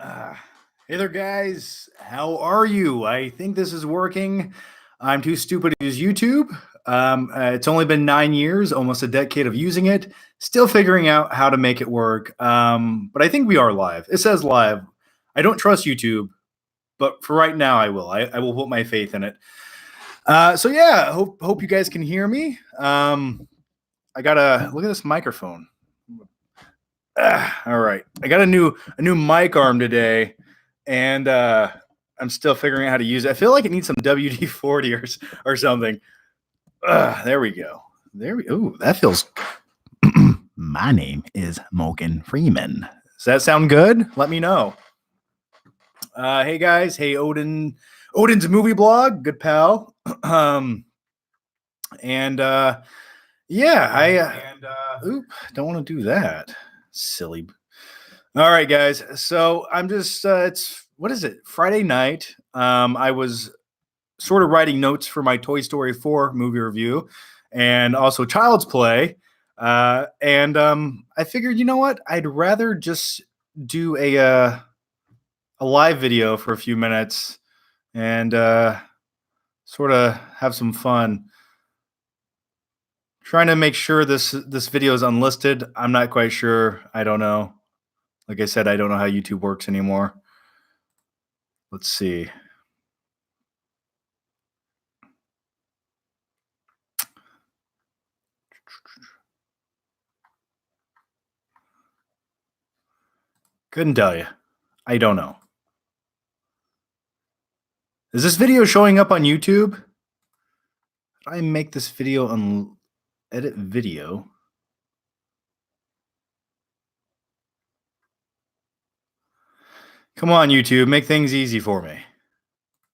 Uh, hey there, guys. How are you? I think this is working. I'm too stupid to use YouTube. It's only been 9 years, almost a decade of using it. Still figuring out how to make it work. But I think we are live. It says live. I don't trust YouTube, but for right now, I will. I will put my faith in it. So yeah, hope you guys can hear me. I gotta look at this microphone. All right, I got a new mic arm today, and I'm still figuring out how to use it. I feel like it needs some WD-40 or something. There we go. Ooh, that feels. My name is Morgan Freeman. Does that sound good? Let me know. Hey guys. Hey Odin's movie blog. Good pal. And yeah, don't want to do that. Silly. All right, guys. So I'm just it's what is it? Friday night. I was sort of writing notes for my Toy Story 4 movie review and also Child's Play. And I figured, you know what? I'd rather just do a live video for a few minutes and sort of have some fun. Trying to make sure this video is unlisted. I'm not quite sure. I don't know. Like I said, I don't know how YouTube works anymore. Let's see. Couldn't tell you. I don't know. Is this video showing up on YouTube? Did I make this video on edit video? Come on, YouTube. Make things easy for me.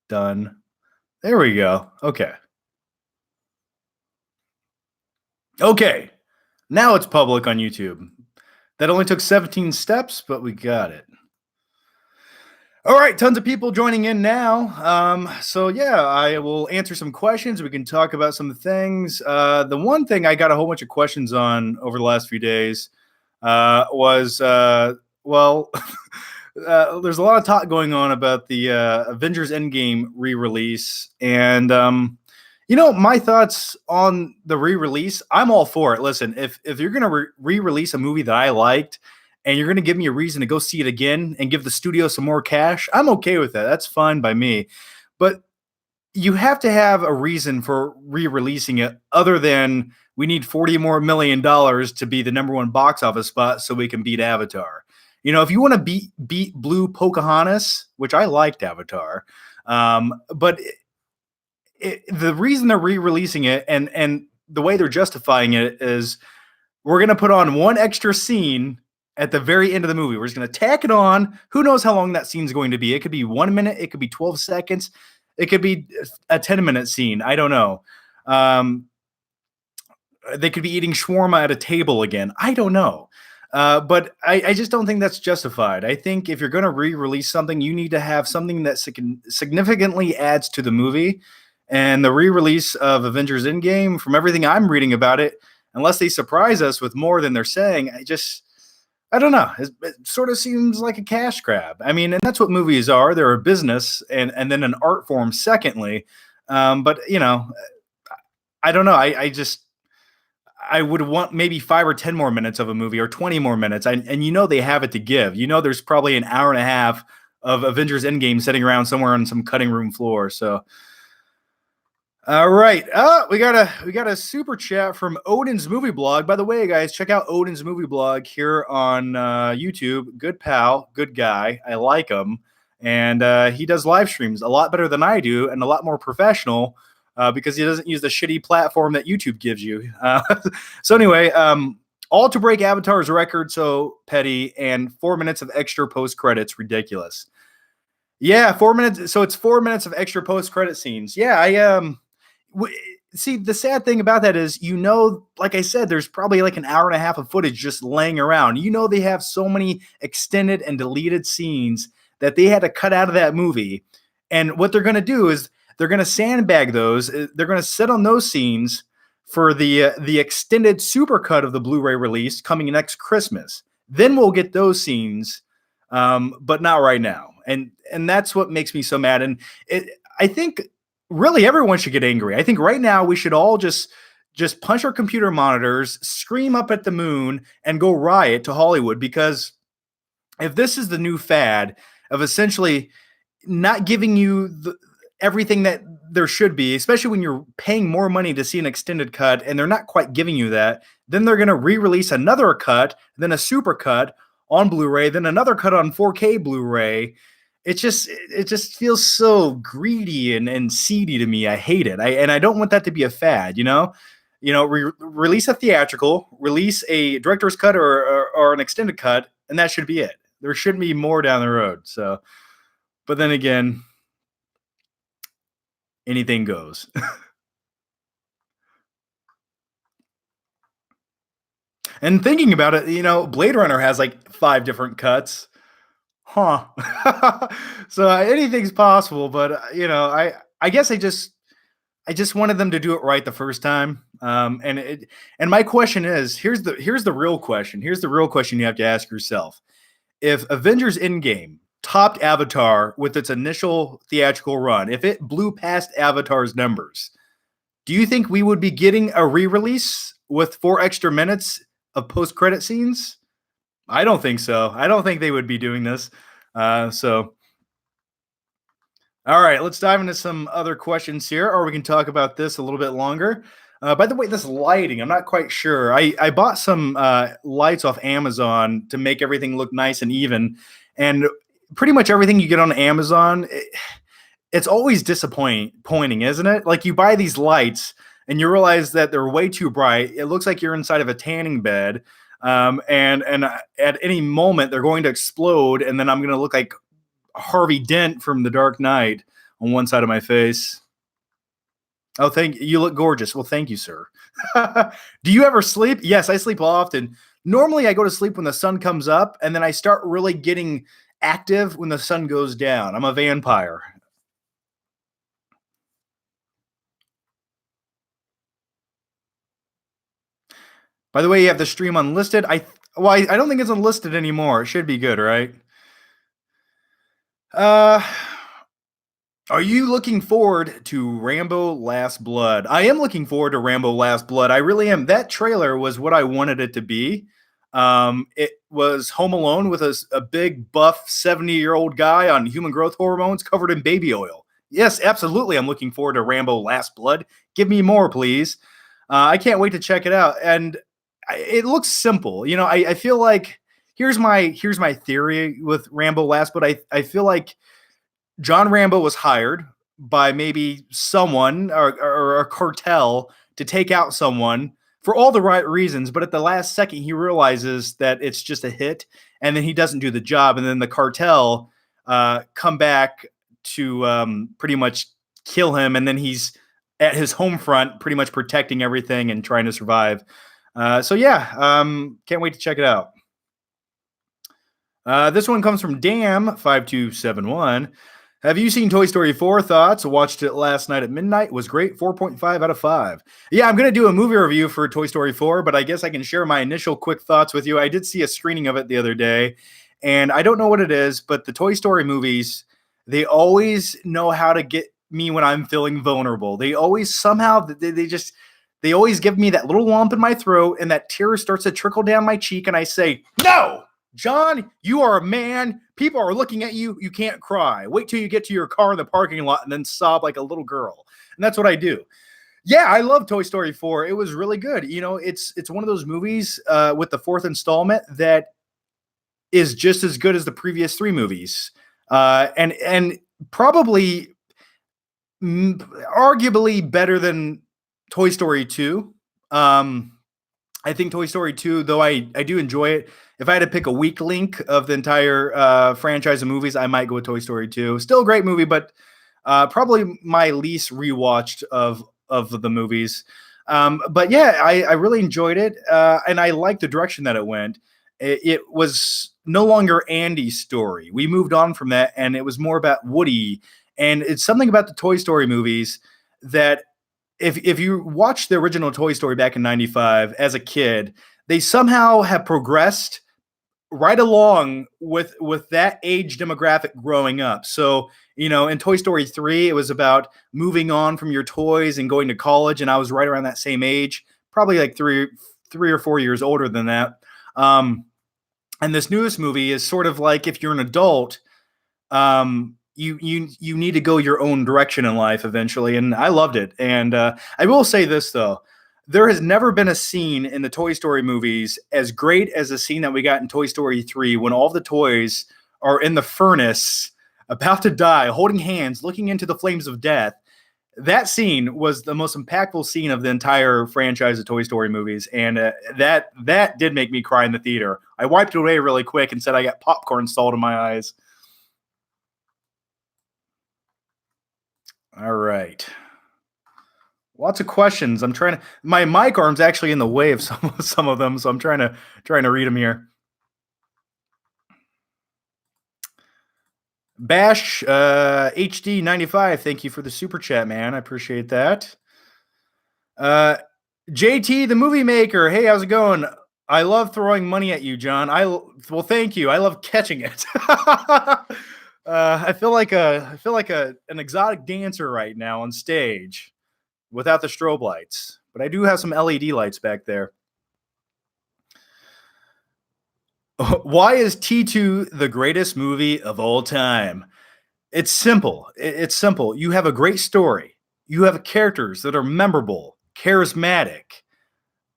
Done. There we go. Okay. Okay. Now it's public on YouTube. That only took 17 steps, but we got it. All right, tons of people joining in now. So yeah, I will answer some questions. We can talk about some things. The one thing I got a whole bunch of questions on over the last few days was well, there's a lot of talk going on about the Avengers Endgame re-release, and my thoughts on the re-release. I'm all for it. Listen, if you're gonna re-release a movie that I liked, and you're gonna give me a reason to go see it again and give the studio some more cash, I'm okay with that. That's fine by me. But you have to have a reason for re-releasing it, other than we need $40 more million to be the number one box office spot so we can beat Avatar. If you want to beat Blue Pocahontas, which I liked Avatar, but the reason they're re-releasing it and the way they're justifying it is we're going to put on one extra scene at the very end of the movie. We're just going to tack it on. Who knows how long that scene's going to be? It could be 1 minute. It could be 12 seconds. It could be a 10-minute scene. I don't know. They could be eating shawarma at a table again. I don't know. But I just don't think that's justified. I think if you're going to re-release something, you need to have something that significantly adds to the movie. And the re-release of Avengers Endgame, from everything I'm reading about it, unless they surprise us with more than they're saying, I don't know. It sort of seems like a cash grab. I mean, and that's what movies are. They're a business and then an art form, secondly. But, I don't know. I would want maybe 5 or 10 more minutes of a movie or 20 more minutes. And they have it to give. There's probably an hour and a half of Avengers Endgame sitting around somewhere on some cutting room floor. So, all right. We got a super chat from Odin's Movie Blog. By the way, guys, check out Odin's Movie Blog here on YouTube. Good pal, good guy. I like him. And he does live streams a lot better than I do and a lot more professional because he doesn't use the shitty platform that YouTube gives you. So anyway, all to break Avatar's record, so petty, and 4 minutes of extra post-credits, ridiculous. Yeah, 4 minutes. So it's 4 minutes of extra post-credit scenes. Yeah, see, the sad thing about that is, like I said, there's probably like an hour and a half of footage just laying around. They have so many extended and deleted scenes that they had to cut out of that movie. And what they're going to do is they're going to sandbag those. They're going to sit on those scenes for the extended supercut of the Blu-ray release coming next Christmas. Then we'll get those scenes but not right now. And that's what makes me so mad. And I think really everyone should get angry. I think right now we should all just punch our computer monitors, scream up at the moon, and go riot to Hollywood, because if this is the new fad of essentially not giving you everything that there should be, especially when you're paying more money to see an extended cut and they're not quite giving you that, then they're going to re-release another cut, then a super cut on Blu-ray, then another cut on 4K Blu-ray. It just feels so greedy and seedy to me. I hate it. And I don't want that to be a fad, release a theatrical, release a director's cut or an extended cut, and that should be it. There shouldn't be more down the road. So, but then again, anything goes. And thinking about it, Blade Runner has like 5 different cuts. Huh. So anything's possible, but I guess I just wanted them to do it right the first time. And my question is, here's the real question. Here's the real question you have to ask yourself. If Avengers Endgame topped Avatar with its initial theatrical run, if it blew past Avatar's numbers, do you think we would be getting a re-release with 4 extra minutes of post-credit scenes? I don't think so. I don't think they would be doing this. So, all right, let's dive into some other questions here, or we can talk about this a little bit longer. By the way, this lighting, I'm not quite sure. I bought some lights off Amazon to make everything look nice and even. And pretty much everything you get on Amazon, it's always disappointing, isn't it? Like you buy these lights and you realize that they're way too bright. It looks like you're inside of a tanning bed. And at any moment they're going to explode. And then I'm going to look like Harvey Dent from The Dark Knight on one side of my face. Oh, thank you. You look gorgeous. Well, thank you, sir. Do you ever sleep? Yes, I sleep often. Normally I go to sleep when the sun comes up, and then I start really getting active when the sun goes down. I'm a vampire. By the way, you have the stream unlisted. I don't think it's unlisted anymore. It should be good, right? Are you looking forward to Rambo Last Blood? I am looking forward to Rambo Last Blood. I really am. That trailer was what I wanted it to be. It was Home Alone with a big buff 70-year-old guy on human growth hormones covered in baby oil. Yes, absolutely. I'm looking forward to Rambo Last Blood. Give me more, please. I can't wait to check it out. And it looks simple. I feel like here's my theory with Rambo Last Blood. I feel like John Rambo was hired by maybe someone or a cartel to take out someone for all the right reasons, but at the last second he realizes that it's just a hit, and then he doesn't do the job, and then the cartel come back to pretty much kill him, and then he's at his home front pretty much protecting everything and trying to survive. So yeah, can't wait to check it out. This one comes from Dam5271. Have you seen Toy Story 4? Thoughts? Watched it last night at midnight. It was great. 4.5 out of 5. Yeah, I'm going to do a movie review for Toy Story 4, but I guess I can share my initial quick thoughts with you. I did see a screening of it the other day, and I don't know what it is, but the Toy Story movies, they always know how to get me when I'm feeling vulnerable. They always somehow, they always give me that little lump in my throat, and that tear starts to trickle down my cheek, and I say, no! John, you are a man. People are looking at you. You can't cry. Wait till you get to your car in the parking lot and then sob like a little girl. And that's what I do. Yeah, I love Toy Story 4. It was really good. It's one of those movies with the 4th installment that is just as good as the previous 3 movies. And probably arguably better than Toy Story 2. I think Toy Story 2, though I do enjoy it, if I had to pick a weak link of the entire franchise of movies, I might go with Toy Story 2. Still a great movie, but probably my least rewatched of the movies. But yeah, I really enjoyed it, and I liked the direction that it went. It was no longer Andy's story. We moved on from that, and it was more about Woody. And it's something about the Toy Story movies that if you watch the original Toy Story back in 95 as a kid, they somehow have progressed right along with that age demographic growing up. So, in Toy Story 3, it was about moving on from your toys and going to college, and I was right around that same age, probably like three or 4 years older than that. And this newest movie is sort of like if you're an adult, you need to go your own direction in life eventually, and I loved it. And I will say this though, there has never been a scene in the Toy Story movies as great as the scene that we got in Toy Story 3 when all the toys are in the furnace about to die, holding hands, looking into the flames of death. That scene was the most impactful scene of the entire franchise of Toy Story movies, and that did make me cry in the theater. I wiped it away really quick and said I got popcorn stalled in my eyes. All right. Lots of questions. I'm trying to. My mic arm's actually in the way of some of them, so I'm trying to read them here. Bash HD 95. Thank you for the super chat, man. I appreciate that. JT, the movie maker. Hey, how's it going? I love throwing money at you, John. Well, thank you. I love catching it. I feel like an exotic dancer right now on stage without the strobe lights, but I do have some LED lights back there. Why is T2 the greatest movie of all time? It's simple. It's simple. You have a great story. You have characters that are memorable, charismatic.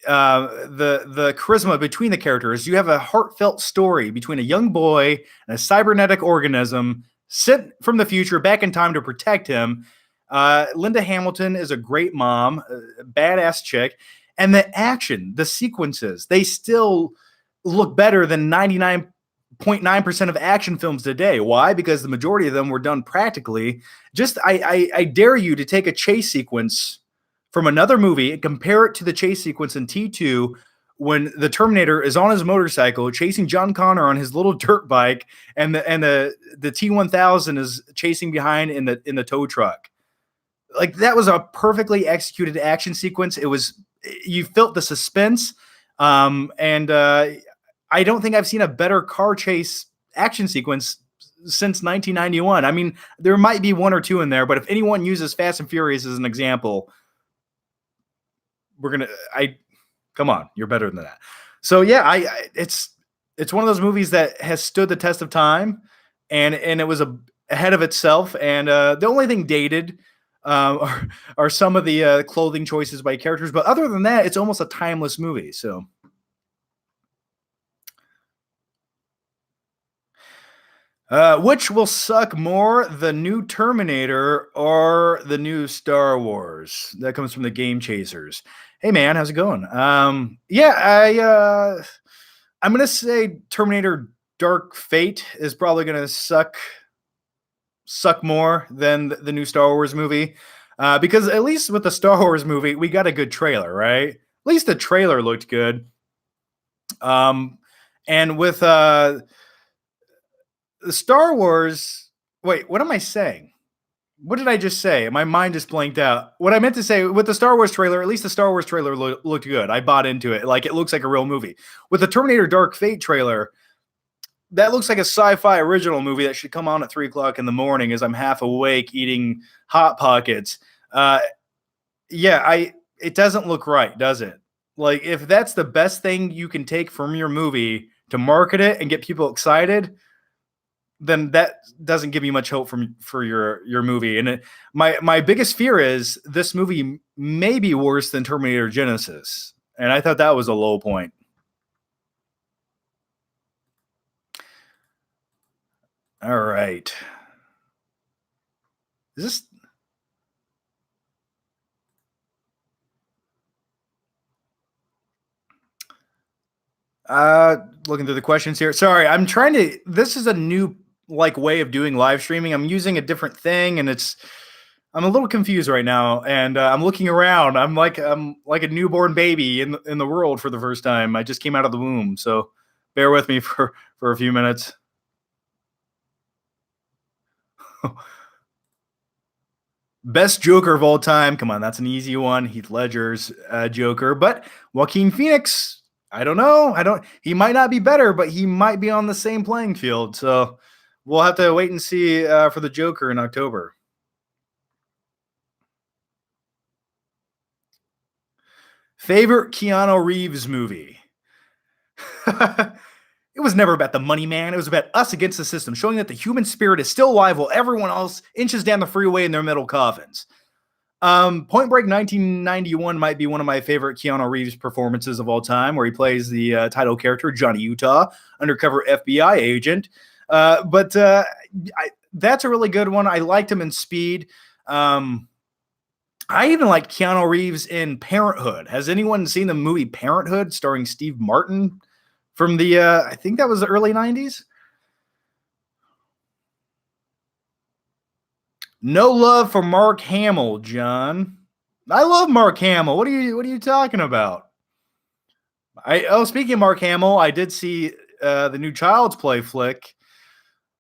The charisma between the characters. You have a heartfelt story between a young boy and a cybernetic organism sent from the future back in time to protect him. Linda Hamilton is a great mom, a badass chick, and the action, the sequences, they still look better than 99.9% of action films today. Why? Because the majority of them were done practically. Just I dare you to take a chase sequence from another movie and compare it to the chase sequence in T2 when the Terminator is on his motorcycle chasing John Connor on his little dirt bike, and the T-1000 is chasing behind in the tow truck. Like, that was a perfectly executed action sequence. You felt the suspense, and I don't think I've seen a better car chase action sequence since 1991. I mean, there might be one or two in there, but if anyone uses Fast and Furious as an example, come on, you're better than that. So yeah, it's one of those movies that has stood the test of time, and it was ahead of itself. And the only thing dated are some of the clothing choices by characters, but other than that, it's almost a timeless movie. So. Which will suck more, the new Terminator or the new Star Wars? That comes from the Game Chasers. Hey man, how's it going? I'm gonna say Terminator Dark Fate is probably gonna suck more than the new Star Wars movie, because at least with the Star Wars movie, we got a good trailer, right? At least the trailer looked good. And with the Star Wars. Wait, what am I saying? What did I just say? My mind just blanked out. What I meant to say with the Star Wars trailer, at least the Star Wars trailer looked good. I bought into it. Like, it looks like a real movie. With the Terminator Dark Fate trailer, that looks like a sci-fi original movie that should come on at 3:00 in the morning as I'm half awake eating Hot Pockets. It doesn't look right, does it? Like, if that's the best thing you can take from your movie to market it and get people excited, then that doesn't give me much hope for your movie. And my biggest fear is this movie may be worse than Terminator Genisys, and I thought that was a low point. All right, is this? Looking through the questions here. Sorry, I'm trying to. This is a new way of doing live streaming. I'm using a different thing, and I'm a little confused right now. And I'm looking around. I'm like a newborn baby in the world for the first time. I just came out of the womb, so bear with me for a few minutes. Best Joker of all time. Come on, that's an easy one. Heath Ledger's Joker, but Joaquin Phoenix. I don't know. I don't. He might not be better, but he might be on the same playing field. So we'll have to wait and see for the Joker in October. Favorite Keanu Reeves movie? It was never about the money, man. It was about us against the system, showing that the human spirit is still alive while everyone else inches down the freeway in their metal coffins. Point Break 1991 might be one of my favorite Keanu Reeves performances of all time, where he plays the title character, Johnny Utah, undercover FBI agent. That's a really good one. I liked him in Speed. I even liked Keanu Reeves in Parenthood. Has anyone seen the movie Parenthood starring Steve Martin from the, I think that was the early 90s? No love for Mark Hamill, John. I love Mark Hamill. What are you talking about? Speaking of Mark Hamill, I did see the new Child's Play flick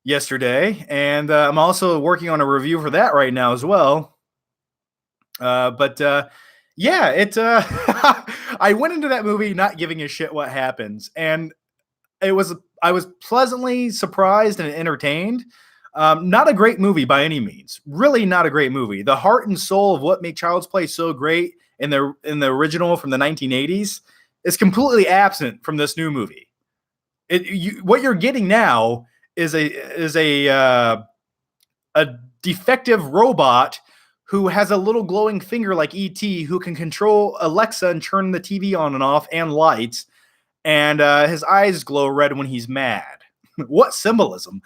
yesterday, and I'm also working on a review for that right now as well. Yeah, I went into that movie not giving a shit what happens, and I was pleasantly surprised and entertained. Not a great movie by any means. Really not a great movie. The heart and soul of what made Child's Play so great in the original from the 1980s is completely absent from this new movie. What you're getting now is a defective robot who has a little glowing finger like E.T. who can control Alexa and turn the TV on and off and lights, and his eyes glow red when he's mad. What symbolism!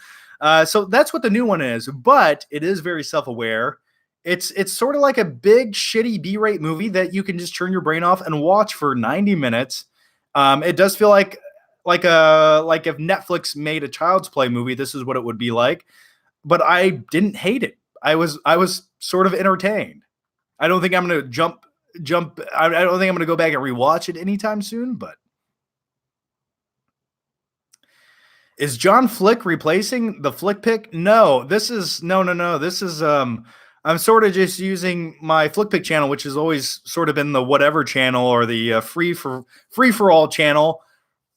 So that's what the new one is, but it is very self-aware. It's sort of like a big shitty B-rate movie that you can just turn your brain off and watch for 90 minutes. It does feel like if Netflix made a Child's Play movie, this is what it would be like. But I didn't hate it. I was sort of entertained. I don't think I'm going to jump. I don't think I'm going to go back and rewatch it anytime soon. But is John Flick replacing the Flick Pick? No. This is no. This is I'm sort of just using my Flick Pick channel, which has always sort of been the whatever channel or the free for all channel,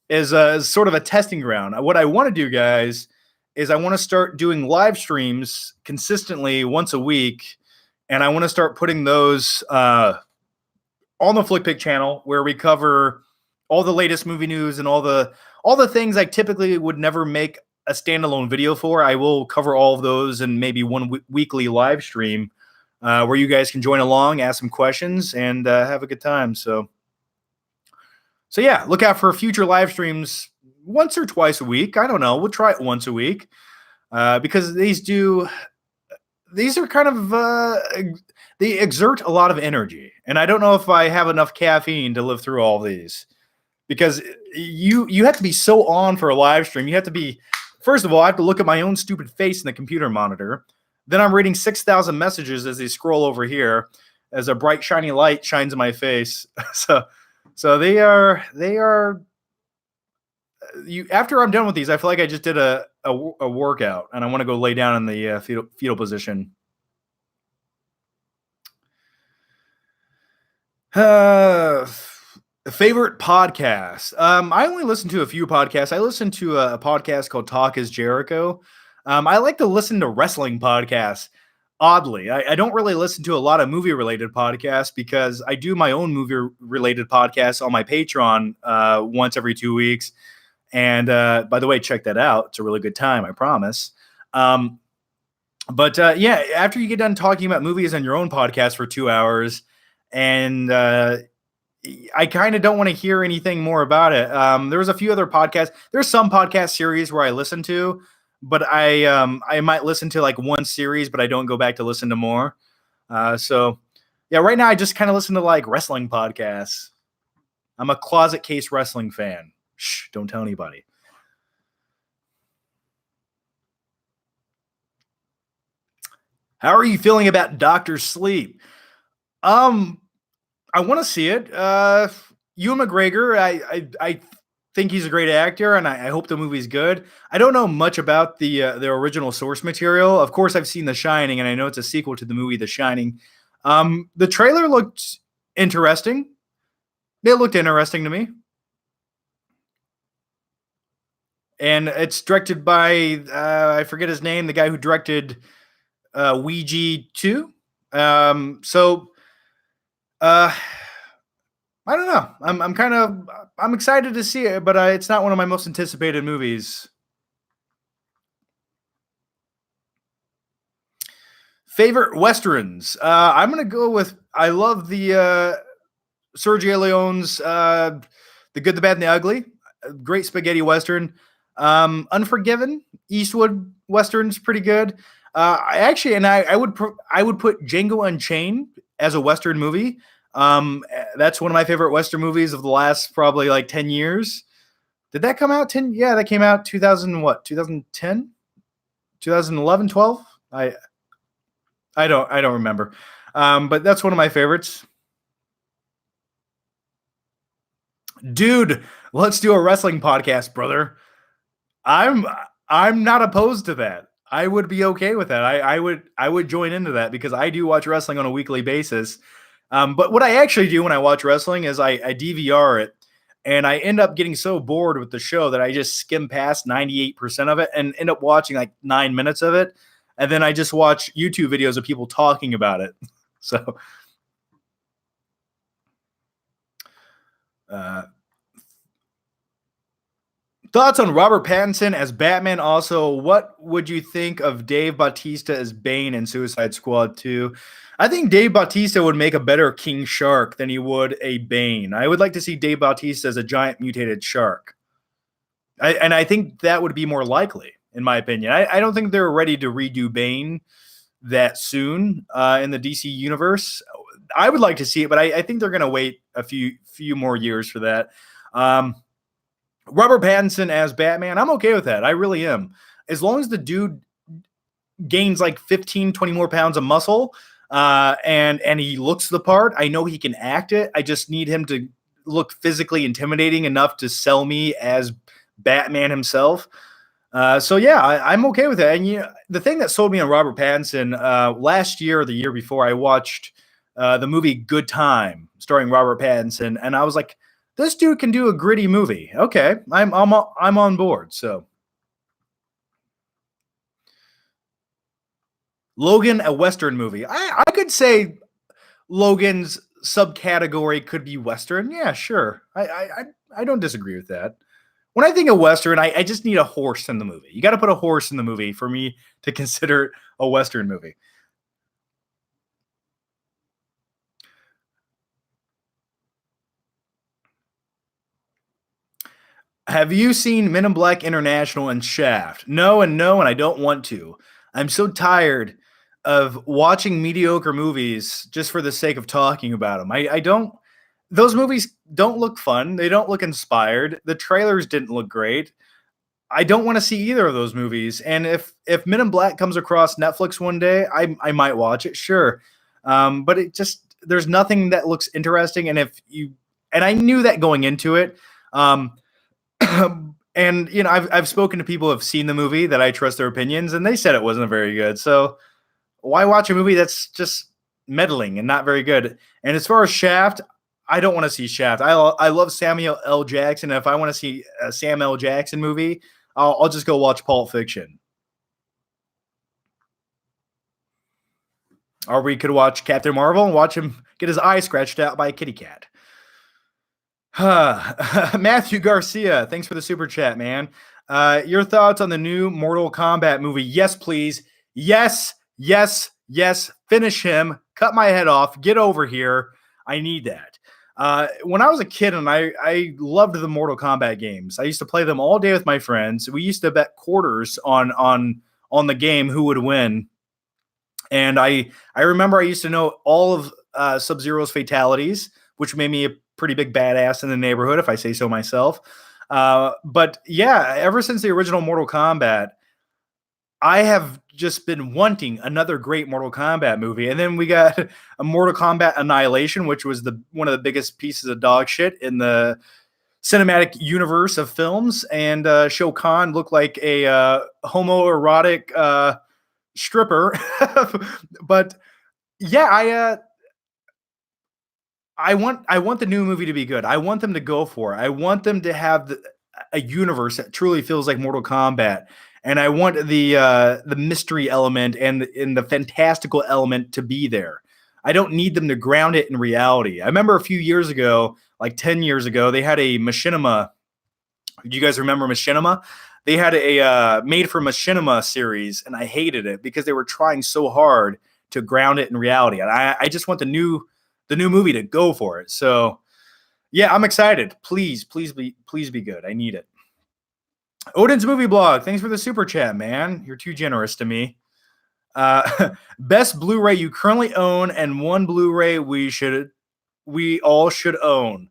is sort of a testing ground. What I want to do, guys, is I want to start doing live streams consistently once a week, and I want to start putting those on the Flick Pick channel, where we cover all the latest movie news and all the things I typically would never make a standalone video for. I will cover all of those in maybe one weekly live stream where you guys can join along, ask some questions, and have a good time. So yeah, look out for future live streams once or twice a week. I don't know. We'll try it once a week because these are kind of they exert a lot of energy, and I don't know if I have enough caffeine to live through all these, because you have to be so on for a live stream. You have to be, first of all, I have to look at my own stupid face in the computer monitor. Then I'm reading 6,000 messages as they scroll over here as a bright shiny light shines in my face. So they are you. After I'm done with these, I feel like I just did a workout, and I want to go lay down in the fetal position. Favorite podcast? I only listen to a few podcasts. I listen to a podcast called Talk is Jericho. I like to listen to wrestling podcasts. Oddly, I don't really listen to a lot of movie-related podcasts because I do my own movie-related podcasts on my Patreon once every 2 weeks. And by the way, check that out. It's a really good time, I promise. Yeah, after you get done talking about movies on your own podcast for 2 hours, and I kind of don't want to hear anything more about it. There's a few other podcasts. There's some podcast series where I listen to, but I might listen to like one series, but I don't go back to listen to more. So yeah, right now I just kind of listen to like wrestling podcasts. I'm a closet case wrestling fan. Shh, don't tell anybody. How are you feeling about Doctor Sleep? I want to see it. Ewan McGregor, I think he's a great actor, and I hope the movie's good. I don't know much about the original source material. Of course, I've seen The Shining, and I know it's a sequel to the movie The Shining. The trailer looked interesting. It looked interesting to me. and it's directed by I forget his name, the guy who directed Ouija 2. So uh, I don't know. I'm excited to see it, but it's not one of my most anticipated movies. Favorite westerns? I'm gonna go with I love the Sergio Leone's The Good, the Bad, and the Ugly. Great spaghetti western. Unforgiven, Eastwood western's pretty good. I actually, and I would put Django Unchained as a western movie. That's one of my favorite western movies of the last probably like 10 years. Did that come out 10? Yeah, that came out 2000 what? 2010, 2011, 12. I don't remember. But that's one of my favorites. Dude, let's do a wrestling podcast, brother. I'm I'm not opposed to that. I would be okay with that. I would join into that because I do watch wrestling on a weekly basis. But what I actually do when I watch wrestling is I DVR it, and I end up getting so bored with the show that I just skim past 98% of it and end up watching like 9 minutes of it, and then I just watch YouTube videos of people talking about it. So uh, thoughts on Robert Pattinson as Batman? Also, what would you think of Dave Bautista as Bane in Suicide Squad 2? I think Dave Bautista would make a better King Shark than he would a Bane. I would like to see Dave Bautista as a giant mutated shark. And I think that would be more likely, in my opinion. I don't think they're ready to redo Bane that soon in the DC universe. I would like to see it, but I think they're going to wait a few more years for that. Robert Pattinson as Batman, I'm okay with that. I really am. As long as the dude gains like 15, 20 more pounds of muscle and he looks the part, I know he can act it. I just need him to look physically intimidating enough to sell me as Batman himself. So yeah, I'm okay with that. And the thing that sold me on Robert Pattinson last year or the year before, I watched the movie Good Time starring Robert Pattinson, and I was like, this dude can do a gritty movie. Okay, I'm on board. So Logan, a Western movie. I could say Logan's subcategory could be Western. Yeah, sure. I don't disagree with that. When I think of Western, I just need a horse in the movie. You got to put a horse in the movie for me to consider it a Western movie. Have you seen Men in Black International and Shaft? No, and I don't want to. I'm so tired of watching mediocre movies just for the sake of talking about them. I don't. Those movies don't look fun. They don't look inspired. The trailers didn't look great. I don't want to see either of those movies. And if Men in Black comes across Netflix one day, I might watch it, sure. But it just there's nothing that looks interesting. And I knew that going into it. Um, and I've spoken to people who have seen the movie that I trust their opinions, and they said it wasn't very good. So why watch a movie that's just meddling and not very good? And as far as Shaft, I don't want to see Shaft. I love Samuel L. Jackson. If I want to see a Sam L. Jackson movie, I'll just go watch Pulp Fiction. Or we could watch Captain Marvel and watch him get his eye scratched out by a kitty cat. Matthew Garcia, thanks for the super chat, man. Your thoughts on the new Mortal Kombat movie? Yes, please. Yes, yes, yes. Finish him. Cut my head off. Get over here. I need that. When I was a kid and I loved the Mortal Kombat games, I used to play them all day with my friends. We used to bet quarters on the game who would win. And I remember I used to know all of Sub-Zero's fatalities, which made me a pretty big badass in the neighborhood, if I say so myself. But yeah, ever since the original Mortal Kombat, I have just been wanting another great Mortal Kombat movie. And then we got a Mortal Kombat Annihilation, which was one of the biggest pieces of dog shit in the cinematic universe of films. And Shao Kahn looked like a homoerotic stripper. But yeah, I want the new movie to be good. I want them to go for it. I want them to have a universe that truly feels like Mortal Kombat. And I want the mystery element and the fantastical element to be there. I don't need them to ground it in reality. I remember a few years ago, like 10 years ago, they had a machinima. Do you guys remember machinima? They had a made for machinima series, and I hated it because they were trying so hard to ground it in reality. And I just want the new movie to go for it. So yeah, I'm excited. Please be good. I need it. Odin's movie blog. Thanks for the super chat, man. You're too generous to me. Best Blu-ray you currently own, and one Blu-ray we all should own.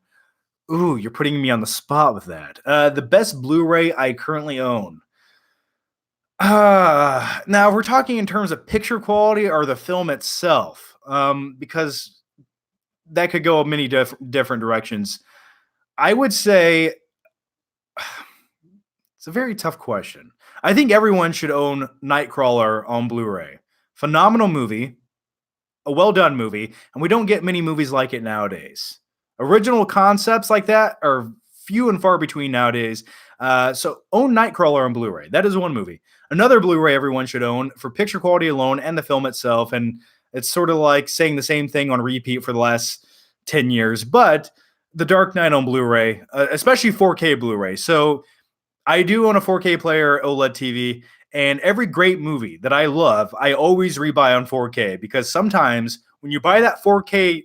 Ooh, you're putting me on the spot with that. The best Blu-ray I currently own. Now, if we're talking in terms of picture quality or the film itself, because that could go many different directions. I would say it's a very tough question. I think everyone should own Nightcrawler on Blu-ray. Phenomenal movie, a well-done movie, and we don't get many movies like it nowadays. Original concepts like that are few and far between nowadays. So own Nightcrawler on Blu-ray. That is one movie. Another Blu-ray everyone should own for picture quality alone and the film itself. And it's sort of like saying the same thing on repeat for the last 10 years. But The Dark Knight on Blu-ray, especially 4K Blu-ray. So I do own a 4K player OLED TV. And every great movie that I love, I always rebuy on 4K because sometimes when you buy that 4K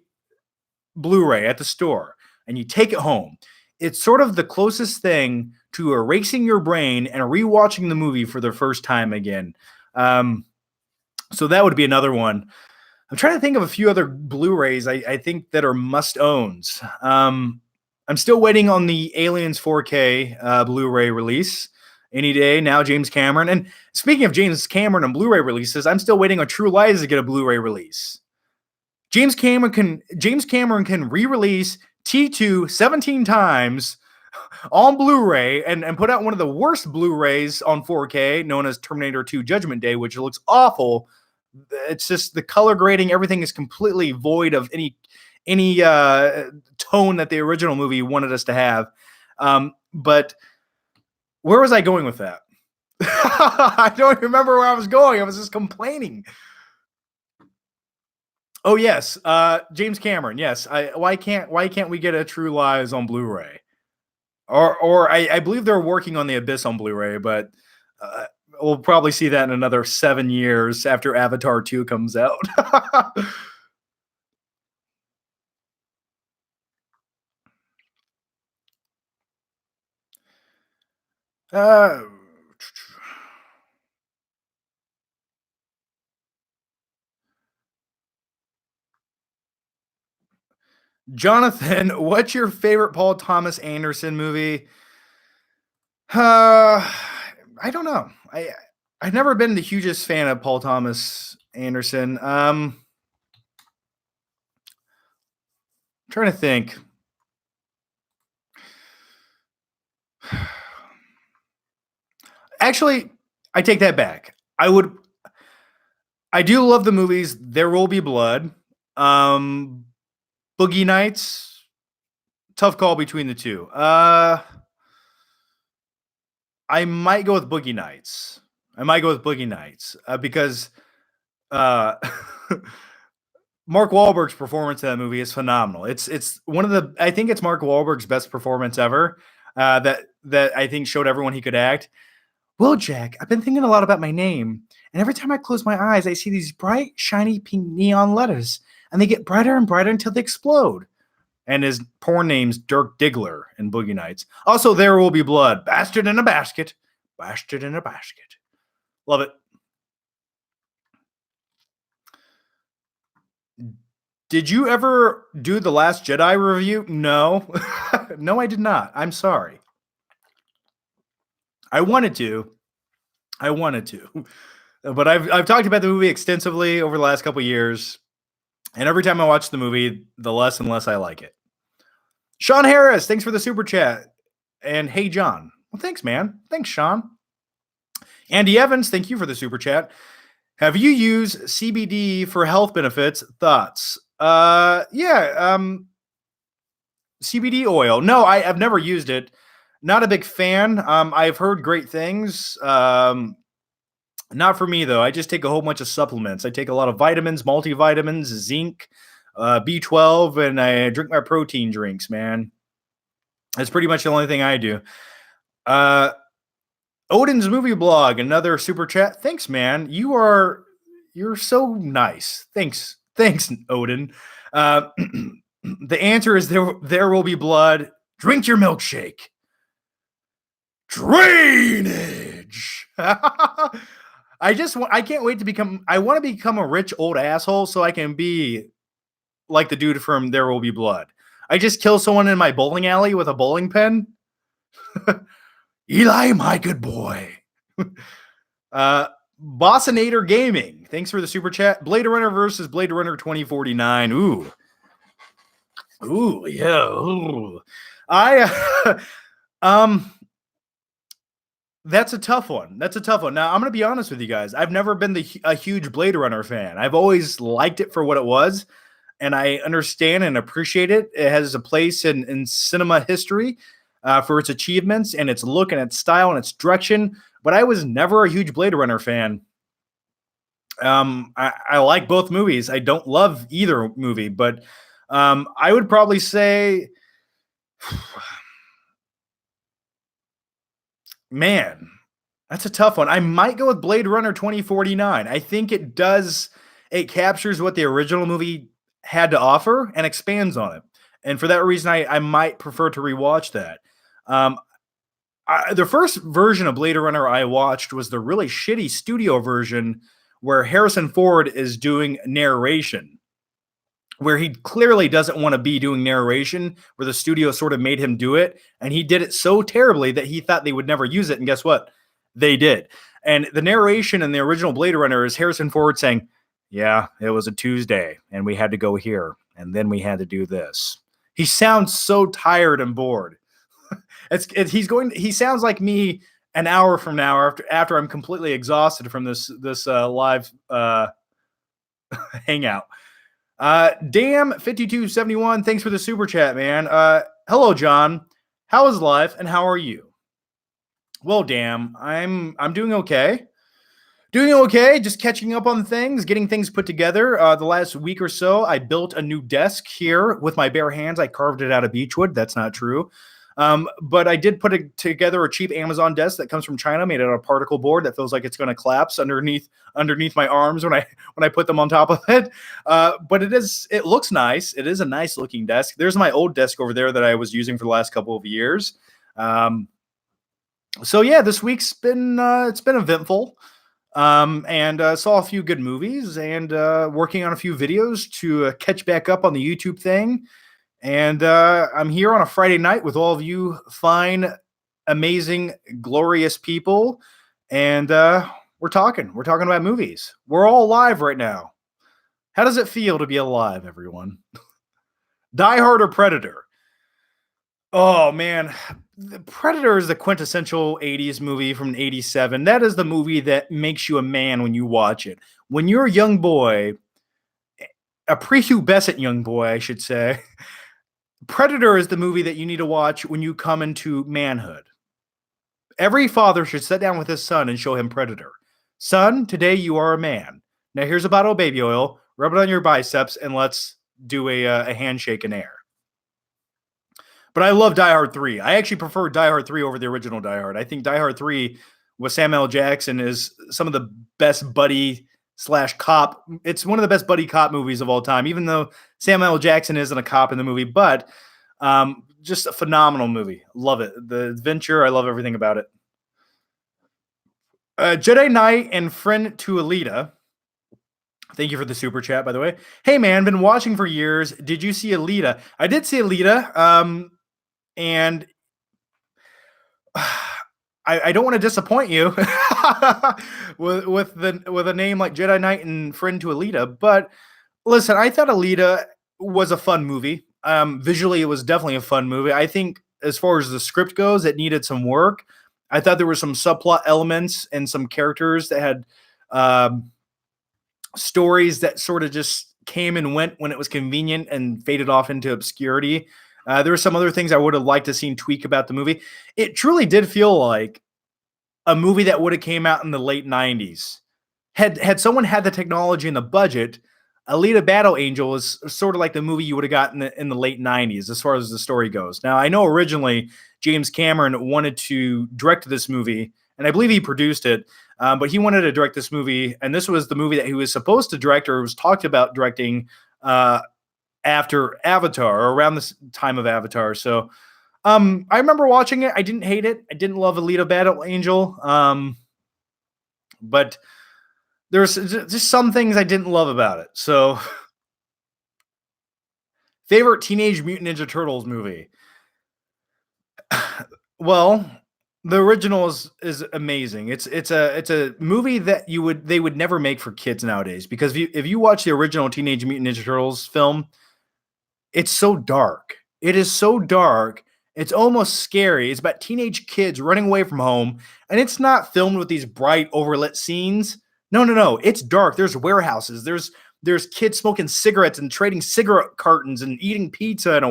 Blu-ray at the store and you take it home, it's sort of the closest thing to erasing your brain and rewatching the movie for the first time again. So that would be another one. I'm trying to think of a few other Blu-rays I think that are must-owns. I'm still waiting on the Aliens 4K Blu-ray release. Any day now, James Cameron. And speaking of James Cameron and Blu-ray releases, I'm still waiting on True Lies to get a Blu-ray release. James Cameron can re-release T2 17 times on Blu-ray and put out one of the worst Blu-rays on 4K, known as Terminator 2 Judgment Day, which looks awful. It's just the color grading, everything is completely void of any tone that the original movie wanted us to have. But where was I going with that? I don't remember where I was going. I was just complaining. Oh yes, James Cameron. Yes, why can't we get a True Lies on Blu-ray? Or I believe they're working on The Abyss on Blu-ray, but we'll probably see that in another 7 years after Avatar 2 comes out. uh, Jonathan, what's your favorite Paul Thomas Anderson movie? I don't know. I've never been the hugest fan of Paul Thomas Anderson. I'm trying to think. Actually, I take that back. I do love the movies There Will Be Blood, Boogie Nights. Tough call between the two. I might go with Boogie Nights. Because Mark Wahlberg's performance in that movie is phenomenal. It's one of the I think it's Mark Wahlberg's best performance ever. That I think showed everyone he could act. Well, Jack, I've been thinking a lot about my name, and every time I close my eyes, I see these bright, shiny pink neon letters, and they get brighter and brighter until they explode. And his porn name's Dirk Diggler in Boogie Nights. Also, There Will Be Blood. Bastard in a basket. Bastard in a basket. Love it. Did you ever do the Last Jedi review? No. No, I did not. I'm sorry. I wanted to. But I've talked about the movie extensively over the last couple of years. And every time I watch the movie, the less and less I like it. Sean Harris, thanks for the super chat. And hey, John. Well, thanks, man. Thanks, Sean. Andy Evans, thank you for the super chat. Have you used CBD for health benefits? Thoughts? CBD oil. No, I've never used it. Not a big fan. I've heard great things. Not for me though. I just take a whole bunch of supplements. I take a lot of vitamins, multivitamins, zinc, B12, and I drink my protein drinks. Man, that's pretty much the only thing I do. Uh, Odin's movie blog, another super chat. Thanks, man. You're so nice. Thanks, Odin. The answer is there will be blood. Drink your milkshake. Drainage. I can't wait to become. I want to become a rich old asshole so I can be like the dude from There Will Be Blood. I just kill someone in my bowling alley with a bowling pin. Eli, my good boy. Bossinator Gaming. Thanks for the super chat. Blade Runner versus Blade Runner 2049. Ooh, yeah. Ooh. That's a tough one. Now, I'm going to be honest with you guys. I've never been a huge Blade Runner fan. I've always liked it for what it was, and I understand and appreciate it. It has a place in cinema history for its achievements and its look and its style and its direction, but I was never a huge Blade Runner fan. I like both movies. I don't love either movie, but I would probably say... Man, that's a tough one. I might go with Blade Runner 2049. I think it captures what the original movie had to offer and expands on it. And for that reason, I might prefer to rewatch that. The first version of Blade Runner I watched was the really shitty studio version where Harrison Ford is doing narration, where he clearly doesn't want to be doing narration, where the studio sort of made him do it. And he did it so terribly that he thought they would never use it. And guess what? They did. And the narration in the original Blade Runner is Harrison Ford saying, yeah, it was a Tuesday and we had to go here. And then we had to do this. He sounds so tired and bored. He sounds like me an hour from now after I'm completely exhausted from this live hangout. Damn 5271, thanks for the super chat, man. Hello, John. How is life and how are you? Well, damn, I'm doing okay. Just catching up on things, getting things put together. The last week or so, I built a new desk here with my bare hands. I carved it out of beechwood. That's not true. But I did put together a cheap Amazon desk that comes from China, made out of particle board that feels like it's going to collapse underneath my arms when I put them on top of it. But it looks nice. It is a nice looking desk. There's my old desk over there that I was using for the last couple of years. So yeah, this week's been it's been eventful. And saw a few good movies and working on a few videos to catch back up on the YouTube thing. And I'm here on a Friday night with all of you fine, amazing, glorious people. And we're talking about movies. We're all alive right now. How does it feel to be alive, everyone? Die Hard or Predator? Oh, man. The Predator is the quintessential 80s movie from 87. That is the movie that makes you a man when you watch it. When you're a young boy, a prepubescent young boy, I should say, Predator is the movie that you need to watch when you come into manhood. Every father should sit down with his son and show him Predator. Son, today you are a man. Now here's a bottle of baby oil. Rub it on your biceps and let's do a handshake in air. But I love Die Hard 3. I actually prefer Die Hard 3 over the original Die Hard. I think Die Hard 3 with Samuel L. Jackson is some of the best buddy / cop. It's one of the best buddy cop movies of all time, even though Samuel L. Jackson isn't a cop in the movie, but just a phenomenal movie. Love it. The adventure, I love everything about it. Jedi Knight and friend to Alita. Thank you for the super chat, by the way. Hey, man, been watching for years. Did you see Alita? I did see Alita, and I don't want to disappoint you with a name like Jedi Knight and friend to Alita, but listen, I thought Alita was a fun movie. Visually, it was definitely a fun movie. I think as far as the script goes, it needed some work. I thought there were some subplot elements and some characters that had stories that sort of just came and went when it was convenient and faded off into obscurity. There were some other things I would have liked to seen tweak about the movie. It truly did feel like a movie that would have came out in the late 90s. Had someone had the technology and the budget, Alita Battle Angel is sort of like the movie you would have gotten in the late 90s as far as the story goes. Now, I know originally James Cameron wanted to direct this movie, and I believe he produced it, but he wanted to direct this movie, and this was the movie that he was supposed to direct or was talked about directing after Avatar or around this time of Avatar. So I remember watching it. I didn't hate it. I didn't love Alita Battle Angel. But there's just some things I didn't love about it. So favorite Teenage Mutant Ninja Turtles movie. Well, the original is amazing. It's a movie that they would never make for kids nowadays, because if you watch the original Teenage Mutant Ninja Turtles film, it's so dark. It is so dark. It's almost scary. It's about teenage kids running away from home, and it's not filmed with these bright, overlit scenes. No, no, no. It's dark. There's warehouses. There's kids smoking cigarettes and trading cigarette cartons and eating pizza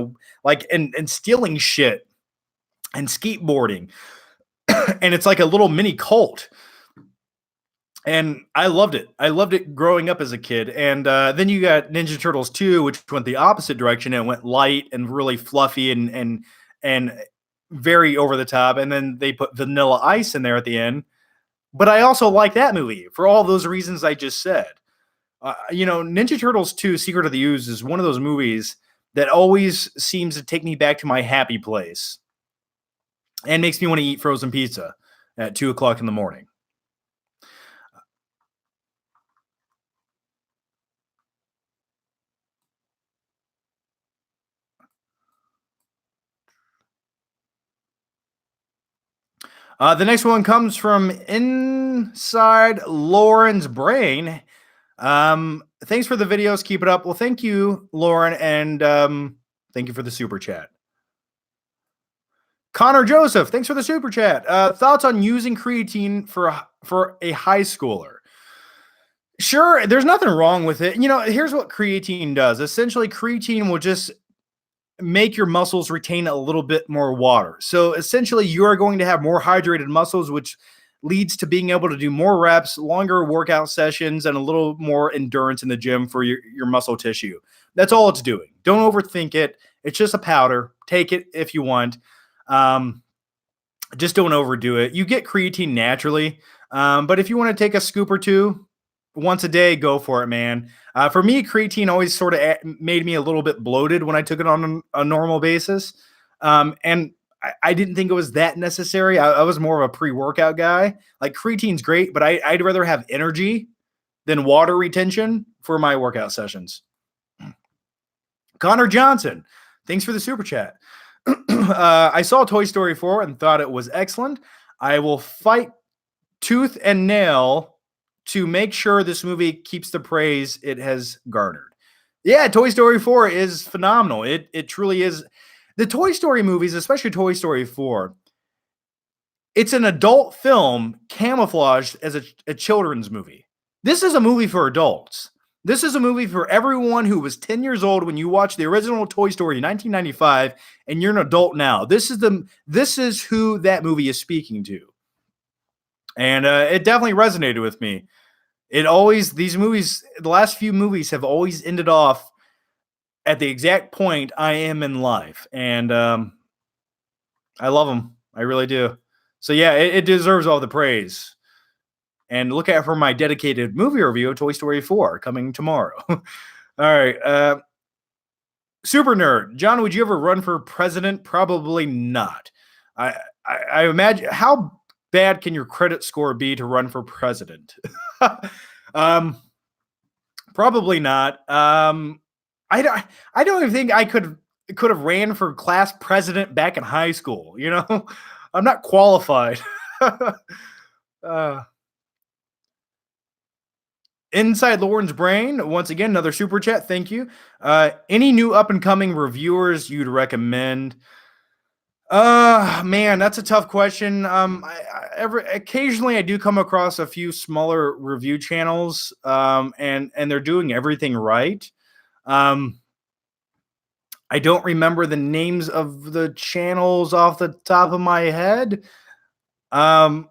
and stealing shit and skateboarding. And it's like a little mini cult. And I loved it. I loved it growing up as a kid. And then you got Ninja Turtles 2, which went the opposite direction and went light and really fluffy and very over the top. And then they put Vanilla Ice in there at the end. But I also like that movie for all those reasons I just said. Ninja Turtles 2, Secret of the Ooze is one of those movies that always seems to take me back to my happy place and makes me want to eat frozen pizza at 2 o'clock in the morning. The next one comes from inside Lauren's brain. Thanks for the videos. Keep it up. Well, thank you, Lauren, and thank you for the super chat. Connor Joseph, thanks for the super chat. Thoughts on using creatine for a high schooler? Sure, there's nothing wrong with it. Here's what creatine does. Essentially, creatine will just make your muscles retain a little bit more water. So essentially, you are going to have more hydrated muscles, which leads to being able to do more reps, longer workout sessions, and a little more endurance in the gym for your muscle tissue. That's all it's doing. Don't overthink it. It's just a powder. Take it if you want. Just don't overdo it. You get creatine naturally. But if you want to take a scoop or two once a day, go for it, man. For me, creatine always sort of made me a little bit bloated when I took it on a normal basis. And I didn't think it was that necessary. I was more of a pre-workout guy. Like, creatine's great, but I'd rather have energy than water retention for my workout sessions. Connor Johnson, thanks for the super chat. I saw Toy Story 4 and thought it was excellent. I will fight tooth and nail to make sure this movie keeps the praise it has garnered. Yeah, Toy Story 4 is phenomenal. It truly is. The Toy Story movies, especially Toy Story 4, it's an adult film camouflaged as a children's movie. This is a movie for adults. This is a movie for everyone who was 10 years old when you watched the original Toy Story in 1995, and you're an adult now. This is who that movie is speaking to. And it definitely resonated with me. These movies, the last few movies have always ended off at the exact point I am in life. And I love them. I really do. So yeah, it deserves all the praise. And look out for my dedicated movie review of Toy Story 4 coming tomorrow. All right. Super Nerd. John, would you ever run for president? Probably not. I imagine, how bad can your credit score be to run for president? Probably not. I don't even think I could have ran for class president back in high school. I'm not qualified. Inside Lauren's brain, once again, another super chat. Thank you. Any new up and coming reviewers you'd recommend? Man, that's a tough question. Occasionally I do come across a few smaller review channels, and they're doing everything right. I don't remember the names of the channels off the top of my head. Um,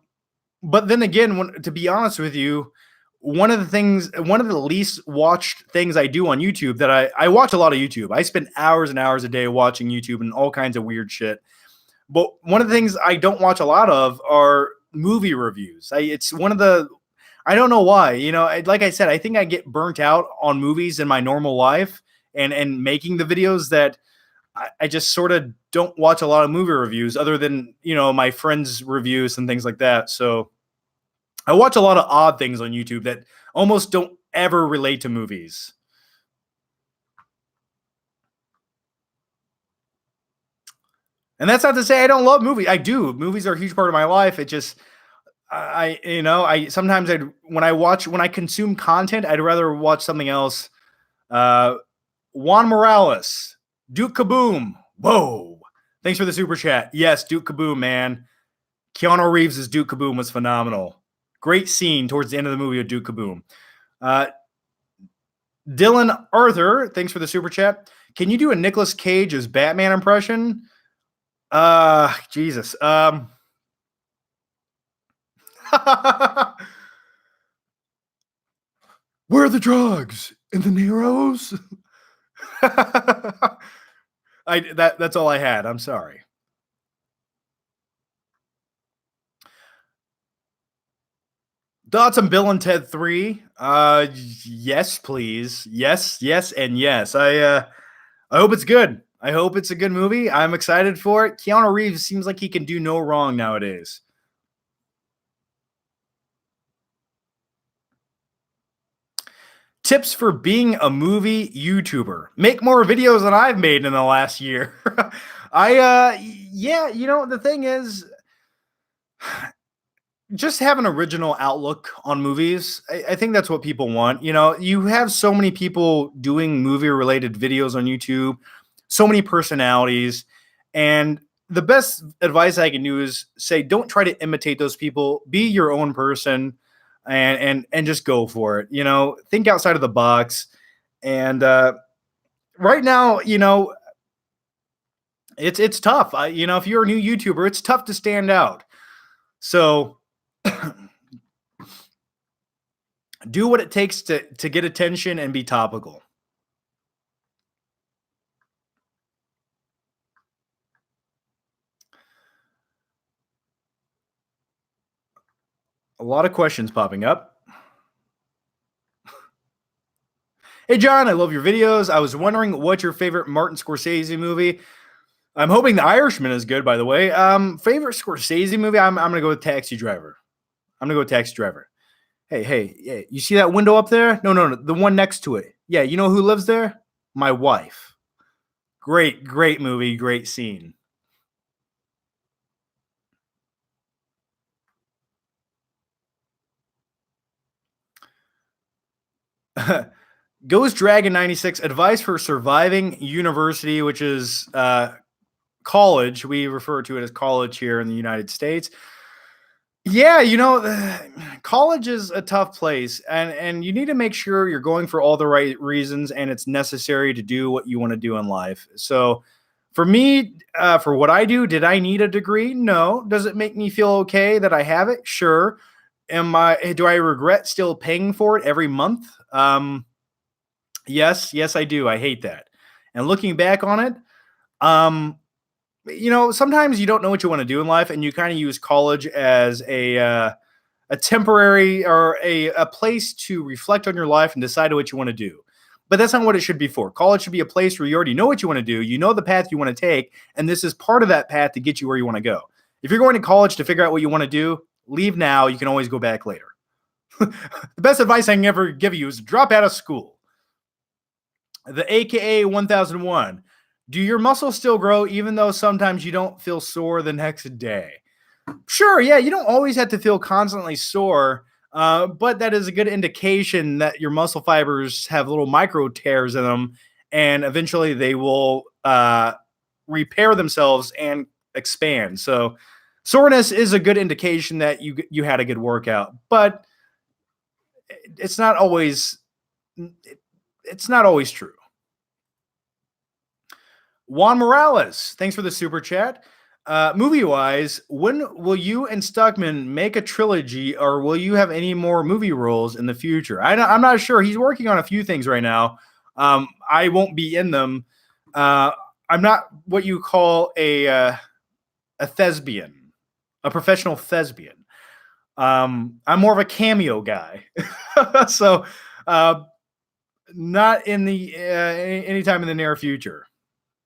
but then again, to be honest with you, one of the least watched things I do on YouTube that I watch a lot of YouTube. I spend hours and hours a day watching YouTube and all kinds of weird shit. But one of the things I don't watch a lot of are movie reviews. It's one of the I don't know why. Like I said, I think I get burnt out on movies in my normal life and making the videos that I just sort of don't watch a lot of movie reviews other than, my friends' reviews and things like that. So I watch a lot of odd things on YouTube that almost don't ever relate to movies. And that's not to say I don't love movies. I do. Movies are a huge part of my life. It just I sometimes when I consume content, I'd rather watch something else. Uh Juan Morales, Duke Kaboom. Whoa. Thanks for the super chat. Yes, Duke Kaboom, man. Keanu Reeves' Duke Kaboom was phenomenal. Great scene towards the end of the movie of Duke Kaboom. Uh, Dylan Arthur, thanks for the super chat. Can you do a Nicolas Cage as Batman impression? Jesus. Where are the drugs? In the Neros? That's all I had. I'm sorry. Thoughts on Bill and Ted 3? Yes, please. Yes, yes, and yes. I hope it's good. I hope it's a good movie. I'm excited for it. Keanu Reeves seems like he can do no wrong nowadays. Tips for being a movie YouTuber. Make more videos than I've made in the last year. Yeah, the thing is just have an original outlook on movies. I think that's what people want. You have so many people doing movie related videos on YouTube, so many personalities, and the best advice I can do is say don't try to imitate those people. Be your own person, and just go for it. Think outside of the box. And right now, it's tough. If you're a new YouTuber, it's tough to stand out. So do what it takes to get attention and be topical. A lot of questions popping up. Hey, John, I love your videos. I was wondering what's your favorite Martin Scorsese movie? I'm hoping The Irishman is good, by the way. Favorite Scorsese movie? I'm going to go with Taxi Driver. I'm going to go with Taxi Driver. Hey, you see that window up there? No, the one next to it. Yeah, you know who lives there? My wife. Great movie, great scene. Ghost Dragon 96 advice for surviving university, which is college. We refer to it as college here in the United States. Yeah, college is a tough place, and you need to make sure you're going for all the right reasons, and it's necessary to do what you want to do in life. So, for me, for what I do, did I need a degree? No. Does it make me feel okay that I have it? Sure. Do I regret still paying for it every month? Yes, I do. I hate that. And looking back on it, um, sometimes you don't know what you want to do in life, and you kind of use college as a temporary or a place to reflect on your life and decide what you want to do. But that's not what it should be for. College should be a place where you already know what you want to do, you know the path you want to take, and this is part of that path to get you where you want to go. If you're going to college to figure out what you want to do, leave now. You can always go back later. The best advice I can ever give you is drop out of school. The AKA 1001. Do your muscles still grow even though sometimes you don't feel sore the next day? Sure, yeah, you don't always have to feel constantly sore, but that is a good indication that your muscle fibers have little micro tears in them, and eventually they will repair themselves and expand. So, soreness is a good indication that you had a good workout, but it's not always it's not always true. Juan Morales, thanks for the super chat. Movie wise, when will you and Stuckman make a trilogy, or will you have any more movie roles in the future? I'm not sure. He's working on a few things right now. I won't be in them. I'm not what you call a thespian, a professional thespian. I'm more of a cameo guy. So, not in the anytime in the near future.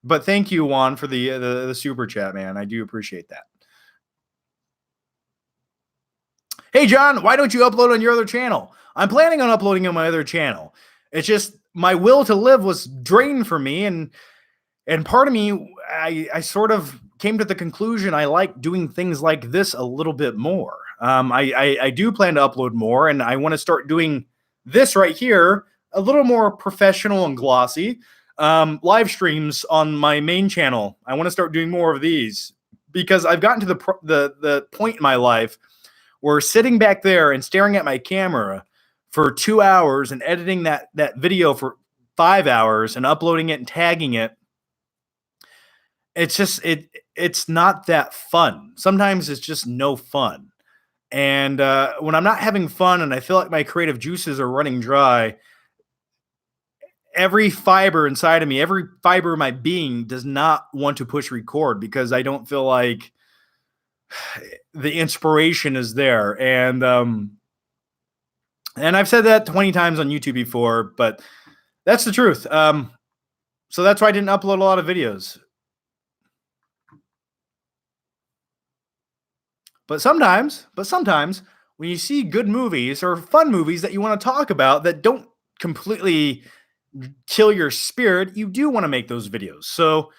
But thank you, Juan, for the super chat, man. I do appreciate that. Hey, John, why don't you upload on your other channel? I'm planning on uploading on my other channel. It's just my will to live was drained from me, and part of me, I sort of came to the conclusion I like doing things like this a little bit more. I do plan to upload more, and I want to start doing this right here a little more professional and glossy. Live streams on my main channel. I want to start doing more of these because I've gotten to the point in my life where sitting back there and staring at my camera for 2 hours and editing that video for 5 hours and uploading it and tagging it, it's not that fun. Sometimes it's just no fun. And when I'm not having fun and I feel like my creative juices are running dry, every fiber inside of me, every fiber of my being does not want to push record because I don't feel like the inspiration is there. And I've said that 20 times on YouTube before, but that's the truth. So that's why I didn't upload a lot of videos. But sometimes when you see good movies or fun movies that you want to talk about that don't completely kill your spirit, you do want to make those videos. So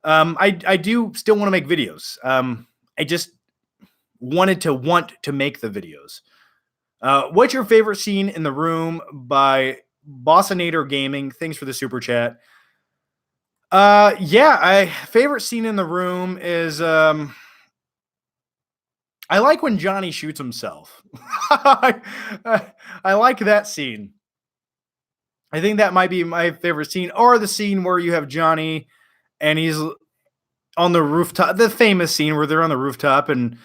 I do still want to make videos. I just want to make the videos. What's your favorite scene in The Room by Bossinator Gaming? Thanks for the super chat. Favorite scene in The Room is I like when Johnny shoots himself. I like that scene. I think that might be my favorite scene, or the scene where you have Johnny and he's on the rooftop, the famous scene where they're on the rooftop. And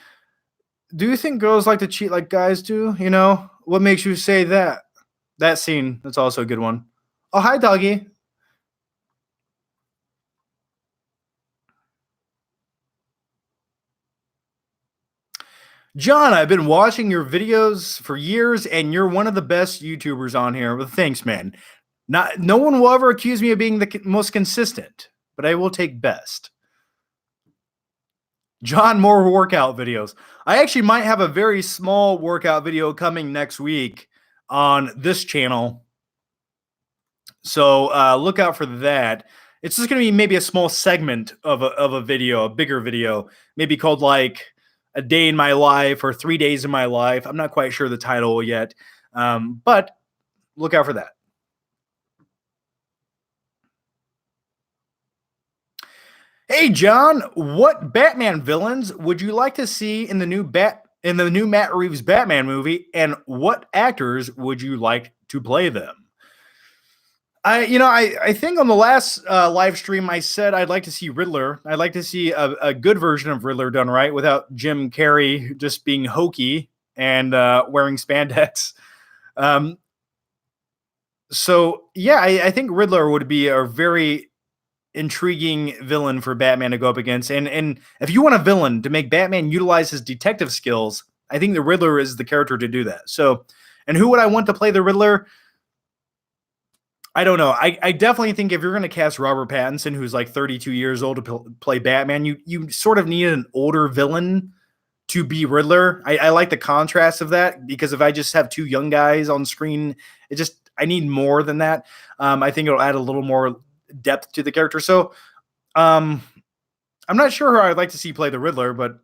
do you think girls like to cheat like guys do? You know, what makes you say that? That scene, that's also a good one. Oh, hi, doggy. John, I've been watching your videos for years, and you're one of the best YouTubers on here. Well, thanks, man. No one will ever accuse me of being the most consistent, but I will take best. John, more workout videos. I actually might have a very small workout video coming next week on this channel. So look out for that. It's just going to be maybe a small segment of a video, a bigger video, maybe called like A Day in My Life or 3 Days in My Life. I'm not quite sure the title yet, but look out for that. Hey, John, what Batman villains would you like to see in the new Matt Reeves Batman movie, and what actors would you like to play them? I think on the last live stream I said I'd like to see Riddler. I'd like to see a good version of Riddler done right without Jim Carrey just being hokey and wearing spandex. I think Riddler would be a very intriguing villain for Batman to go up against. And if you want a villain to make Batman utilize his detective skills, I think the Riddler is the character to do that. So, and who would I want to play the Riddler? I don't know. I definitely think if you're going to cast Robert Pattinson, who's like 32 years old, to play Batman, you sort of need an older villain to be Riddler. I like the contrast of that, because if I just have two young guys on screen, I need more than that. I think it'll add a little more depth to the character. So I'm not sure who I'd like to see play the Riddler, but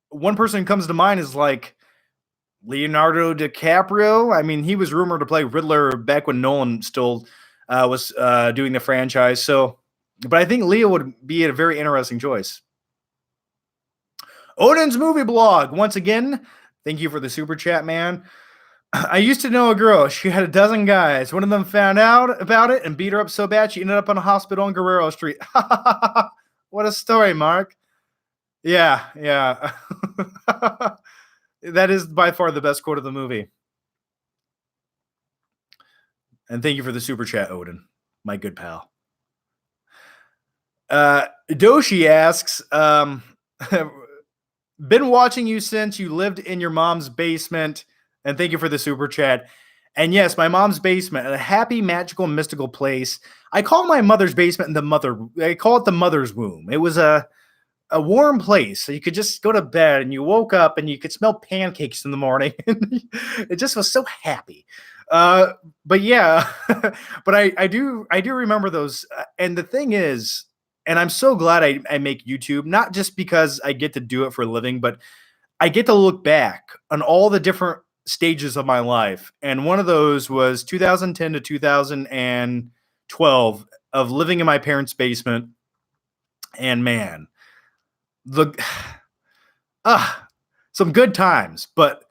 one person who comes to mind is like Leonardo DiCaprio. I mean, he was rumored to play Riddler back when Nolan still was doing the franchise. So, but I think Leo would be a very interesting choice. Odin's Movie Blog, once again, thank you for the super chat, man. I used to know a girl. She had a dozen guys. One of them found out about it and beat her up so bad she ended up in a hospital on Guerrero Street. What a story, Mark. Yeah, yeah. That is by far the best quote of the movie. And thank you for the super chat, Odin, my good pal. Doshi asks, been watching you since you lived in your mom's basement. And thank you for the super chat. And yes, my mom's basement, a happy, magical, mystical place. I call my mother's basement I call it the mother's womb. It was a warm place. So you could just go to bed and you woke up and you could smell pancakes in the morning. It just was so happy. But yeah, but I do remember those. And the thing is, and I'm so glad I make YouTube, not just because I get to do it for a living, but I get to look back on all the different stages of my life. And one of those was 2010 to 2012 of living in my parents' basement. And man, the ah, some good times, but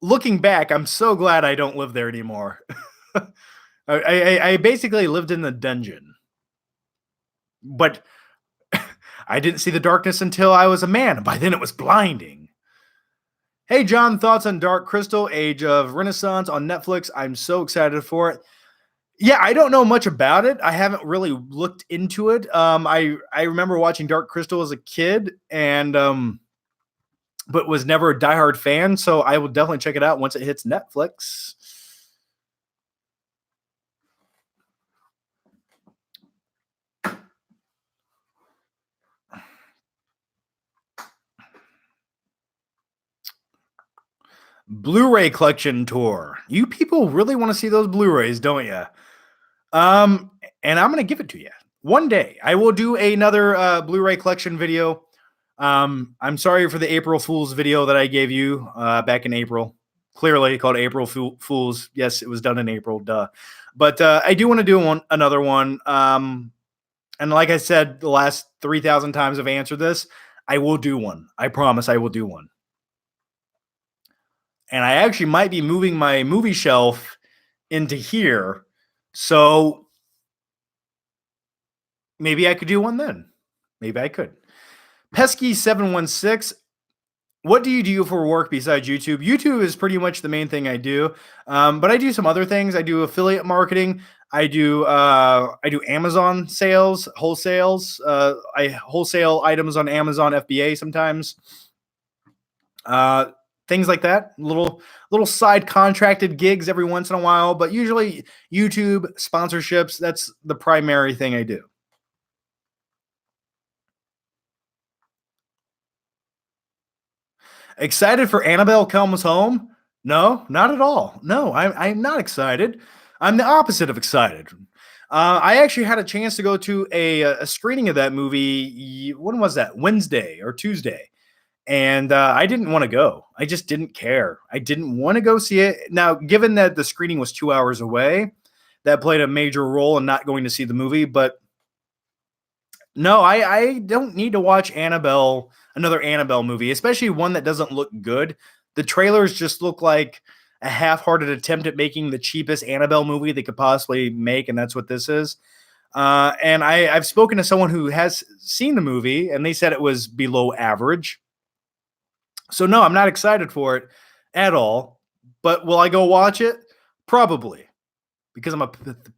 looking back, I'm so glad I don't live there anymore. I basically lived in the dungeon, but I didn't see the darkness until I was a man. By then, it was blinding. Hey, John, thoughts on Dark Crystal, Age of Renaissance on Netflix? I'm so excited for it. Yeah, I don't know much about it. I haven't really looked into it. I remember watching Dark Crystal as a kid, and but was never a diehard fan. So I will definitely check it out once it hits Netflix. Blu-ray collection tour. You people really want to see those Blu-rays, don't you? And I'm gonna give it to you one day. I will do another Blu-ray collection video. I'm sorry for the April Fool's video that I gave you back in April. Clearly called April Fools. Yes, it was done in April. Duh. But I do want to do another one. And like I said, the last 3,000 times I've answered this, I will do one. I promise I will do one. And I actually might be moving my movie shelf into here. So maybe I could do one then. Maybe I could. Pesky716. What do you do for work besides YouTube? YouTube is pretty much the main thing I do. But I do some other things. I do affiliate marketing. I do Amazon sales, wholesales. I wholesale items on Amazon FBA sometimes. Things like that. Little side contracted gigs every once in a while, but usually YouTube sponsorships. That's the primary thing I do. Excited for Annabelle Comes Home? No, not at all. No, I'm not excited. I'm the opposite of excited. I actually had a chance to go to a screening of that movie. When was that? Wednesday or Tuesday? And I didn't want to go. I just didn't care. I didn't want to go see it. Now, given that the screening was 2 hours away, that played a major role in not going to see the movie. But no, I don't need to watch another Annabelle movie, especially one that doesn't look good. The trailers just look like a half-hearted attempt at making the cheapest Annabelle movie they could possibly make, and that's what this is. And I've spoken to someone who has seen the movie, and they said it was below average. So no, I'm not excited for it at all. But will I go watch it? Probably, because I'm a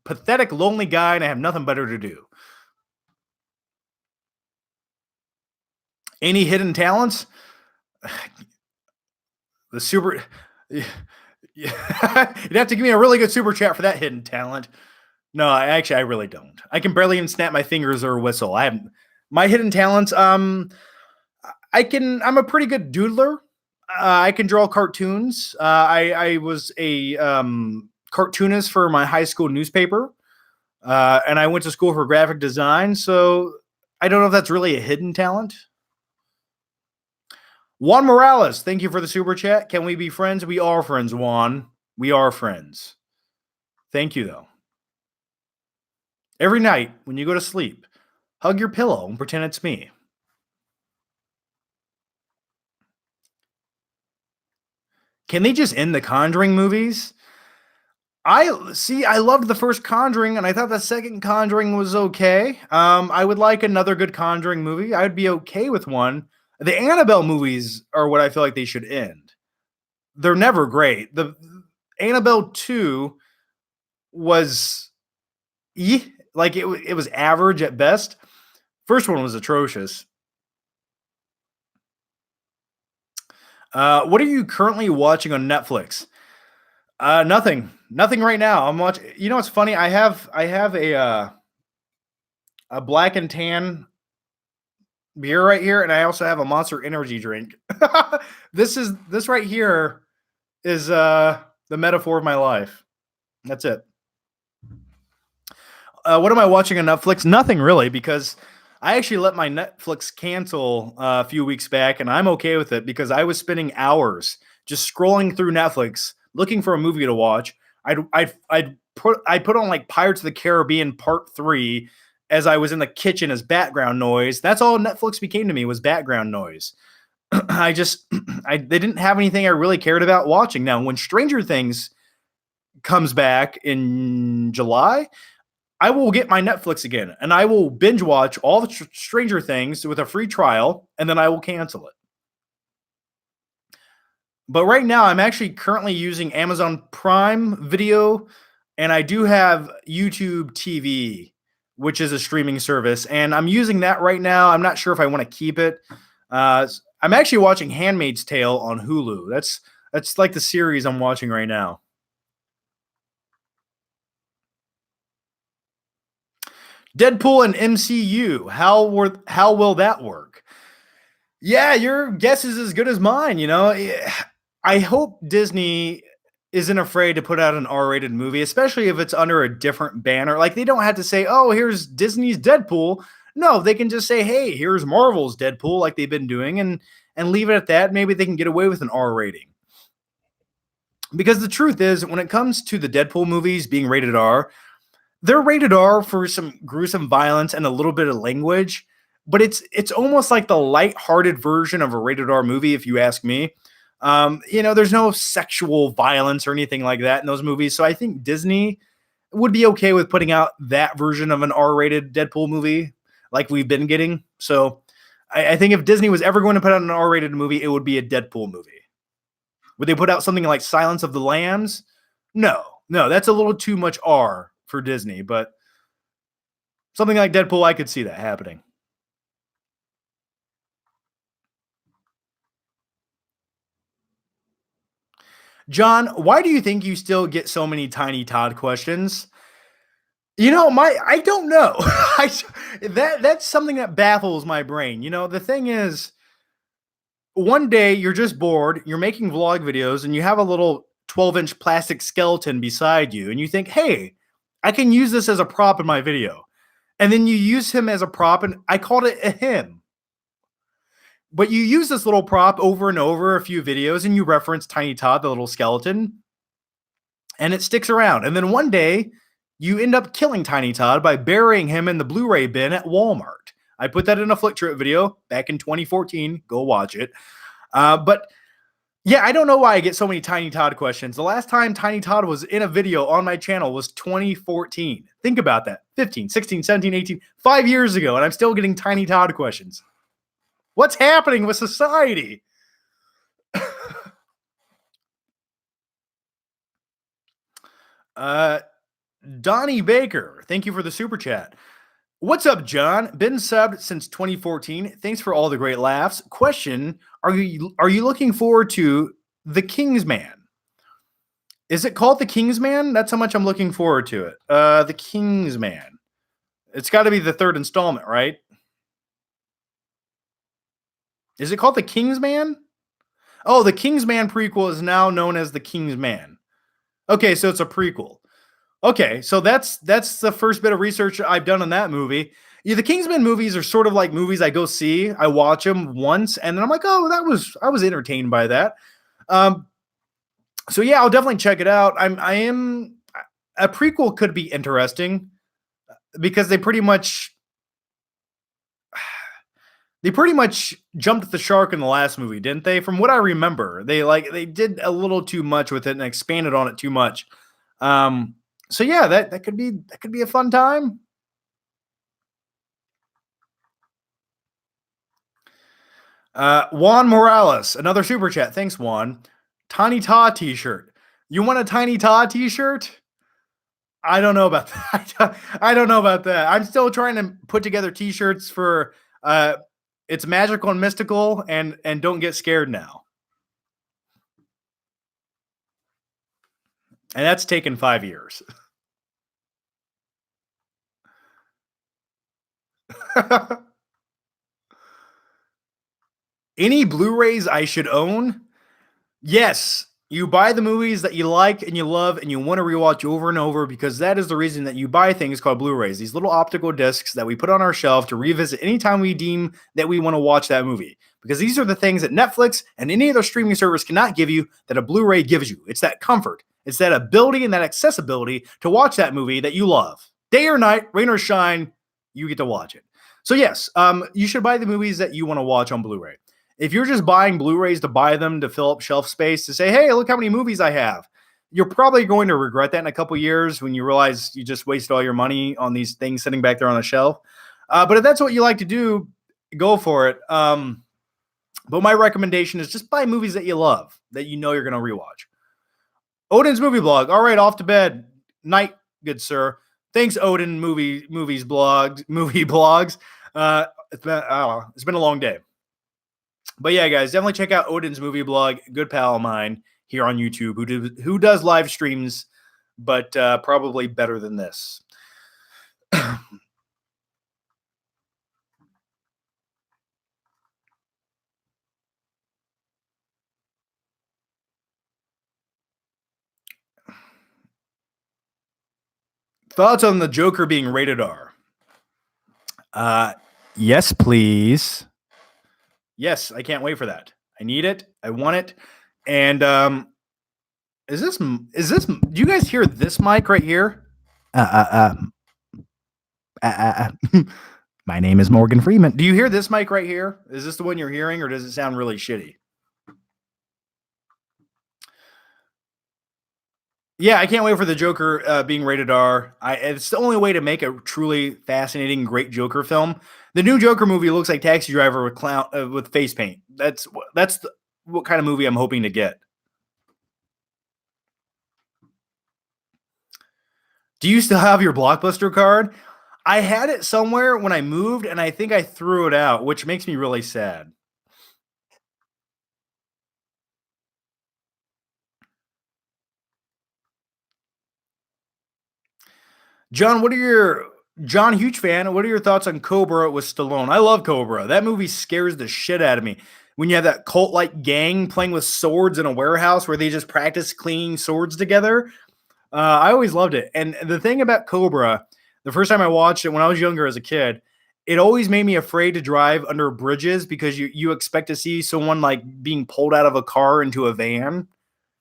pathetic, lonely guy and I have nothing better to do. Any hidden talents? The super. You'd have to give me a really good super chat for that hidden talent. No, I really don't. I can barely even snap my fingers or whistle. I have my hidden talents. I'm a pretty good doodler. I can draw cartoons. I was a cartoonist for my high school newspaper, and I went to school for graphic design. So I don't know if that's really a hidden talent. Juan Morales, thank you for the super chat. Can we be friends? We are friends, Juan. We are friends. Thank you, though. Every night when you go to sleep, hug your pillow and pretend it's me. Can they just end the Conjuring movies? I see. I loved the first Conjuring, and I thought the second Conjuring was okay. I would like another good Conjuring movie. I'd be okay with one. The Annabelle movies are what I feel like they should end. They're never great. The Annabelle 2 was like it was average at best. First one was atrocious. What are you currently watching on Netflix? Nothing right now. I'm watching. You know what's funny? I have a black and tan beer right here, and I also have a Monster Energy drink. This right here is the metaphor of my life. That's it. What am I watching on Netflix? Nothing really, because I actually let my Netflix cancel a few weeks back, and I'm okay with it because I was spending hours just scrolling through Netflix looking for a movie to watch. I'd put on like Pirates of the Caribbean Part 3 as I was in the kitchen as background noise. That's all Netflix became to me, was background noise. I just they didn't have anything I really cared about watching. Now, when Stranger Things comes back in July, I will get my Netflix again and I will binge watch all the Stranger Things with a free trial, and then I will cancel it. But right now, I'm actually currently using Amazon Prime Video, and I do have YouTube TV, which is a streaming service, and I'm using that right now. I'm not sure if I want to keep it. I'm actually watching Handmaid's Tale on Hulu. That's like the series I'm watching right now. Deadpool and MCU. How will that work? Yeah, your guess is as good as mine. I hope Disney isn't afraid to put out an R-rated movie, especially if it's under a different banner. Like, they don't have to say, "Oh, here's Disney's Deadpool." No, they can just say, "Hey, here's Marvel's Deadpool," like they've been doing, and leave it at that. Maybe they can get away with an R rating. Because the truth is, when it comes to the Deadpool movies being rated R, they're rated R for some gruesome violence and a little bit of language, but it's almost like the light-hearted version of a rated R movie, if you ask me. There's no sexual violence or anything like that in those movies, so I think Disney would be okay with putting out that version of an R-rated Deadpool movie, like we've been getting. So I think if Disney was ever going to put out an R-rated movie, it would be a Deadpool movie. Would they put out something like Silence of the Lambs? No, that's a little too much R for Disney, but something like Deadpool, I could see that happening. John, why do you think you still get so many Tiny Todd questions? I don't know. That's something that baffles my brain. The thing is, one day you're just bored, you're making vlog videos, and you have a little 12-inch plastic skeleton beside you, and you think, "Hey, I can use this as a prop in my video." And then you use him as a prop, and I called it a him. But you use this little prop over and over a few videos, and you reference Tiny Todd, the little skeleton, and it sticks around. And then one day, you end up killing Tiny Todd by burying him in the Blu-ray bin at Walmart. I put that in a Flick Trip video back in 2014. Go watch it. But yeah, I don't know why I get so many Tiny Todd questions. The last time Tiny Todd was in a video on my channel was 2014. Think about that. 15, 16, 17, 18, 5 years ago, and I'm still getting Tiny Todd questions. What's happening with society? Donnie Baker, thank you for the super chat. What's up, John? Been subbed since 2014. Thanks for all the great laughs. Question: Are you looking forward to The Kingsman? Is it called The Kingsman? That's how much I'm looking forward to it. The Kingsman. It's got to be the third installment, right? Is it called The Kingsman? Oh, the Kingsman prequel is now known as The Kingsman. Okay, so it's a prequel. Okay, so that's the first bit of research I've done on that movie. Yeah, the Kingsman movies are sort of like movies I go see. I watch them once, and then I'm like, oh, I was entertained by that. So yeah, I'll definitely check it out. I am a prequel could be interesting because they They pretty much jumped the shark in the last movie, didn't they? From what I remember, they did a little too much with it and expanded on it too much. Um, so yeah, that could be a fun time. Juan Morales, another super chat. Thanks, Juan. Tiny Todd t-shirt. You want a Tiny Todd t-shirt? I don't know about that. I don't know about that. I'm still trying to put together t-shirts for uh it's magical and mystical and don't get scared now. And that's taken 5 years. Any Blu-rays I should own? Yes, you buy the movies that you like and you love and you want to rewatch over and over because that is the reason that you buy things called Blu-rays, these little optical discs that we put on our shelf to revisit anytime we deem that we want to watch that movie. Because these are the things that Netflix and any other streaming service cannot give you that a Blu-ray gives you. It's that comfort, it's that ability and that accessibility to watch that movie that you love. Day or night, rain or shine, you get to watch it. So yes, you should buy the movies that you want to watch on Blu-ray. If you're just buying Blu-rays to buy them to fill up shelf space to say, hey, look how many movies I have, you're probably going to regret that in a couple years when you realize you just wasted all your money on these things sitting back there on the shelf. But if that's what you like to do, go for it. But my recommendation is just buy movies that you love, that you know you're going to rewatch. Odin's movie blog. All right, off to bed. Night, good sir. Thanks, Odin movie blogs. It's been a long day. But yeah, guys, definitely check out Odin's movie blog. Good pal of mine here on YouTube who does live streams, but probably better than this. Thoughts on the Joker being rated R? Yes, please. Yes, I can't wait for that. I need it. I want it. And is this? Do you guys hear this mic right here? My name is Morgan Freeman. Do you hear this mic right here? Is this the one you're hearing, or does it sound really shitty? Yeah, I can't wait for the Joker being rated R. It's the only way to make a truly fascinating, great Joker film. The new Joker movie looks like Taxi Driver with face paint. That's what kind of movie I'm hoping to get. Do you still have your Blockbuster card? I had it somewhere when I moved, and I think I threw it out, which makes me really sad. John, huge fan. What are your thoughts on Cobra with Stallone? I love Cobra. That movie scares the shit out of me. When you have that cult-like gang playing with swords in a warehouse where they just practice cleaning swords together. I always loved it. And the thing about Cobra, the first time I watched it when I was younger as a kid, it always made me afraid to drive under bridges because you expect to see someone like being pulled out of a car into a van.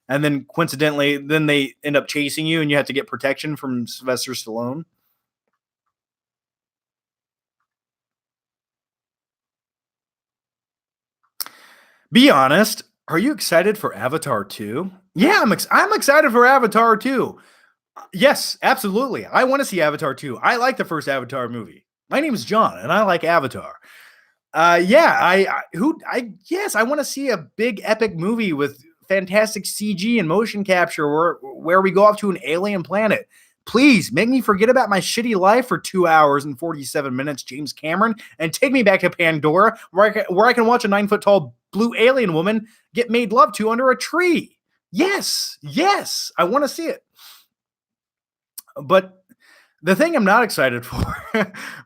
And then coincidentally, then they end up chasing you and you have to get protection from Sylvester Stallone. Be honest. Are you excited for Avatar 2? Yeah, I'm excited for Avatar 2. Yes, absolutely. I want to see Avatar 2. I like the first Avatar movie. My name is John and I like Avatar. Yeah, yes, I want to see a big epic movie with fantastic CG and motion capture where we go off to an alien planet. Please make me forget about my shitty life for 2 hours and 47 minutes, James Cameron, and take me back to Pandora where I can watch a 9-foot tall blue alien woman get made love to under a tree. Yes, I want to see it. But the thing I'm not excited for,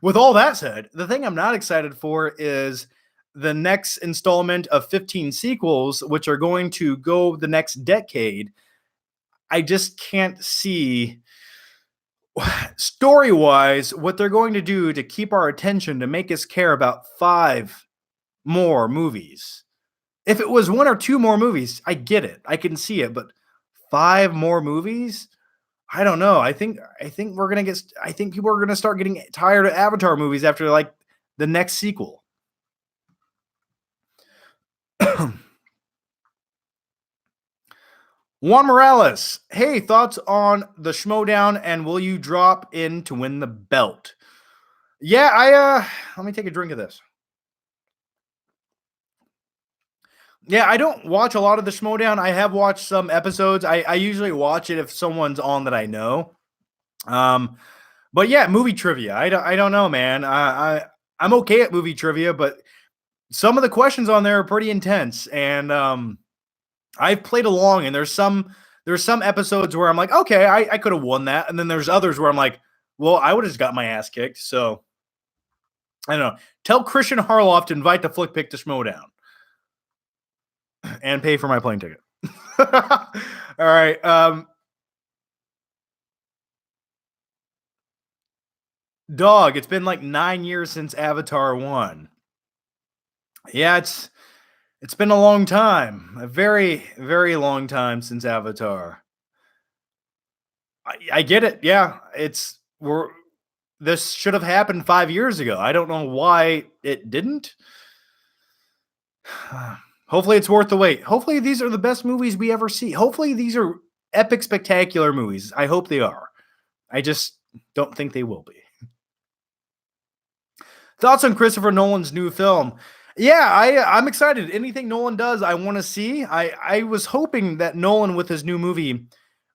with all that said, the thing I'm not excited for is the next installment of 15 sequels, which are going to go the next decade. I just can't see story-wise what they're going to do to keep our attention to make us care about 5 more movies. If it was 1 or 2 more movies, I get it. I can see it, but 5 more movies? I don't know. I think people are gonna start getting tired of Avatar movies after like the next sequel. Juan Morales, hey, thoughts on the Schmodown and will you drop in to win the belt? Yeah, let me take a drink of this. Yeah, I don't watch a lot of the Schmodown. I have watched some episodes. I usually watch it if someone's on that I know. Um, but yeah, movie trivia. I don't know, man. I'm okay at movie trivia, but some of the questions on there are pretty intense, and I've played along, and there's some episodes where I'm like, okay, I could have won that, and then there's others where I'm like, well, I would have just got my ass kicked. So I don't know. Tell Christian Harloff to invite the Flick Pick to Schmodown and pay for my plane ticket. All right. Dog, it's been like 9 years since Avatar 1. Yeah, it's been a long time. A very, very long time since Avatar. I get it. Yeah. We're this should have happened 5 years ago. I don't know why it didn't. Hopefully it's worth the wait. Hopefully these are the best movies we ever see. Hopefully these are epic, spectacular movies. I hope they are. I just don't think they will be. Thoughts on Christopher Nolan's new film? Yeah, I'm excited. Anything Nolan does, I want to see. I was hoping that Nolan with his new movie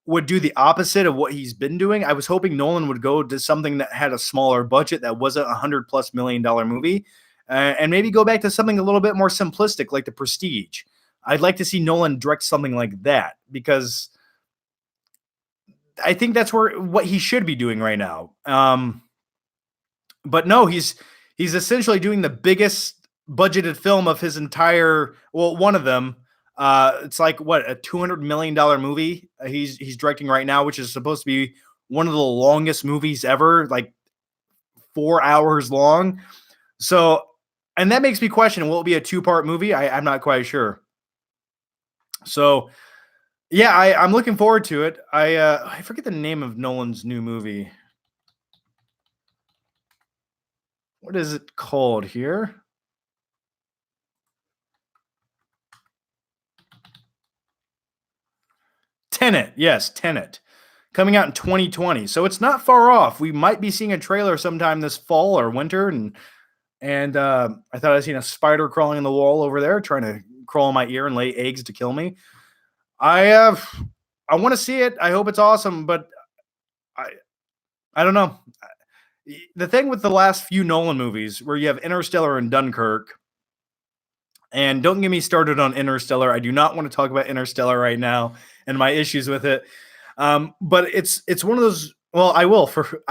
would do the opposite of what he's been doing. I was hoping Nolan would go to something that had a smaller budget that wasn't $100+ million movie, and maybe go back to something a little bit more simplistic like The Prestige. I'd like to see Nolan direct something like that because I think that's what he should be doing right now. But no, he's essentially doing the biggest budgeted film of his entire one of them. It's like what, a $200 million movie he's directing right now, which is supposed to be one of the longest movies ever, like 4 hours long. So, and that makes me question: will it be a two-part movie? I'm not quite sure. So, yeah, I'm looking forward to it. I forget the name of Nolan's new movie. What is it called here? Tenet, yes, Tenet, coming out in 2020. So it's not far off. We might be seeing a trailer sometime this fall or winter, and I thought I seen a spider crawling in the wall over there, trying to crawl in my ear and lay eggs to kill me. I uh, I want to see it. I hope it's awesome, but I I don't know. The thing with the last few Nolan movies, where you have Interstellar and Dunkirk, and don't get me started on Interstellar. I do not want to talk about Interstellar right now and my issues with it. But it's one of those. Well, I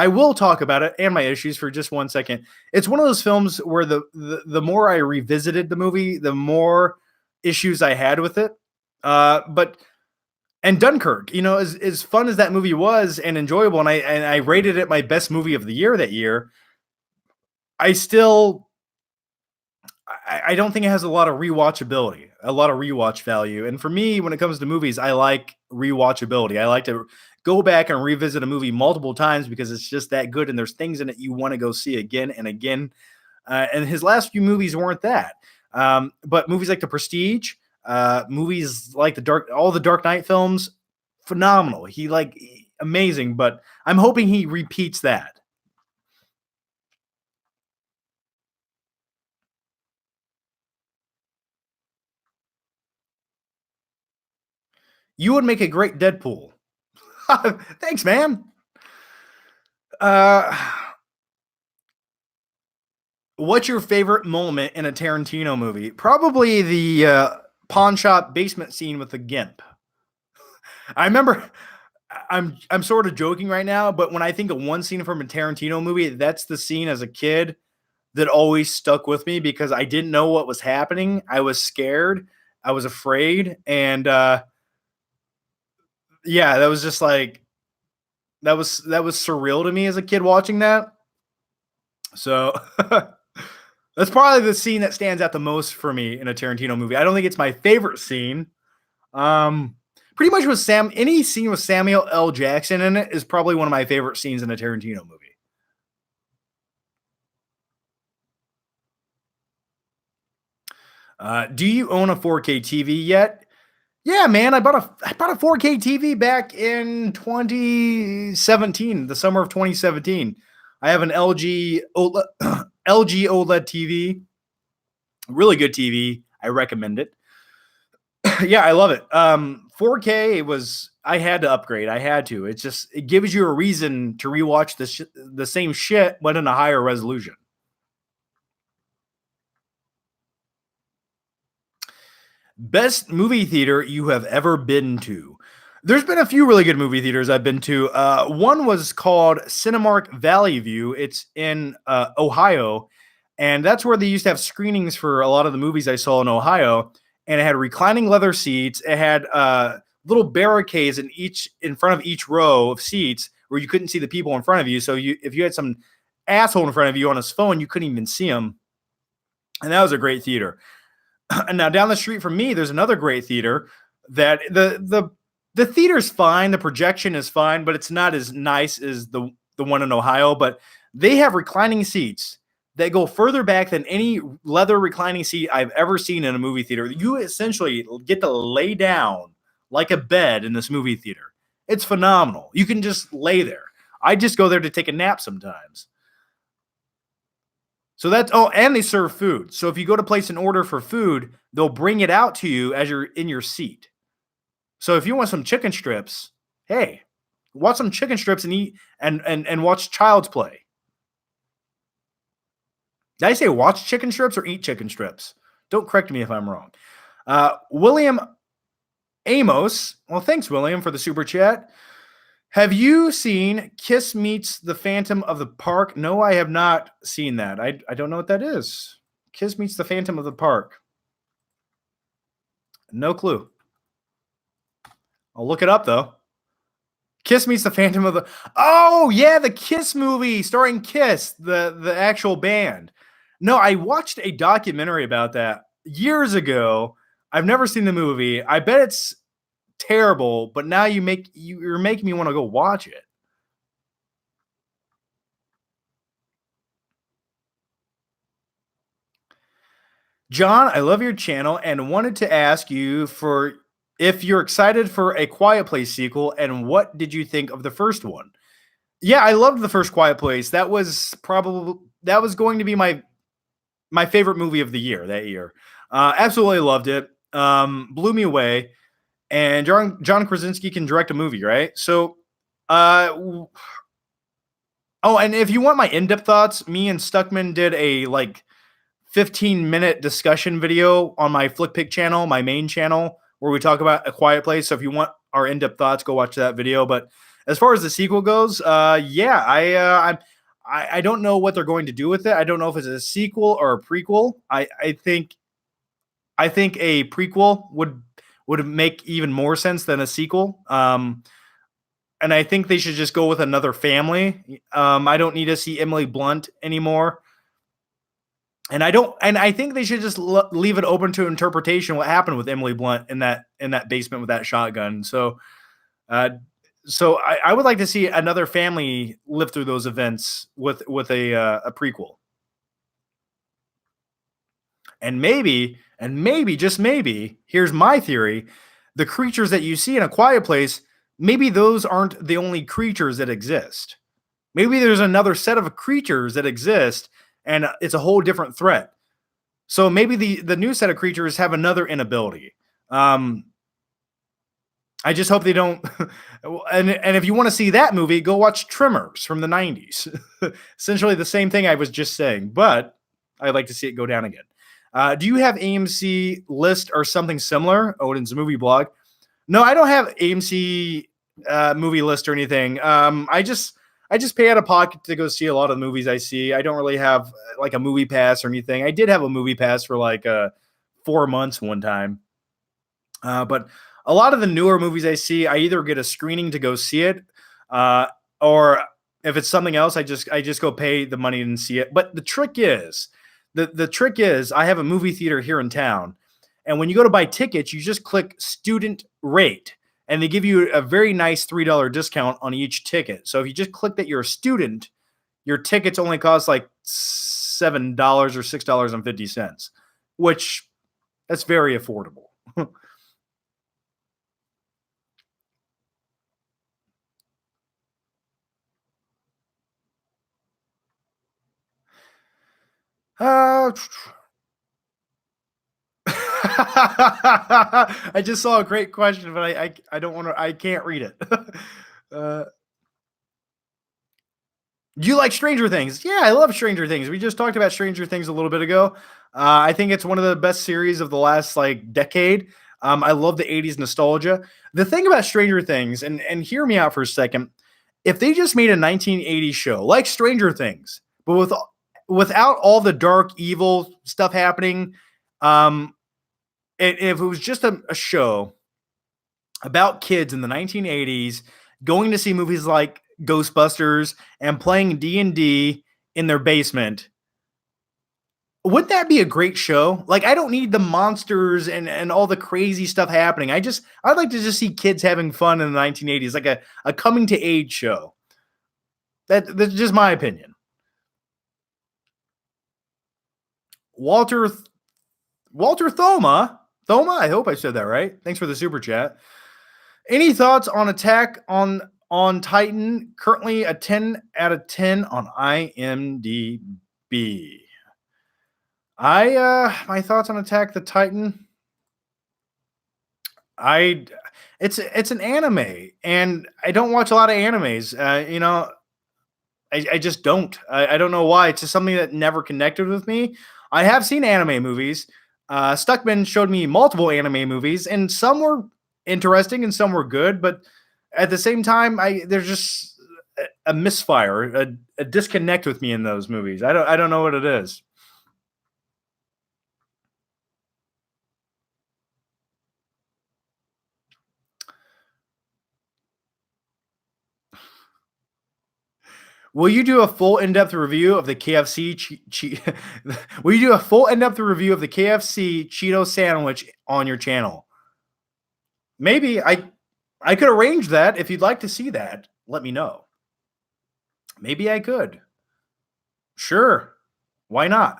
will talk about it and my issues for just 1 second. It's one of those films where the more I revisited the movie, the more issues I had with it. But and Dunkirk, as fun as that movie was and enjoyable, and I rated it my best movie of the year that year. I still I don't think it has a lot of rewatchability, a lot of rewatch value. And for me, when it comes to movies, I like rewatchability. I like to go back and revisit a movie multiple times because it's just that good, and there's things in it you want to go see again and again. And his last few movies weren't that. But movies like The Prestige, movies like all the Dark Knight films, phenomenal. Amazing. But I'm hoping he repeats that. You would make a great Deadpool. Thanks, man. Uh, what's your favorite moment in a Tarantino movie? Probably the pawn shop basement scene with the gimp. I remember. I'm sort of joking right now, but when I think of one scene from a Tarantino movie, that's the scene as a kid that always stuck with me because I didn't know what was happening. I was scared. I was afraid, and yeah, that was just like that was surreal to me as a kid watching that. So that's probably the scene that stands out the most for me in a Tarantino movie. I don't think it's my favorite scene. Um, Pretty much with any scene with Samuel L. Jackson in it is probably one of my favorite scenes in a Tarantino movie. Do you own a 4K TV yet? Yeah, man, I bought a 4K TV back in 2017, the summer of 2017. I have an LG OLED, LG OLED TV, really good TV. I recommend it. Yeah, I love it. 4K was I had to upgrade. I had to. It's just it gives you a reason to rewatch the same shit but in a higher resolution. Best movie theater you have ever been to? There's been a few really good movie theaters I've been to. One was called Cinemark Valley View. It's in Ohio, and that's where they used to have screenings for a lot of the movies I saw in Ohio. And it had reclining leather seats. It had little barricades in front of each row of seats where you couldn't see the people in front of you. So if you had some asshole in front of you on his phone, you couldn't even see him. And that was a great theater. And now down the street from me, there's another great theater that the theater's fine, the projection is fine, but it's not as nice as the one in Ohio. But they have reclining seats that go further back than any leather reclining seat I've ever seen in a movie theater. You essentially get to lay down like a bed in this movie theater. It's phenomenal. You can just lay there. I just go there to take a nap sometimes. So that's and they serve food. So if you go to place an order for food, they'll bring it out to you as you're in your seat. So if you want some chicken strips, hey, watch some chicken strips and eat and watch Child's Play. Did I say watch chicken strips or eat chicken strips? Don't correct me if I'm wrong. William Amos, well, thanks, William, for the super chat. Have you seen Kiss Meets the Phantom of the Park? No, I have not seen that. I don't know what that is. Kiss Meets the Phantom of the Park. No clue. I'll look it up, though. Kiss Meets the Phantom of the... Oh, yeah, the Kiss movie starring Kiss, the actual band. No, I watched a documentary about that years ago. I've never seen the movie. I bet it's terrible, but now you're making me want to go watch it. John, I love your channel and wanted to ask you for if you're excited for a Quiet Place sequel and what did you think of the first one? Yeah, I loved the first Quiet Place. That was going to be my favorite movie of the year that year. Absolutely loved it. Blew me away. And John Krasinski can direct a movie, right? So, oh, and if you want my in-depth thoughts, me and Stuckman did a 15-minute discussion video on my Flickpick channel, my main channel, where we talk about A Quiet Place. So if you want our in-depth thoughts, go watch that video. But as far as the sequel goes, yeah, I don't know what they're going to do with it. I don't know if it's a sequel or a prequel. I think a prequel would make even more sense than a sequel. And I think they should just go with another family. I don't need to see Emily Blunt anymore. And I think they should just leave it open to interpretation what happened with Emily Blunt in that basement with that shotgun. So I would like to see another family live through those events with a prequel. And maybe, just maybe, here's my theory: the creatures that you see in A Quiet Place, maybe those aren't the only creatures that exist. Maybe there's another set of creatures that exist, and it's a whole different threat. So maybe the new set of creatures have another inability. I just hope they don't. and if you want to see that movie, go watch Tremors from the 90s. Essentially the same thing I was just saying, but I'd like to see it go down again. Do you have AMC List or something similar? Odin's movie blog. No, I don't have AMC movie list or anything. I just pay out of pocket to go see a lot of the movies I see. I don't really have a movie pass or anything. I did have a movie pass for 4 months one time. But a lot of the newer movies I see, I either get a screening to go see it, or if it's something else, I just go pay the money and see it. But the trick is, I have a movie theater here in town, and when you go to buy tickets, you just click student rate, and they give you a very nice $3 discount on each ticket. So if you just click that you're a student, your tickets only cost like $7 or $6.50, 50 cents, which that's very affordable. Uh, I just saw a great question, but I don't want to. I can't read it. uh, Do you like Stranger Things? Yeah, I love Stranger Things. We just talked about Stranger Things a little bit ago. I think it's one of the best series of the last like decade. I love the 80s nostalgia. The thing about Stranger Things, and hear me out for a second, if they just made a 1980s show like Stranger Things, but without all the dark, evil stuff happening, um, if it was just a show about kids in the 1980s going to see movies like Ghostbusters and playing D&D in their basement. Would that be a great show? Like, I don't need the monsters and all the crazy stuff happening. I'd like to just see kids having fun in the 1980s, like a coming to age show. That's just my opinion. Walter Walter Thoma, I hope I said that right. Thanks for the super chat. Any thoughts on Attack on Titan? Currently a 10 out of 10 on IMDb. My thoughts on Attack the Titan. It's an anime, and I don't watch a lot of animes. I just don't. I don't know why. It's just something that never connected with me. I have seen anime movies. Stuckman showed me multiple anime movies, and some were interesting and some were good, but at the same time, there's just a misfire, a disconnect with me in those movies. I don't know what it is. Will you do a full in-depth review of the KFC? Will you do a full in-depth review of the KFC Cheeto sandwich on your channel? Maybe I could arrange that if you'd like to see that. Let me know. Maybe I could. Sure. Why not?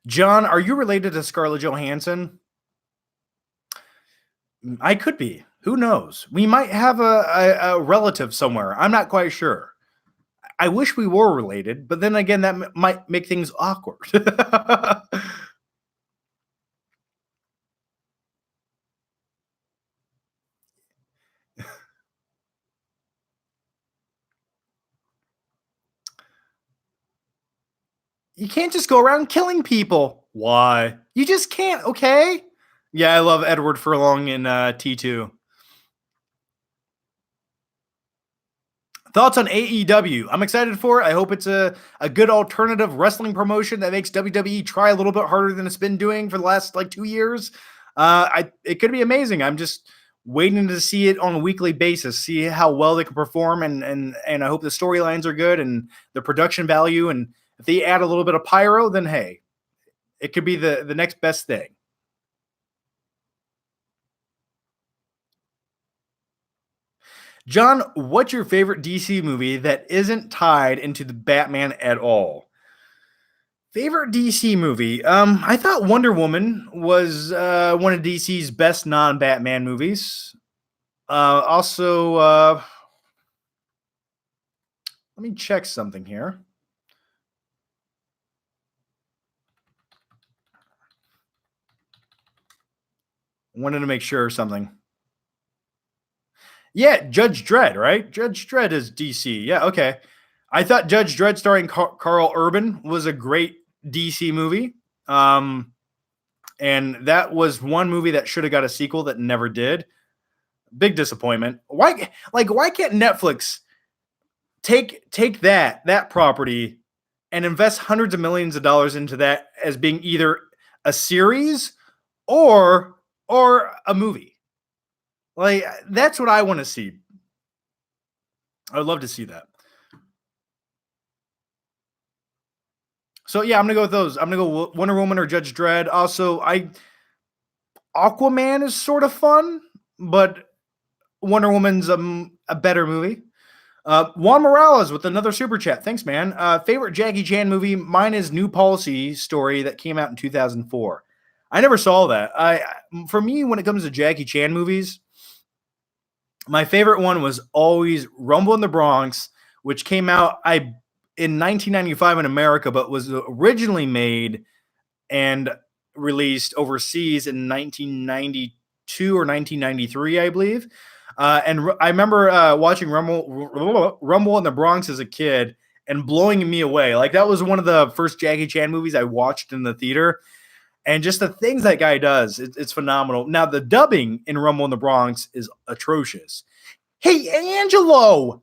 John, are you related to Scarlett Johansson? I could be. Who knows? We might have a relative somewhere. I'm not quite sure. I wish we were related, but then again, that might make things awkward. You can't just go around killing people. Why? You just can't, okay? Yeah, I love Edward Furlong in T2. Thoughts on AEW? I'm excited for it. I hope it's a good alternative wrestling promotion that makes WWE try a little bit harder than it's been doing for the last like 2 years. It could be amazing. I'm just waiting to see it on a weekly basis, see how well they can perform, and I hope the storylines are good and the production value. And if they add a little bit of pyro, then hey, it could be the next best thing. John, what's your favorite DC movie that isn't tied into the Batman at all? Favorite DC movie? I thought Wonder Woman was one of DC's best non-Batman movies. Also, let me check something here. Wanted to make sure of something. Yeah, Judge Dredd, right? Judge Dredd is DC. Yeah, okay. I thought Judge Dredd starring Carl Urban was a great DC movie. And that was one movie that should have got a sequel that never did. Big disappointment. Why can't Netflix take that property and invest hundreds of millions of dollars into that as being either a series or a movie? Like, that's what I want to see. I'd love to see that. So yeah, I'm gonna go with those. I'm gonna go Wonder Woman or Judge Dredd. Also, Aquaman is sort of fun, but Wonder Woman's a better movie. Juan Morales with another super chat. Thanks, man. Favorite Jackie Chan movie? Mine is New Policy Story that came out in 2004. I never saw that. For me, when it comes to Jackie Chan movies, my favorite one was always Rumble in the Bronx, which came out in 1995 in America, but was originally made and released overseas in 1992 or 1993, I believe. I remember watching Rumble in the Bronx as a kid and blowing me away. Like that was one of the first Jackie Chan movies I watched in the theater, and just the things that guy does, it's phenomenal. Now the dubbing in Rumble in the Bronx is atrocious. Hey, Angelo,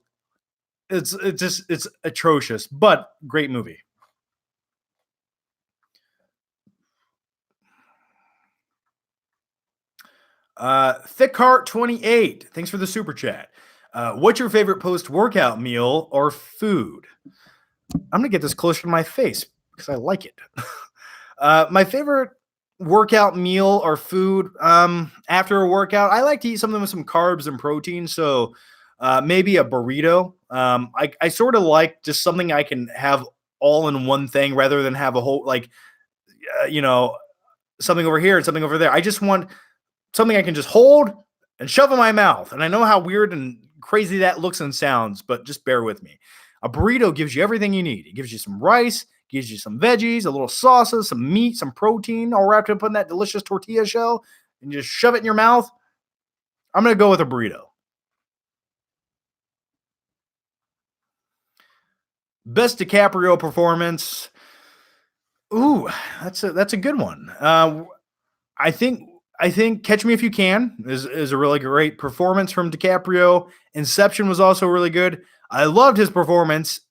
it's atrocious, but great movie. Thick Heart 28. Thanks for the super chat. What's your favorite post workout meal or food? I'm gonna get this closer to my face because I like it. My favorite workout meal or food after a workout, I like to eat something with some carbs and protein. So maybe a burrito. I sort of like just something I can have all in one thing rather than have a whole something over here and something over there. I just want something I can just hold and shove in my mouth. And I know how weird and crazy that looks and sounds, but just bear with me. A burrito gives you everything you need. It gives you some rice, gives you some veggies, a little sauces, some meat, some protein, all wrapped up in that delicious tortilla shell, and you just shove it in your mouth. I'm going to go with a burrito. Best DiCaprio performance. Ooh, that's a good one. I think Catch Me If You Can is a really great performance from DiCaprio. Inception was also really good. I loved his performance.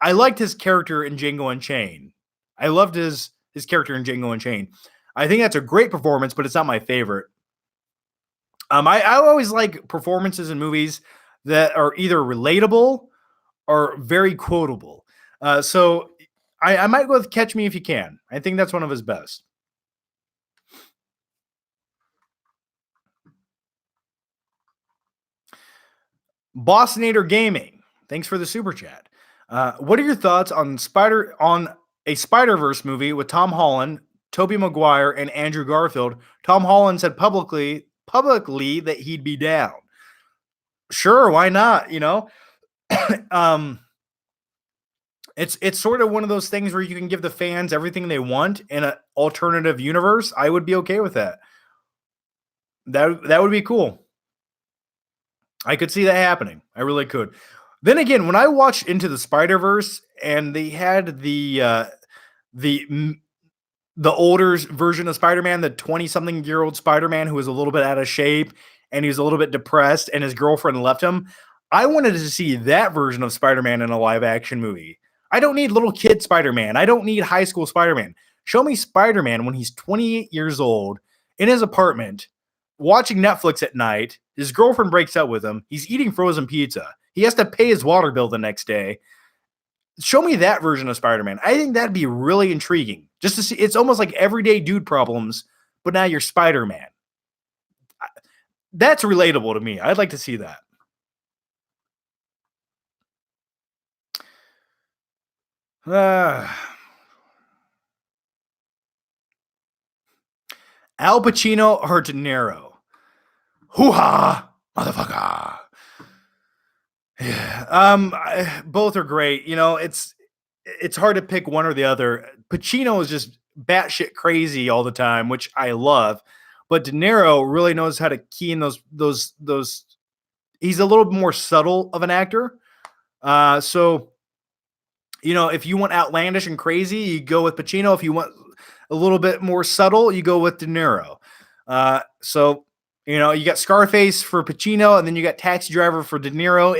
I liked his character in Django Unchained. I loved his character in Django Unchained. I think that's a great performance, but it's not my favorite. I always like performances in movies that are either relatable or very quotable. So I might go with Catch Me If You Can. I think that's one of his best. Bossinator Gaming. Thanks for the super chat. What are your thoughts on a Spider-Verse movie with Tom Holland, Tobey Maguire, and Andrew Garfield? Tom Holland said publicly that he'd be down. Sure, why not? It's sort of one of those things where you can give the fans everything they want in an alternative universe. I would be okay with that. That would be cool. I could see that happening. I really could. Then again, when I watched Into the Spider-Verse and they had the older version of Spider-Man, the 20-something-year-old Spider-Man who was a little bit out of shape and he was a little bit depressed and his girlfriend left him, I wanted to see that version of Spider-Man in a live-action movie. I don't need little kid Spider-Man. I don't need high school Spider-Man. Show me Spider-Man when he's 28 years old in his apartment, watching Netflix at night. His girlfriend breaks up with him. He's eating frozen pizza. He has to pay his water bill the next day. Show me that version of Spider-Man. I think that'd be really intriguing. Just to see, it's almost like everyday dude problems, but now you're Spider-Man. That's relatable to me. I'd like to see that. Al Pacino or De Niro? Hoo-ha, motherfucker. Yeah. Both are great. It's hard to pick one or the other. Pacino is just batshit crazy all the time, which I love. But De Niro really knows how to key in those. He's a little more subtle of an actor. So if you want outlandish and crazy, you go with Pacino. If you want a little bit more subtle, you go with De Niro. So you got Scarface for Pacino, and then you got Taxi Driver for De Niro.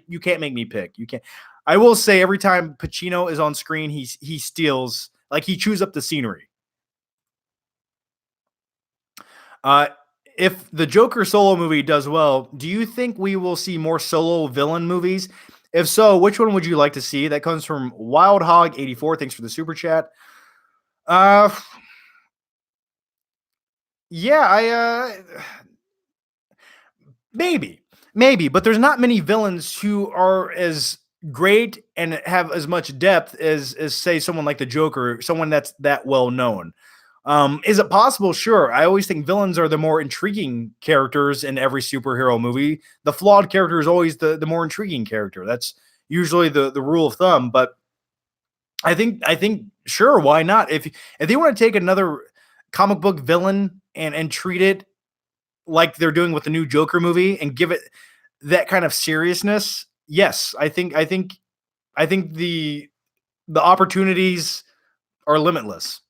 You can't make me pick. You can't. I will say every time Pacino is on screen, he steals, like he chews up the scenery. If the Joker solo movie does well, do you think we will see more solo villain movies? If so, which one would you like to see? That comes from Wild Hog 84. Thanks for the super chat. Yeah, maybe, but there's not many villains who are as great and have as much depth as say someone like the Joker, someone that's that well known. Is it possible? Sure. I always think villains are the more intriguing characters in every superhero movie. The flawed character is always the more intriguing character. That's usually the rule of thumb. But I think sure, why not? If they want to take another comic book villain and treat it like they're doing with the new Joker movie and give it that kind of seriousness, yes, I think the opportunities are limitless.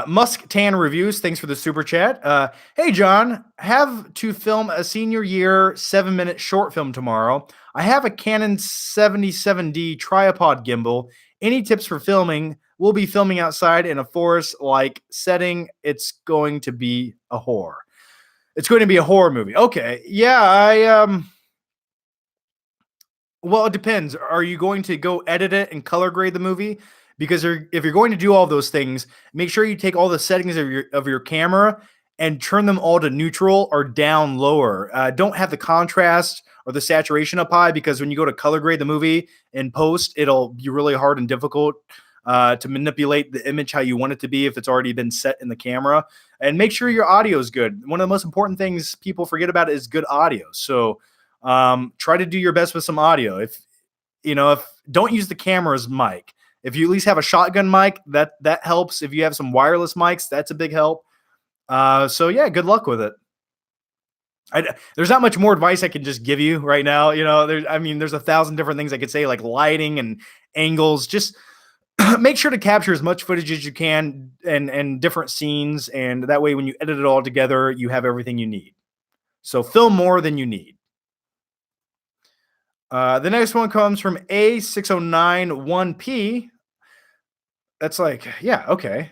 Musk Tan Reviews, thanks for the super chat. Hey, John, have to film a senior year 7-minute short film tomorrow. I have a Canon 77D tripod gimbal. Any tips for filming? We'll be filming outside in a forest like setting. It's going to be a horror. It's going to be a horror movie. Okay. Yeah, well, it depends. Are you going to go edit it and color grade the movie? Because if you're going to do all those things, make sure you take all the settings of your camera and turn them all to neutral or down lower. Don't have the contrast or the saturation up high because when you go to color grade the movie in post, it'll be really hard and difficult to manipulate the image how you want it to be if it's already been set in the camera. And make sure your audio is good. One of the most important things people forget about is good audio. So try to do your best with some audio. If don't use the camera's mic. If you at least have a shotgun mic, that helps. If you have some wireless mics, that's a big help. So yeah, good luck with it. There's not much more advice I can just give you right now. There's 1,000 different things I could say, like lighting and angles. Just make sure to capture as much footage as you can and different scenes, and that way, when you edit it all together, you have everything you need. So film more than you need. The next one comes from A6091P. That's like, yeah, okay.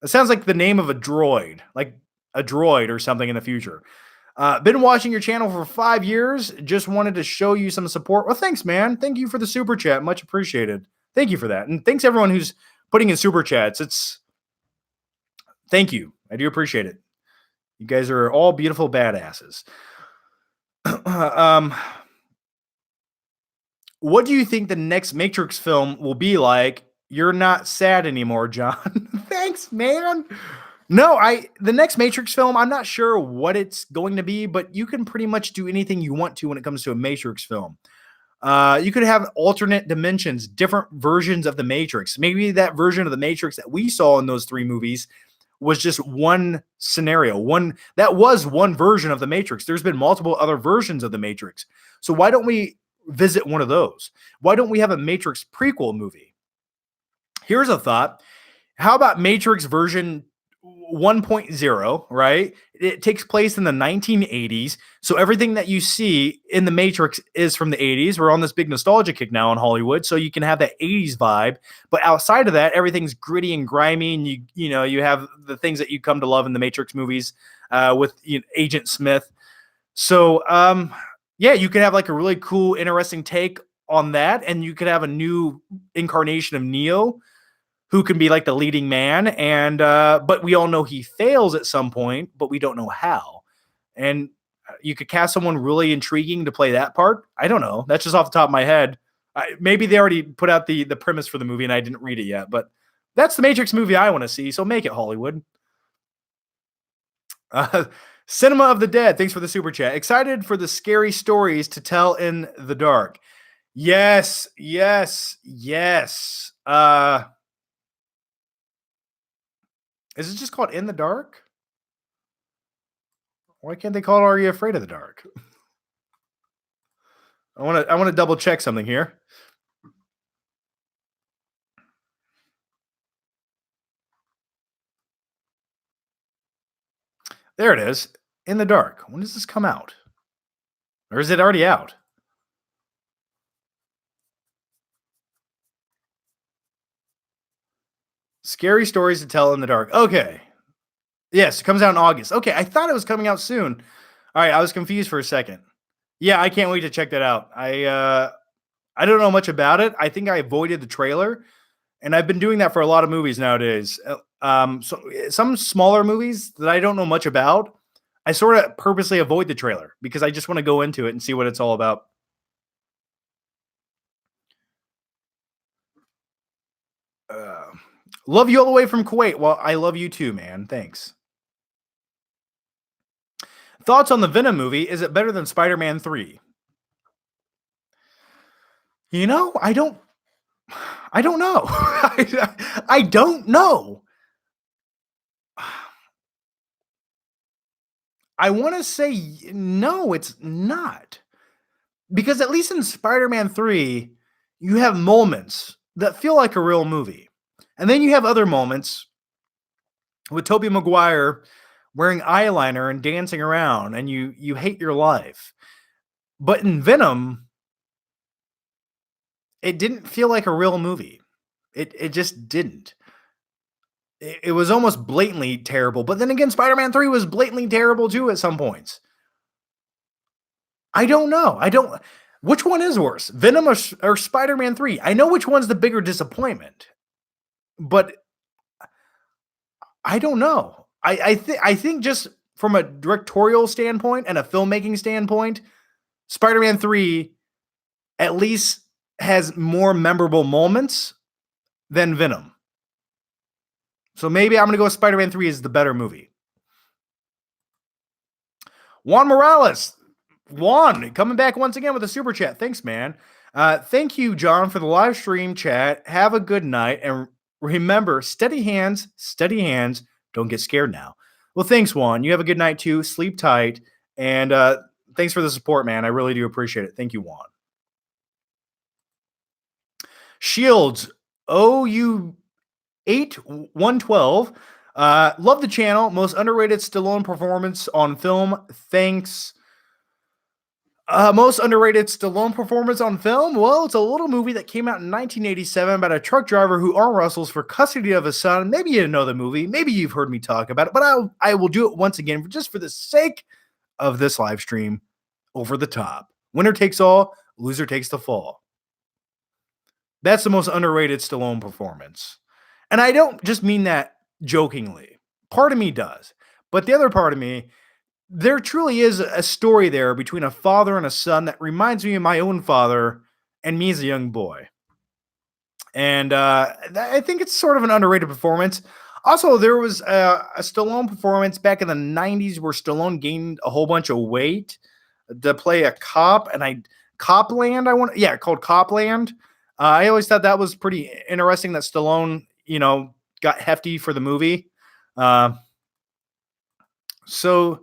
It sounds like the name of a droid, like a droid or something in the future. Been watching your channel for 5 years. Just wanted to show you some support. Well, thanks, man. Thank you for the super chat. Much appreciated. Thank you for that. And thanks everyone who's putting in super chats. Thank you. I do appreciate it. You guys are all beautiful badasses. What do you think the next Matrix film will be like? You're not sad anymore, John. Thanks, man. No, the next Matrix film, I'm not sure what it's going to be, but you can pretty much do anything you want to when it comes to a Matrix film. You could have alternate dimensions, different versions of the Matrix. Maybe that version of the Matrix that we saw in those 3 movies was just one scenario. That was one version of the Matrix. There's been multiple other versions of the Matrix. So why don't we visit one of those? Why don't we have a Matrix prequel movie? Here's a thought. How about Matrix version 1.0, right? It takes place in the 1980s. So everything that you see in the Matrix is from the 80s. We're on this big nostalgia kick now in Hollywood, so you can have that 80s vibe. But outside of that, everything's gritty and grimy, and you have the things that you come to love in the Matrix movies with Agent Smith. So yeah, you could have like a really cool, interesting take on that, and you could have a new incarnation of Neo who can be like the leading man, and but we all know he fails at some point, but we don't know how. And you could cast someone really intriguing to play that part. I don't know. That's just off the top of my head. Maybe they already put out the premise for the movie and I didn't read it yet, but that's the Matrix movie I want to see. So make it, Hollywood. Cinema of the Dead, thanks for the super chat. Excited for the scary stories to tell in the dark. Yes. Is it just called In the Dark? Why can't they call it Are You Afraid of the Dark? I want to double check something here. There it is. In the Dark. When does this come out? Or is it already out? Scary stories to tell in the dark. Okay. Yes, it comes out in August. Okay, I thought it was coming out soon. All right, I was confused for a second. Yeah, I can't wait to check that out. I don't know much about it. I think I avoided the trailer, and I've been doing that for a lot of movies nowadays. So some smaller movies that I don't know much about, I sort of purposely avoid the trailer because I just want to go into it and see what it's all about. Uh, love you all the way from Kuwait. Well, I love you too, man. Thanks. Thoughts on the Venom movie? Is it better than Spider-Man 3? You know, I don't know. I don't know. I want to say no, it's not. Because at least in Spider-Man 3, you have moments that feel like a real movie. And then you have other moments with Tobey Maguire wearing eyeliner and dancing around and you hate your life. But in Venom, it didn't feel like a real movie. It just didn't. It was almost blatantly terrible. But then again, Spider-Man 3 was blatantly terrible too at some points. I don't know. I don't. Which one is worse, Venom or Spider-Man 3? I know which one's the bigger disappointment, but I don't know. I think just from a directorial standpoint and a filmmaking standpoint, Spider-Man 3 at least has more memorable moments than Venom. So maybe I'm going to go with Spider-Man 3 is the better movie. Juan Morales. Juan, coming back once again with a super chat. Thanks, man. Thank you, John, for the live stream chat. Have a good night. And remember, steady hands, steady hands. Don't get scared now. Well, thanks, Juan. You have a good night, too. Sleep tight. And thanks for the support, man. I really do appreciate it. Thank you, Juan. Shields, OU 8112. Love the channel. Most underrated Stallone performance on film. Thanks. Most underrated Stallone performance on film? Well, it's a little movie that came out in 1987 about a truck driver who arm wrestles for custody of his son. Maybe you know the movie. Maybe you've heard me talk about it, but I will do it once again just for the sake of this live stream. Over the top. Winner takes all, loser takes the fall. That's the most underrated Stallone performance. And I don't just mean that jokingly. Part of me does. But the other part of me, there truly is a story there between a father and a son that reminds me of my own father and me as a young boy. And I think it's sort of an underrated performance. Also, there was a Stallone performance back in the 90s where Stallone gained a whole bunch of weight to play a cop, and Copland, called Copland. I always thought that was pretty interesting that Stallone, got hefty for the movie. So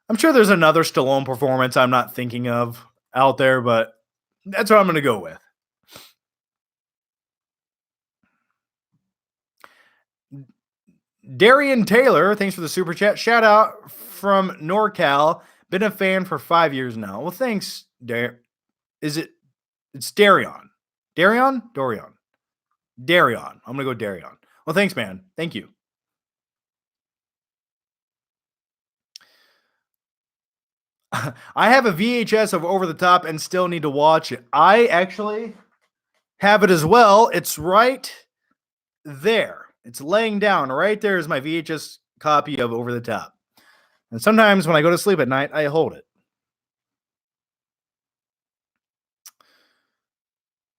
I'm sure there's another Stallone performance I'm not thinking of out there, but that's what I'm going to go with. Darian Taylor, thanks for the super chat. Shout out from NorCal. Been a fan for 5 years now. Well, thanks, It's Darion. Darion? Dorian. Darion. I'm going to go Darion. Well, thanks, man. Thank you. I have a VHS of Over the Top and still need to watch it. I actually have it as well. It's right there. It's laying down. Right there is my VHS copy of Over the Top. And sometimes when I go to sleep at night, I hold it.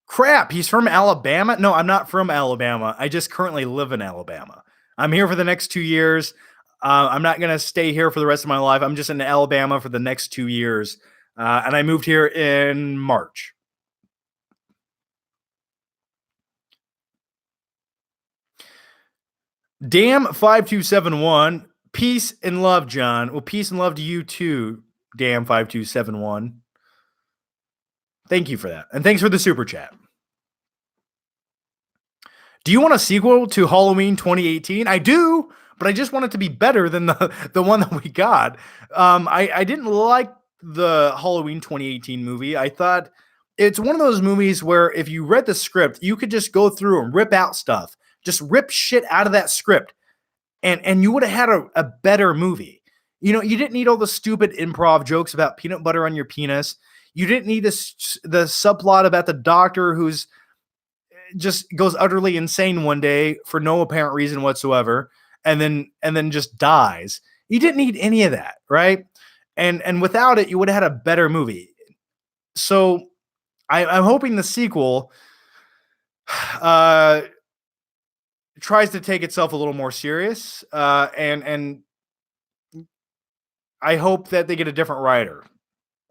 Crap, he's from Alabama? No, I'm not from Alabama. I just currently live in Alabama. I'm here for the next 2 years. I'm not going to stay here for the rest of my life. I'm just in Alabama for the next 2 years. And I moved here in March. Damn 5271. Peace and love, John. Well, peace and love to you too, Damn 5271. Thank you for that. And thanks for the super chat. Do you want a sequel to Halloween 2018? I do, but I just want it to be better than the one that we got. I didn't like the Halloween 2018 movie. I thought it's one of those movies where if you read the script, you could just go through and rip out stuff. Just rip shit out of that script. And you would have had a better movie. You didn't need all the stupid improv jokes about peanut butter on your penis. You didn't need the subplot about the doctor who's just goes utterly insane one day for no apparent reason whatsoever, and then just dies. You didn't need any of that, right? And without it, you would have had a better movie. So I'm hoping the sequel tries to take itself a little more serious, and I hope that they get a different writer.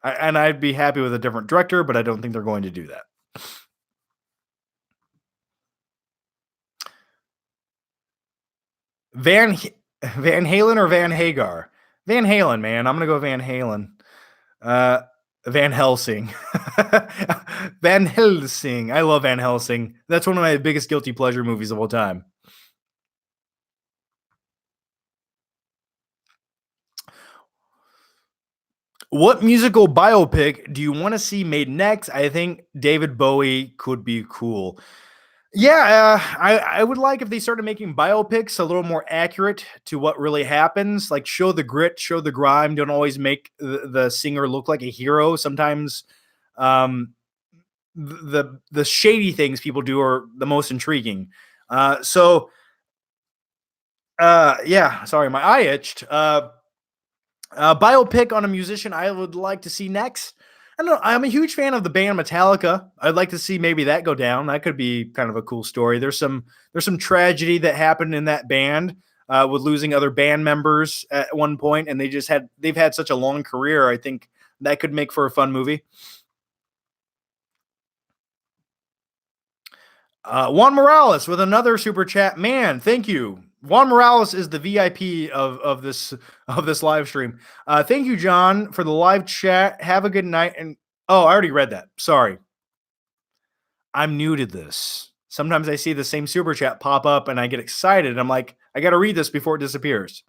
And I'd be happy with a different director, but I don't think they're going to do that. Van Van Halen or Van Hagar? Van Halen, man. I'm gonna go Van Halen. Uh, Van Helsing. Van Helsing. I love Van Helsing. That's one of my biggest guilty pleasure movies of all time. What musical biopic do you want to see made next? I think David Bowie could be cool. Yeah, I would like if they started making biopics a little more accurate to what really happens. Like show the grit, show the grime. Don't always make the singer look like a hero. Sometimes um, the shady things people do are the most intriguing. Yeah, sorry, my eye itched. Biopic on a musician I would like to see next. I don't know. I'm a huge fan of the band Metallica. I'd like to see maybe that go down. That could be kind of a cool story. There's some tragedy that happened in that band with losing other band members at one point, and they've had such a long career. I think that could make for a fun movie. Juan Morales with another super chat. Man, thank you. Juan Morales is the VIP of this live stream. Thank you, John, for the live chat. Have a good night. And oh, I already read that. Sorry, I'm new to this. Sometimes I see the same super chat pop up and I get excited. I'm like, I got to read this before it disappears.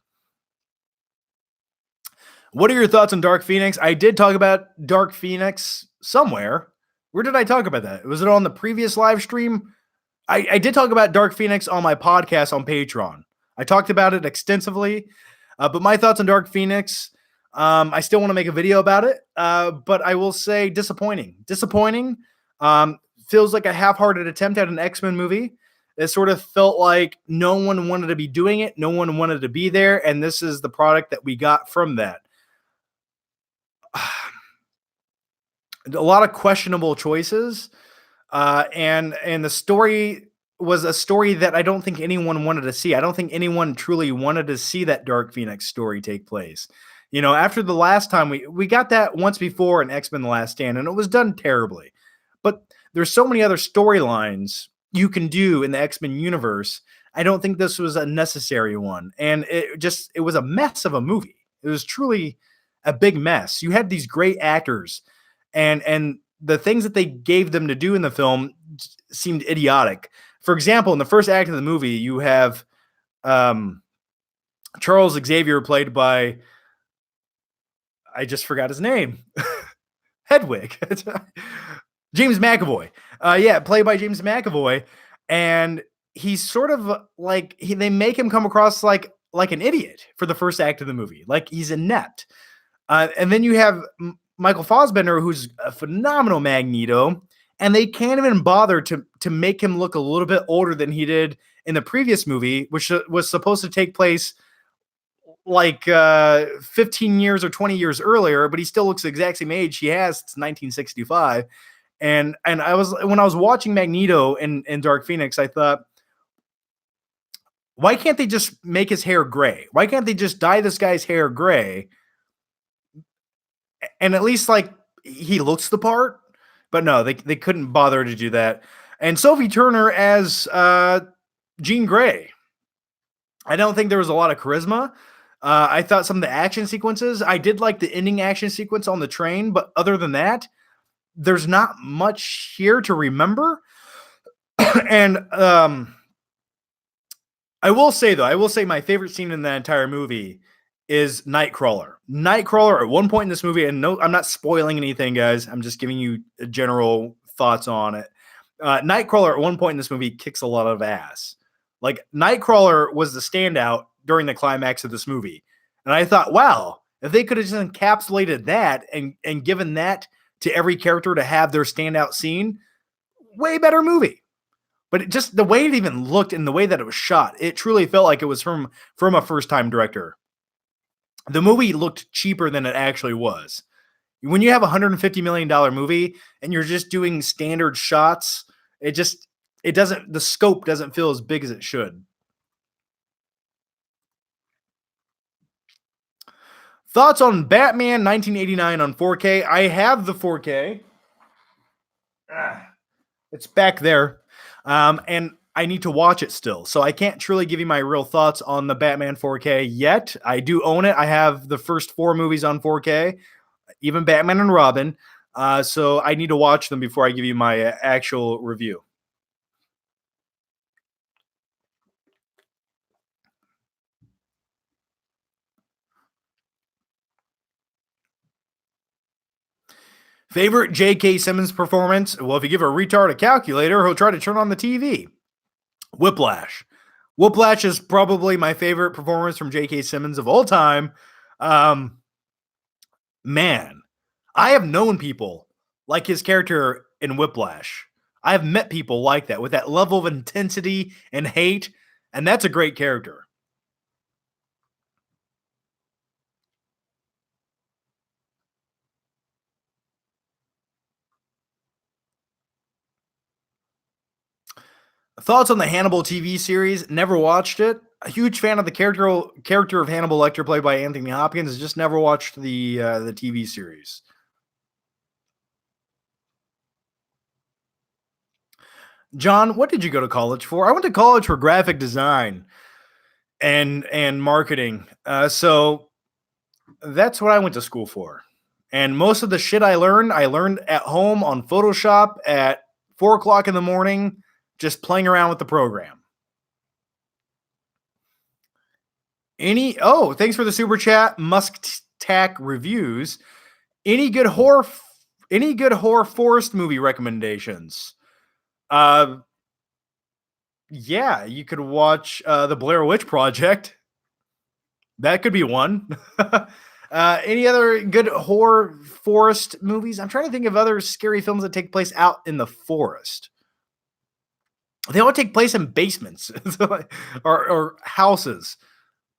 What are your thoughts on Dark Phoenix? I did talk about Dark Phoenix somewhere. Where did I talk about that? Was it on the previous live stream? I did talk about Dark Phoenix on my podcast on Patreon. I talked about it extensively, but my thoughts on Dark Phoenix, I still want to make a video about it, but I will say disappointing. Disappointing. Feels like a half-hearted attempt at an X-Men movie. It sort of felt like no one wanted to be doing it. No one wanted to be there, and this is the product that we got from that. A lot of questionable choices. And the story was a story that I don't think anyone wanted to see. I don't think anyone truly wanted to see that Dark Phoenix story take place. After the last time we got that once before in X-Men: The Last Stand, and it was done terribly. But there's so many other storylines you can do in the X-Men universe. I don't think this was a necessary one. And it was a mess of a movie. It was truly a big mess. You had these great actors and the things that they gave them to do in the film seemed idiotic. For example, in the first act of the movie, you have Charles Xavier played by, I just forgot his name, Hedwig, James McAvoy. Played by James McAvoy, and he's sort of like they make him come across like an idiot for the first act of the movie, like he's inept. And then you have Michael Fassbender, who's a phenomenal Magneto, and they can't even bother to make him look a little bit older than he did in the previous movie, which was supposed to take place like 15 years or 20 years earlier, but he still looks the exact same age he has since 1965. And when I was watching Magneto in Dark Phoenix, I thought, why can't they just make his hair gray? Why can't they just dye this guy's hair gray? And at least like he looks the part, but no, they couldn't bother to do that. And Sophie Turner as Jean Grey, I don't think there was a lot of charisma. I thought some of the action sequences, I did like the ending action sequence on the train, but other than that, there's not much here to remember. And I will say my favorite scene in the entire movie is Nightcrawler. Nightcrawler at one point in this movie, and no, I'm not spoiling anything, guys. I'm just giving you general thoughts on it. Nightcrawler at one point in this movie kicks a lot of ass. Like Nightcrawler was the standout during the climax of this movie. And I thought, wow, if they could have just encapsulated that and given that to every character to have their standout scene, way better movie. But it just the way it even looked and the way that it was shot, it truly felt like it was from a first-time director. The movie looked cheaper than it actually was. When you have $150 million movie and you're just doing standard shots, the scope doesn't feel as big as it should. Thoughts on Batman 1989 on 4K? I have the 4K. It's back there. And I need to watch it still. So I can't truly give you my real thoughts on the Batman 4K yet. I do own it. I have the first four movies on 4K, even Batman and Robin. So I need to watch them before I give you my actual review. Favorite J.K. Simmons performance? Well, if you give a retard a calculator, he'll try to turn on the TV. Whiplash. Whiplash is probably my favorite performance from J.K. Simmons of all time. Um, man, I have known people like his character in Whiplash. I have met people like that with that level of intensity and hate, and that's a great character. Thoughts on the Hannibal TV series? Never watched it. A huge fan of the character of Hannibal Lecter, played by Anthony Hopkins. Just never watched the TV series. John, what did you go to college for? I went to college for graphic design and marketing. So that's what I went to school for. And most of the shit I learned at home on Photoshop at 4 o'clock in the morning, just playing around with the program. Thanks for the super chat, Musk Tack Reviews. Any good horror, any good horror forest movie recommendations? Uh, yeah, you could watch the Blair Witch Project. That could be one. Any other good horror forest movies? I'm trying to think of other scary films that take place out in the forest. They all take place in basements or houses.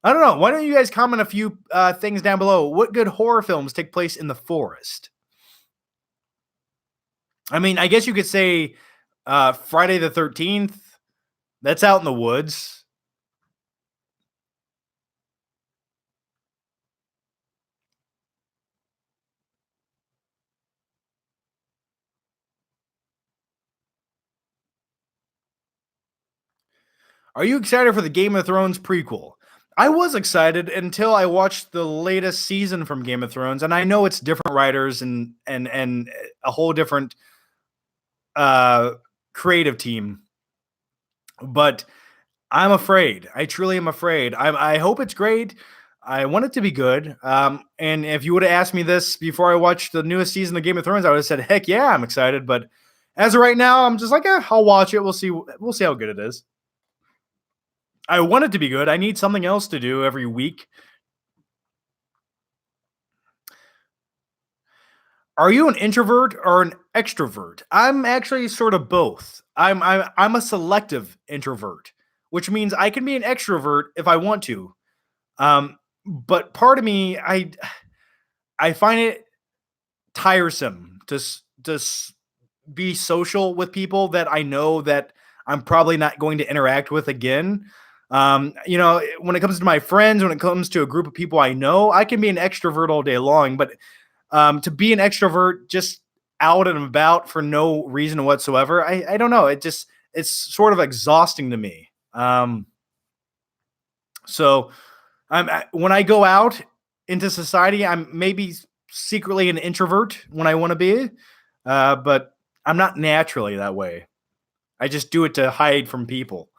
I don't know. Why don't you guys comment a few things down below? What good horror films take place in the forest? I mean, I guess you could say Friday the 13th. That's out in the woods. Are you excited for the Game of Thrones prequel? I was excited until I watched the latest season from Game of Thrones, and I know it's different writers and a whole different uh, creative team, but I'm afraid. I truly am afraid. I hope it's great. I want it to be good. And if you would have asked me this before I watched the newest season of Game of Thrones, I would have said, "Heck yeah, I'm excited." But as of right now, I'm just like, I'll watch it. We'll see. We'll see how good it is. I want it to be good. I need something else to do every week. Are you an introvert or an extrovert? I'm actually sort of both. I'm a selective introvert, which means I can be an extrovert if I want to. But part of me, I find it tiresome to be social with people that I know that I'm probably not going to interact with again. When it comes to my friends, when it comes to a group of people I know, I can be an extrovert all day long, but to be an extrovert just out and about for no reason whatsoever, I don't know. It's sort of exhausting to me. So when I go out into society, I'm maybe secretly an introvert when I want to be, but I'm not naturally that way. I just do it to hide from people.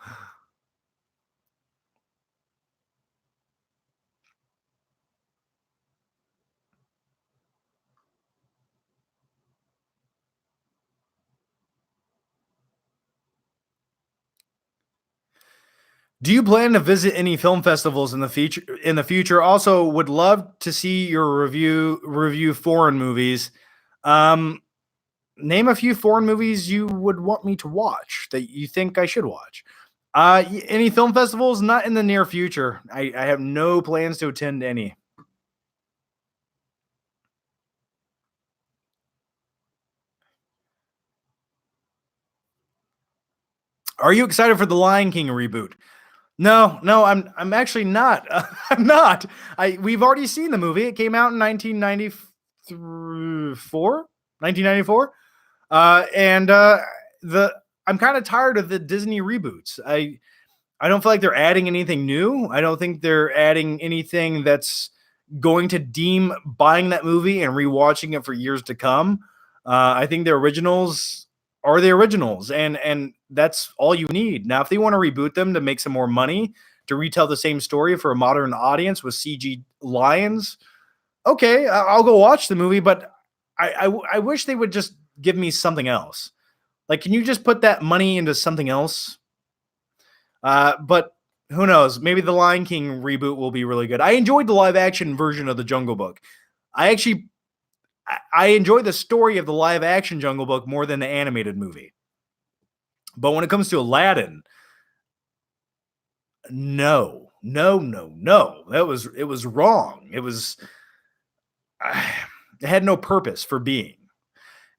Do you plan to visit any film festivals in the future? Also, would love to see your review foreign movies. Um, Name a few foreign movies you would want me to watch that you think I should watch. Any film festivals? Not in the near future. I have no plans to attend any. Are you excited for the Lion King reboot? No, I'm actually not. I'm not. I We've already seen the movie. It came out in 1994. 1994. And the I'm kind of tired of the Disney reboots. I don't feel like they're adding anything new. I don't think they're adding anything that's going to deem buying that movie and rewatching it for years to come. I think the originals are the originals, and that's all you need. Now, if they want to reboot them to make some more money to retell the same story for a modern audience with CG lions, okay, I'll go watch the movie. But I wish they would just give me something else. Like, can you just put that money into something else? But who knows? Maybe the Lion King reboot will be really good. I enjoyed the live action version of the Jungle Book. I actually I enjoy the story of the live action Jungle Book more than the animated movie. But when it comes to Aladdin, no. It was wrong. It had no purpose for being.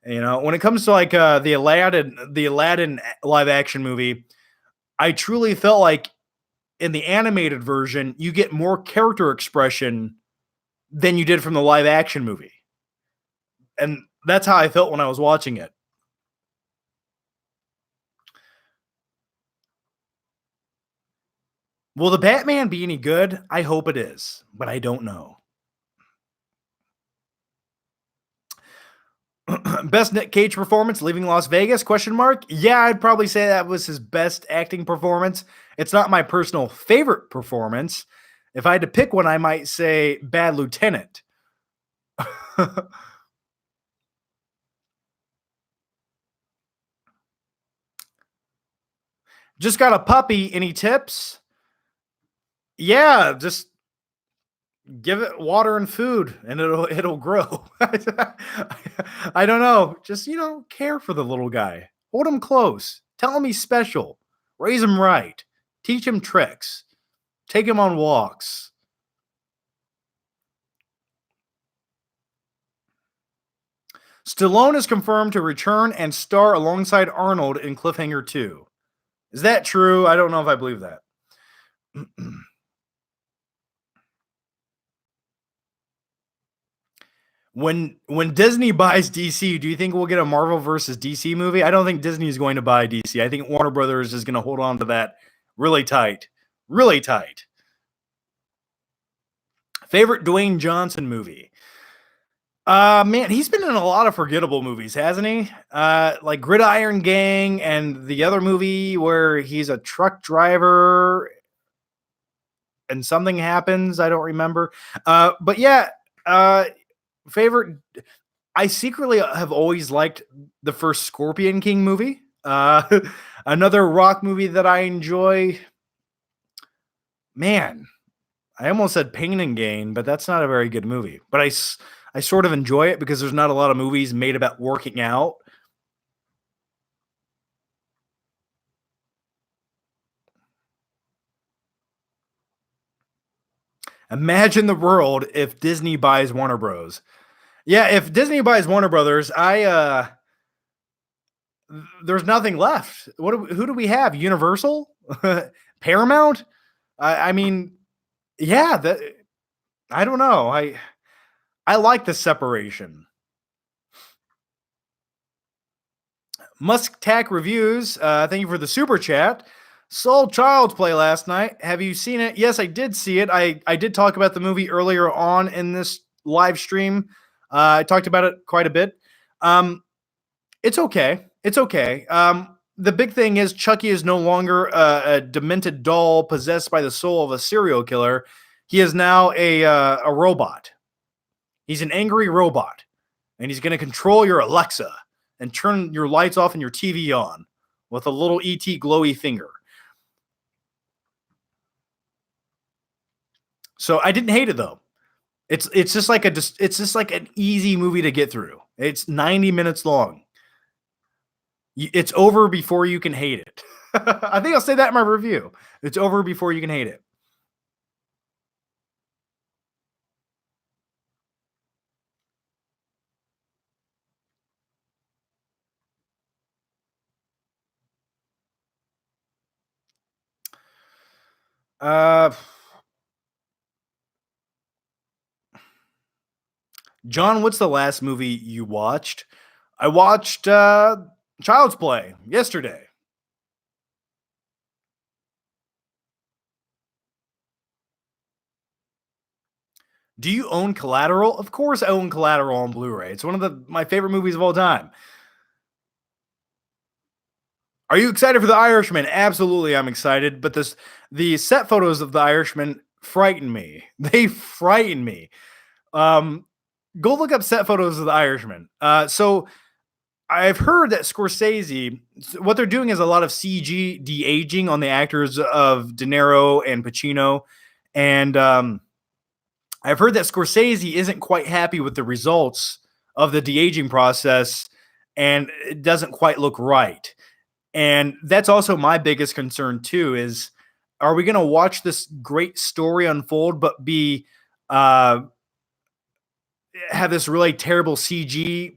You know, when it comes to like the Aladdin live action movie, I truly felt like in the animated version, you get more character expression than you did from the live action movie. And that's how I felt when I was watching it. Will the Batman be any good? I hope it is, but I don't know. Best Nick Cage performance, Leaving Las Vegas? Question mark. Yeah, I'd probably say that was his best acting performance. It's not my personal favorite performance. If I had to pick one, I might say Bad Lieutenant. Just got a puppy. Any tips? Yeah, just give it water and food and it'll grow. I don't know. Just, care for the little guy. Hold him close. Tell him he's special. Raise him right. Teach him tricks. Take him on walks. Stallone is confirmed to return and star alongside Arnold in Cliffhanger 2. Is that true? I don't know if I believe that. When Disney buys DC, do you think we'll get a Marvel versus DC movie? I don't think Disney is going to buy DC. I think Warner Brothers is going to hold on to that really tight. Really tight. Favorite Dwayne Johnson movie? Man, he's been in a lot of forgettable movies, hasn't he? Like Gridiron Gang and the other movie where he's a truck driver and something happens. I don't remember. But yeah, favorite. I secretly have always liked the first Scorpion King movie. Another rock movie that I enjoy. Man, I almost said Pain and Gain, but that's not a very good movie. But I sort of enjoy it because there's not a lot of movies made about working out. Imagine the world if Disney buys Warner Bros. Yeah, if Disney buys Warner Brothers, there's nothing left. Who do we have? Universal, Paramount. I mean, yeah. I don't know. I like the separation. Musk Tack Reviews. Thank you for the super chat. Soul Child's Play last night. Have you seen it? Yes, I did see it. I did talk about the movie earlier on in this live stream. I talked about it quite a bit. Um, it's okay. It's okay. The big thing is Chucky is no longer a demented doll possessed by the soul of a serial killer. He is now a robot. He's an angry robot, and he's going to control your Alexa and turn your lights off and your TV on with a little ET glowy finger. So I didn't hate it though. It's just like an easy movie to get through. It's 90 minutes long. It's over before you can hate it. I think I'll say that in my review. It's over before you can hate it. Uh, John, what's the last movie you watched? I watched Child's Play yesterday. Do you own Collateral? Of course, I own Collateral on Blu-ray. It's one of my favorite movies of all time. Are you excited for The Irishman? Absolutely, I'm excited. But the set photos of The Irishman frighten me. They frighten me. Um, Go look up set photos of The Irishman. So I've heard that Scorsese, what they're doing is a lot of CG de aging on the actors of De Niro and Pacino, and I've heard that Scorsese isn't quite happy with the results of the de aging process, and it doesn't quite look right. And that's also my biggest concern too is are we going to watch this great story unfold but be uh have this really terrible CG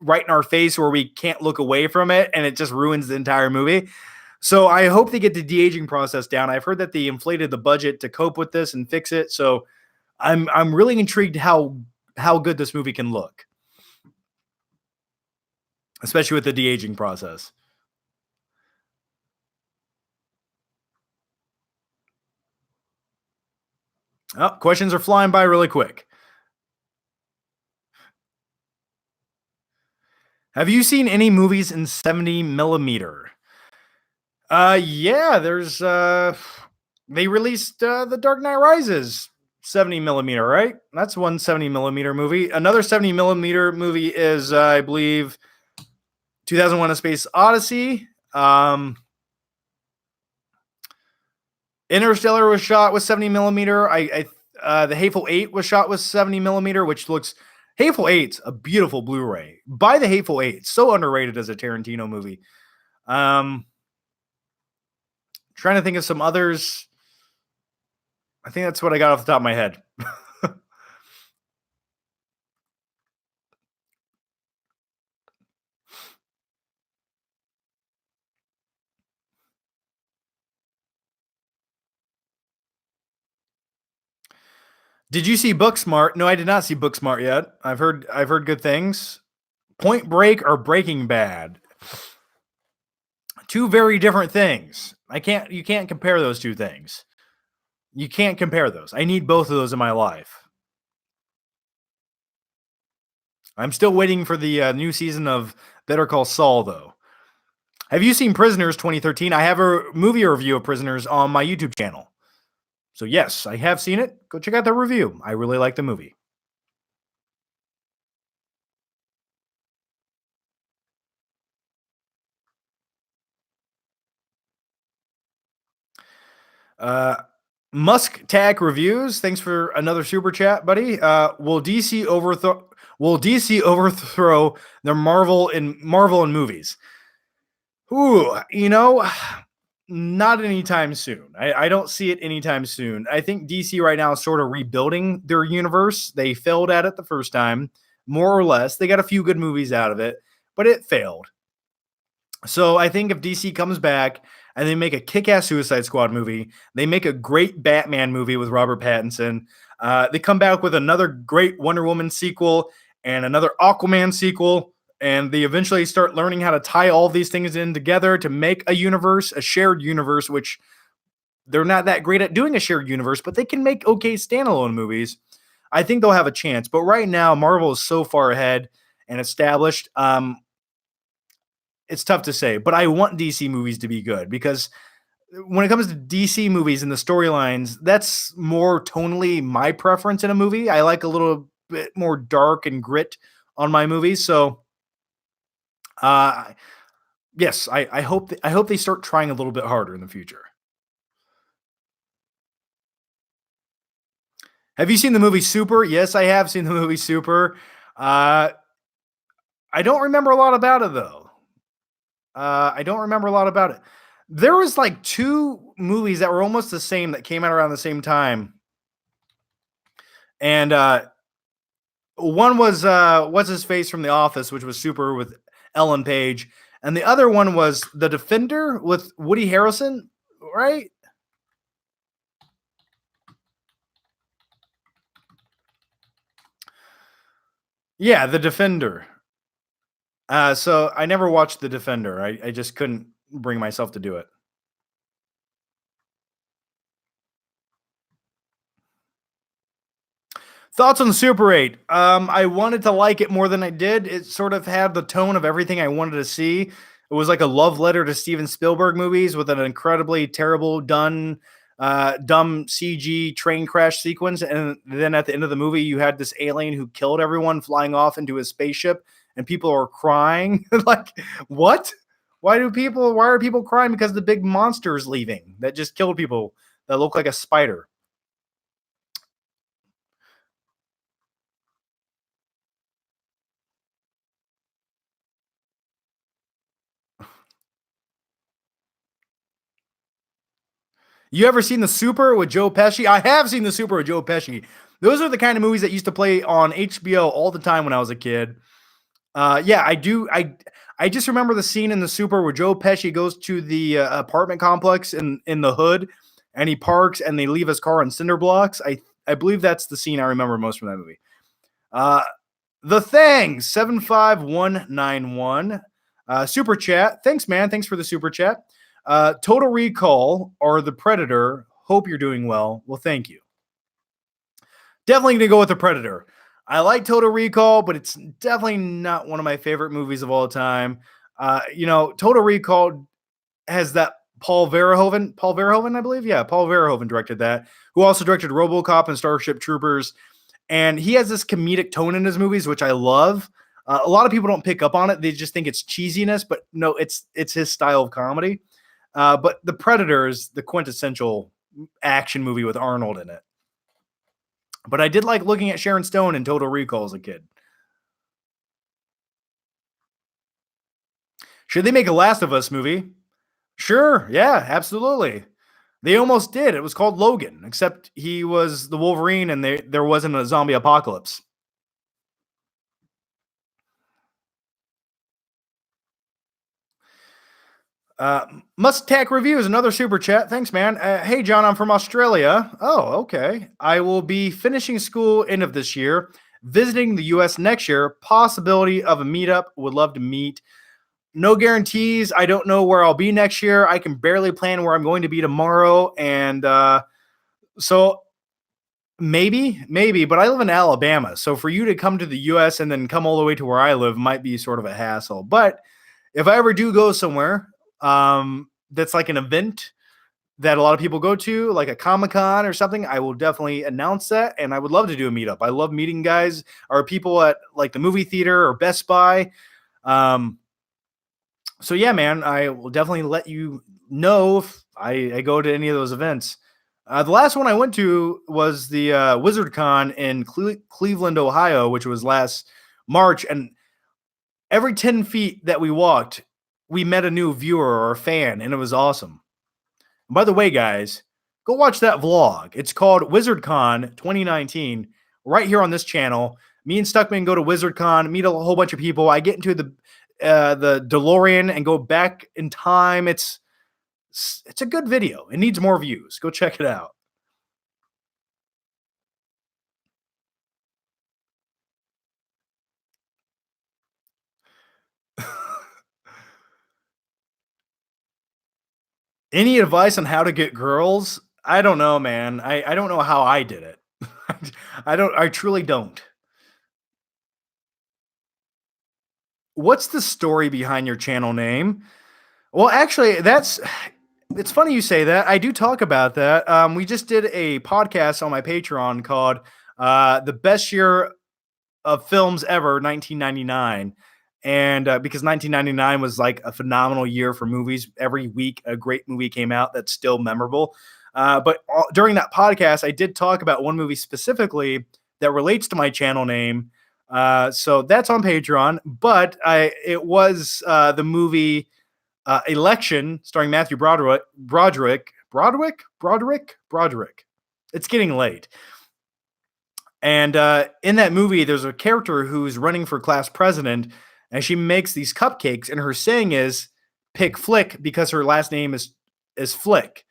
right in our face where we can't look away from it and it just ruins the entire movie. So I hope they get the de-aging process down. I've heard that they inflated the budget to cope with this and fix it. So I'm really intrigued how good this movie can look, especially with the de-aging process. Oh, questions are flying by really quick. Have you seen any movies in 70 millimeter? Yeah, there's they released The Dark Knight Rises 70 millimeter, right? That's one 70 millimeter movie. Another 70 millimeter movie is I believe 2001: A Space Odyssey. Interstellar was shot with 70 millimeter. The Hateful Eight was shot with 70 millimeter, which looks Hateful Eight's a beautiful Blu-ray. Buy the Hateful Eight. So underrated as a Tarantino movie. Um, Trying to think of some others. I think that's what I got off the top of my head. Did you see Booksmart? No, I did not see Booksmart yet. I've heard good things. Point Break or Breaking Bad? Two very different things. You can't compare those two things. You can't compare those. I need both of those in my life. I'm still waiting for the new season of Better Call Saul, though. Have you seen Prisoners 2013? I have a movie review of Prisoners on my YouTube channel. So, yes, I have seen it. Go check out the review. I really like the movie. Uh, Musk Tag Reviews. Thanks for another super chat, buddy. Will DC overthrow the Marvel in movies? Ooh, not anytime soon. I don't see it anytime soon. I think DC right now is sort of rebuilding their universe. They failed at it the first time, more or less. They got a few good movies out of it, but it failed. So I think if DC comes back and they make a kick-ass Suicide Squad movie, they make a great Batman movie with Robert Pattinson, they come back with another great Wonder Woman sequel and another Aquaman sequel, and they eventually start learning how to tie all these things in together to make a universe, a shared universe, which they're not that great at doing a shared universe, but they can make okay standalone movies. I think they'll have a chance. But right now, Marvel is so far ahead and established. It's tough to say, but I want DC movies to be good because when it comes to DC movies and the storylines, that's more tonally my preference in a movie. I like a little bit more dark and grit on my movies. So, uh, yes, I hope they start trying a little bit harder in the future. Have you seen the movie Super? Yes, I have seen the movie Super. Uh, I don't remember a lot about it though. I don't remember a lot about it. There was like two movies that were almost the same that came out around the same time, and one was what's his face from The Office, which was Super with Ellen Page, and the other one was The Defender with Woody Harrelson, right? Yeah, The Defender. So I never watched The Defender. I just couldn't bring myself to do it. Thoughts on Super 8? I wanted to like it more than I did. It sort of had the tone of everything I wanted to see. It was like a love letter to Steven Spielberg movies with an incredibly terrible, dumb CG train crash sequence. And then at the end of the movie, you had this alien who killed everyone flying off into his spaceship, and people are crying. Like, what? Why are people crying? Because the big monster is leaving that just killed people that look like a spider. You ever seen The Super with Joe Pesci? I have seen The Super with Joe Pesci. Those are the kind of movies that used to play on HBO all the time when I was a kid. Yeah, I do. I just remember the scene in The Super where Joe Pesci goes to the apartment complex in the hood, and he parks, and they leave his car on cinder blocks. I believe that's the scene I remember most from that movie. Uh, the Thing 75191 super chat. Thanks, man. Thanks for the super chat. Total Recall or The Predator. Hope you're doing well. Well, thank you. Definitely going to go with The Predator. I like Total Recall, but it's definitely not one of my favorite movies of all time. Total Recall has that Paul Verhoeven, I believe. Yeah, Paul Verhoeven directed that, who also directed RoboCop and Starship Troopers. And he has this comedic tone in his movies, which I love. A lot of people don't pick up on it; they just think it's cheesiness, but no, it's his style of comedy. But The Predator is the quintessential action movie with Arnold in it. But I did like looking at Sharon Stone in Total Recall as a kid. Should they make a Last of Us movie? Sure, yeah, absolutely. They almost did. It was called Logan, except he was the Wolverine, and there wasn't a zombie apocalypse. Uh, Mustack Reviews, another super chat. Thanks, man. Hey, John, I'm from Australia. Oh, okay. I will be finishing school end of this year, visiting the US next year. Possibility of a meetup. Would love to meet. No guarantees. I don't know where I'll be next year. I can barely plan where I'm going to be tomorrow. And so maybe, but I live in Alabama. So for you to come to the US and then come all the way to where I live might be sort of a hassle. But if I ever do go somewhere, that's like an event that a lot of people go to, like a Comic Con or something, I will definitely announce that. And I would love to do a meetup. I love meeting guys or people at like the movie theater or Best Buy. Um, so yeah, man, I will definitely let you know if I go to any of those events. The last one I went to was the Wizard Con in Cleveland, Ohio, which was last March. And every 10 feet that we walked, we met a new viewer or a fan, and it was awesome. And by the way, guys, go watch that vlog. It's called WizardCon 2019, right here on this channel. Me and Stuckman go to WizardCon, meet a whole bunch of people. I get into the DeLorean and go back in time. It's a good video. It needs more views. Go check it out. Any advice on how to get girls? I don't know, man. I don't know how I did it. I truly don't. What's the story behind your channel name? Well, actually, it's funny you say that. I do talk about that. We just did a podcast on my Patreon called "The Best Year of Films Ever, 1999," and because 1999 was like a phenomenal year for movies. Every week, a great movie came out that's still memorable. But during that podcast, I did talk about one movie specifically that relates to my channel name. So that's on Patreon. But it was the movie Election, starring Matthew Broderick. It's getting late. And in that movie, there's a character who's running for class president, and she makes these cupcakes, and her saying is "Pick Flick" because her last name is Flick,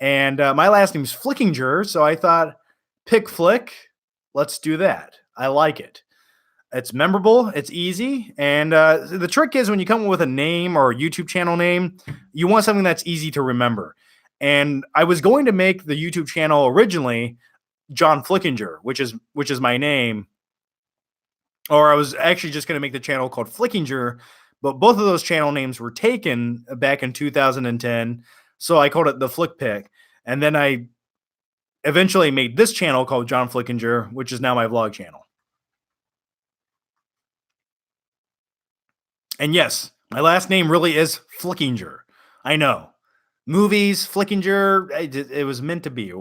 and my last name is Flickinger, so I thought "Pick Flick." Let's do that. I like it. It's memorable, it's easy, and the trick is when you come up with a name or a YouTube channel name, you want something that's easy to remember. And I was going to make the YouTube channel originally John Flickinger, which is my name, or I was actually just going to make the channel called Flickinger, but both of those channel names were taken back in 2010, so I called it the Flick Pick, and then I eventually made this channel called John Flickinger, which is now my vlog channel. And yes, my last name really is Flickinger. I know. Movies, Flickinger, it was meant to be.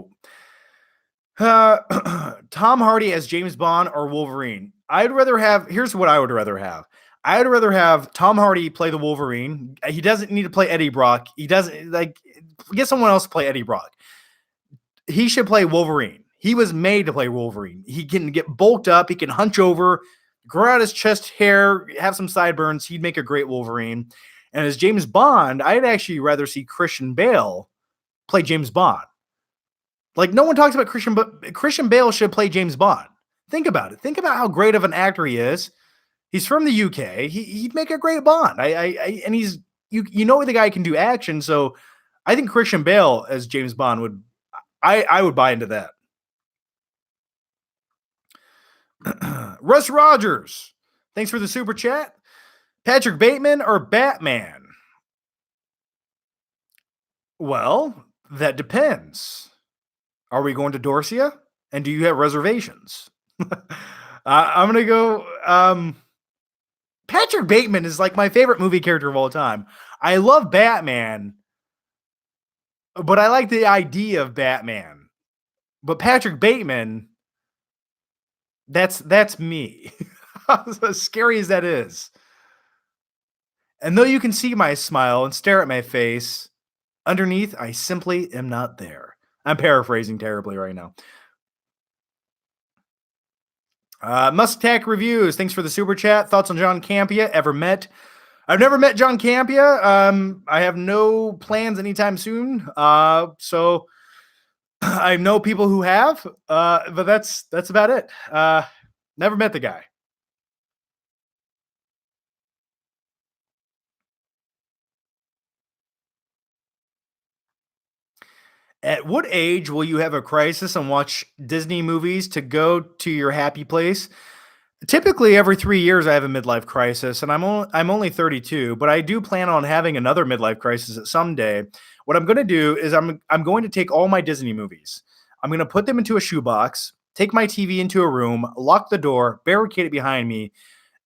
Tom Hardy as James Bond or Wolverine. Here's what I would rather have. I would rather have Tom Hardy play the Wolverine. He doesn't need to play Eddie Brock. He doesn't get someone else to play Eddie Brock. He should play Wolverine. He was made to play Wolverine. He can get bulked up. He can hunch over, grow out his chest hair, have some sideburns. He'd make a great Wolverine. And as James Bond, I'd actually rather see Christian Bale play James Bond. Like, no one talks about Christian, but Christian Bale should play James Bond. Think about it. Think about how great of an actor he is. He's from the UK. He'd make a great Bond. And he's you know the guy can do action. So I think Christian Bale as James Bond would I would buy into that. Russ Rogers, thanks for the super chat. Patrick Bateman or Batman? Well, that depends. Are we going to Dorsia? And do you have reservations? I'm going to go. Patrick Bateman is like my favorite movie character of all time. I love Batman, but I like the idea of Batman. But Patrick Bateman, that's me. As scary as that is. And though you can see my smile and stare at my face, underneath, I simply am not there. I'm paraphrasing terribly right now. Mustache Reviews, thanks for the super chat. Thoughts on John Campea? Ever met? I've never met John Campea. I have no plans anytime soon. So I know people who have, but that's about it. Never met the guy. At what age will you have a crisis and watch Disney movies to go to your happy place? Typically, every 3 years, I have a midlife crisis, and I'm only 32, but I do plan on having another midlife crisis at some day. What I'm going to do is I'm going to take all my Disney movies. I'm going to put them into a shoebox, take my TV into a room, lock the door, barricade it behind me,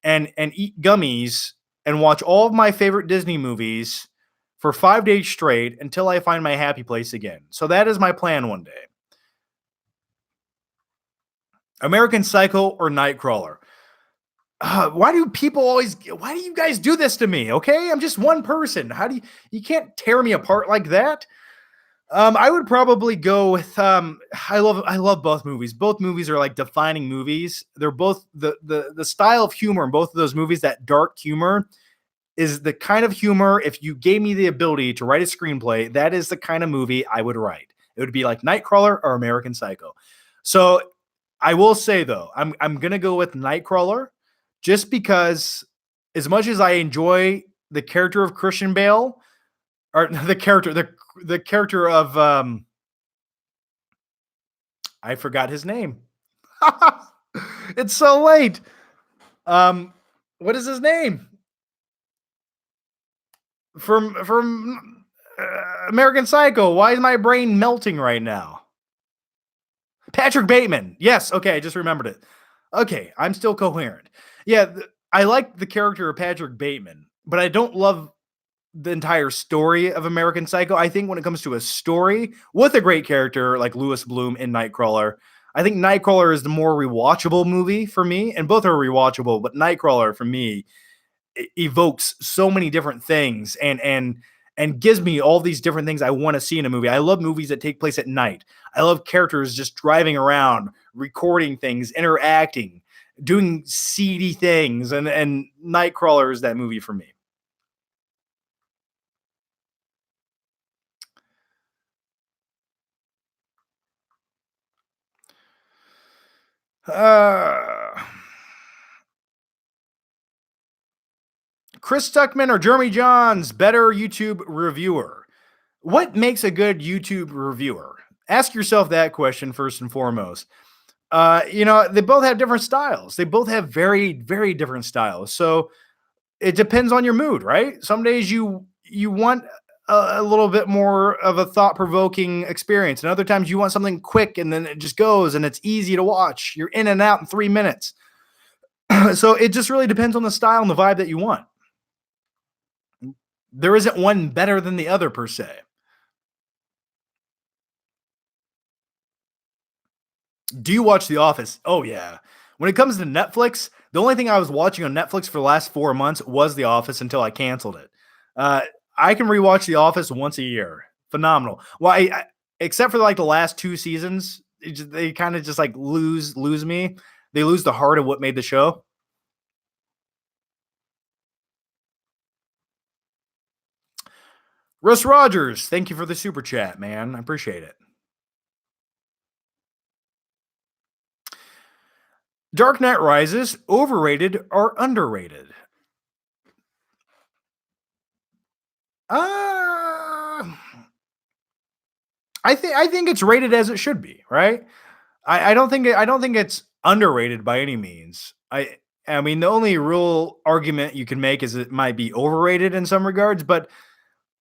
and eat gummies and watch all of my favorite Disney movies for 5 days straight until I find my happy place again. So that is my plan one day. American Psycho or Nightcrawler? Why do you guys do this to me? Okay, I'm just one person. You can't tear me apart like that? I would probably go with I love both movies. Both movies are like defining movies. They're both the style of humor in both of those movies, that dark humor, is the kind of humor, if you gave me the ability to write a screenplay, that is the kind of movie I would write. It would be like Nightcrawler or American Psycho. So I will say though, I'm gonna go with Nightcrawler just because, as much as I enjoy the character of Christian Bale, or the character of I forgot his name. It's so late. What is his name? From American Psycho. Why is my brain melting right now? Patrick Bateman. Yes. Okay, I just remembered it. Okay, I'm still coherent. Yeah, I like the character of Patrick Bateman, but I don't love the entire story of American Psycho. I think when it comes to a story with a great character like Louis Bloom in Nightcrawler, I think Nightcrawler is the more rewatchable movie for me, and both are rewatchable, but Nightcrawler for me evokes so many different things and gives me all these different things I want to see in a movie. I love movies that take place at night. I love characters just driving around, recording things, interacting, doing seedy things, and Nightcrawler is that movie for me. Uh, Chris Stuckman or Jeremy Johns, better YouTube reviewer? What makes a good YouTube reviewer? Ask yourself that question first and foremost. They both have different styles. They both have very, very different styles. So it depends on your mood, right? Some days you want a little bit more of a thought-provoking experience, and other times you want something quick and then it just goes and it's easy to watch. You're in and out in 3 minutes. So it just really depends on the style and the vibe that you want. There isn't one better than the other per se. Do you watch The Office? Oh yeah. When it comes to Netflix, the only thing I was watching on Netflix for the last 4 months was The Office until I canceled it. Uh, I can rewatch The Office once a year. Phenomenal. Well, except for like the last 2 seasons, they kind of just like lose me. They lose the heart of what made the show. Russ Rogers, thank you for the super chat, man. I appreciate it. Dark Knight Rises, overrated or underrated? I think it's rated as it should be, right? I don't think it's underrated by any means. I mean the only real argument you can make is it might be overrated in some regards, but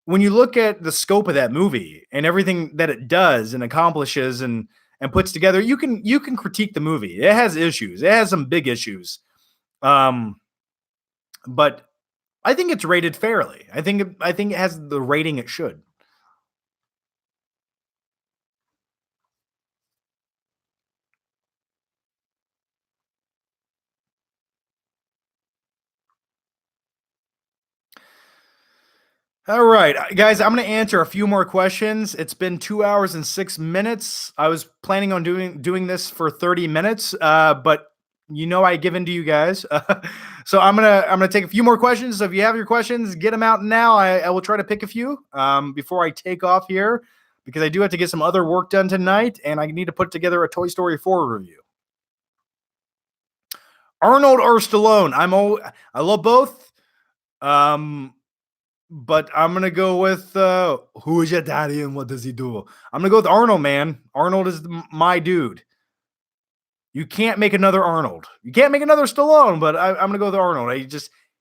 when you look at the scope of that movie and everything that it does and accomplishes and puts together, you can critique the movie. It has issues. It has some big issues. Um, but I think it's rated fairly. I think it has the rating it should. All right, guys, I'm going to answer a few more questions. It's been 2 hours and 6 minutes. I was planning on doing this for 30 minutes, but I give in to you guys. So I'm gonna take a few more questions. So if you have your questions, get them out now. I will try to pick a few before I take off here because I do have to get some other work done tonight, and I need to put together a Toy Story 4 review. Arnold or Stallone? I love both. Um, But I'm gonna go with who is your daddy and what does he do? I'm gonna go with Arnold, man. Arnold is my dude. You can't make another Arnold. You can't make another Stallone, but I'm gonna go with Arnold.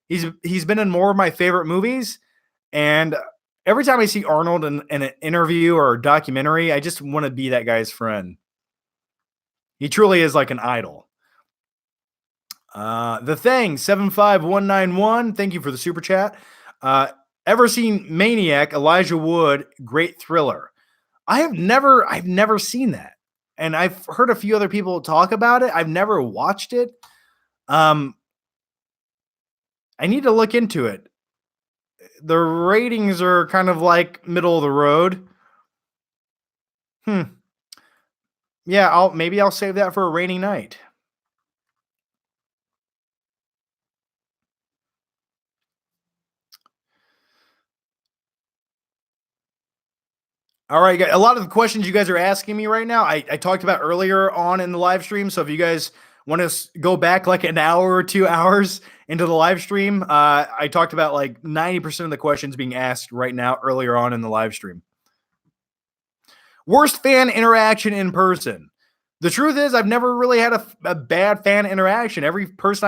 He's been in more of my favorite movies, and every time I see Arnold in an interview or a documentary, I just want to be that guy's friend. He truly is like an idol. The Thing 75191. Thank you for the super chat. Uh, Ever seen Maniac? Elijah Wood, great thriller. I've never seen that, and I've heard a few other people talk about it. I've never watched it. Um, I need to look into it. The ratings are kind of like middle of the road. Yeah, I'll save that for a rainy night. All right, a lot of the questions you guys are asking me right now, I talked about earlier on in the live stream. So if you guys want to go back like an hour or 2 hours into the live stream, I talked about like 90% of the questions being asked right now earlier on in the live stream. Worst fan interaction in person. The truth is, I've never really had a bad fan interaction. Every fan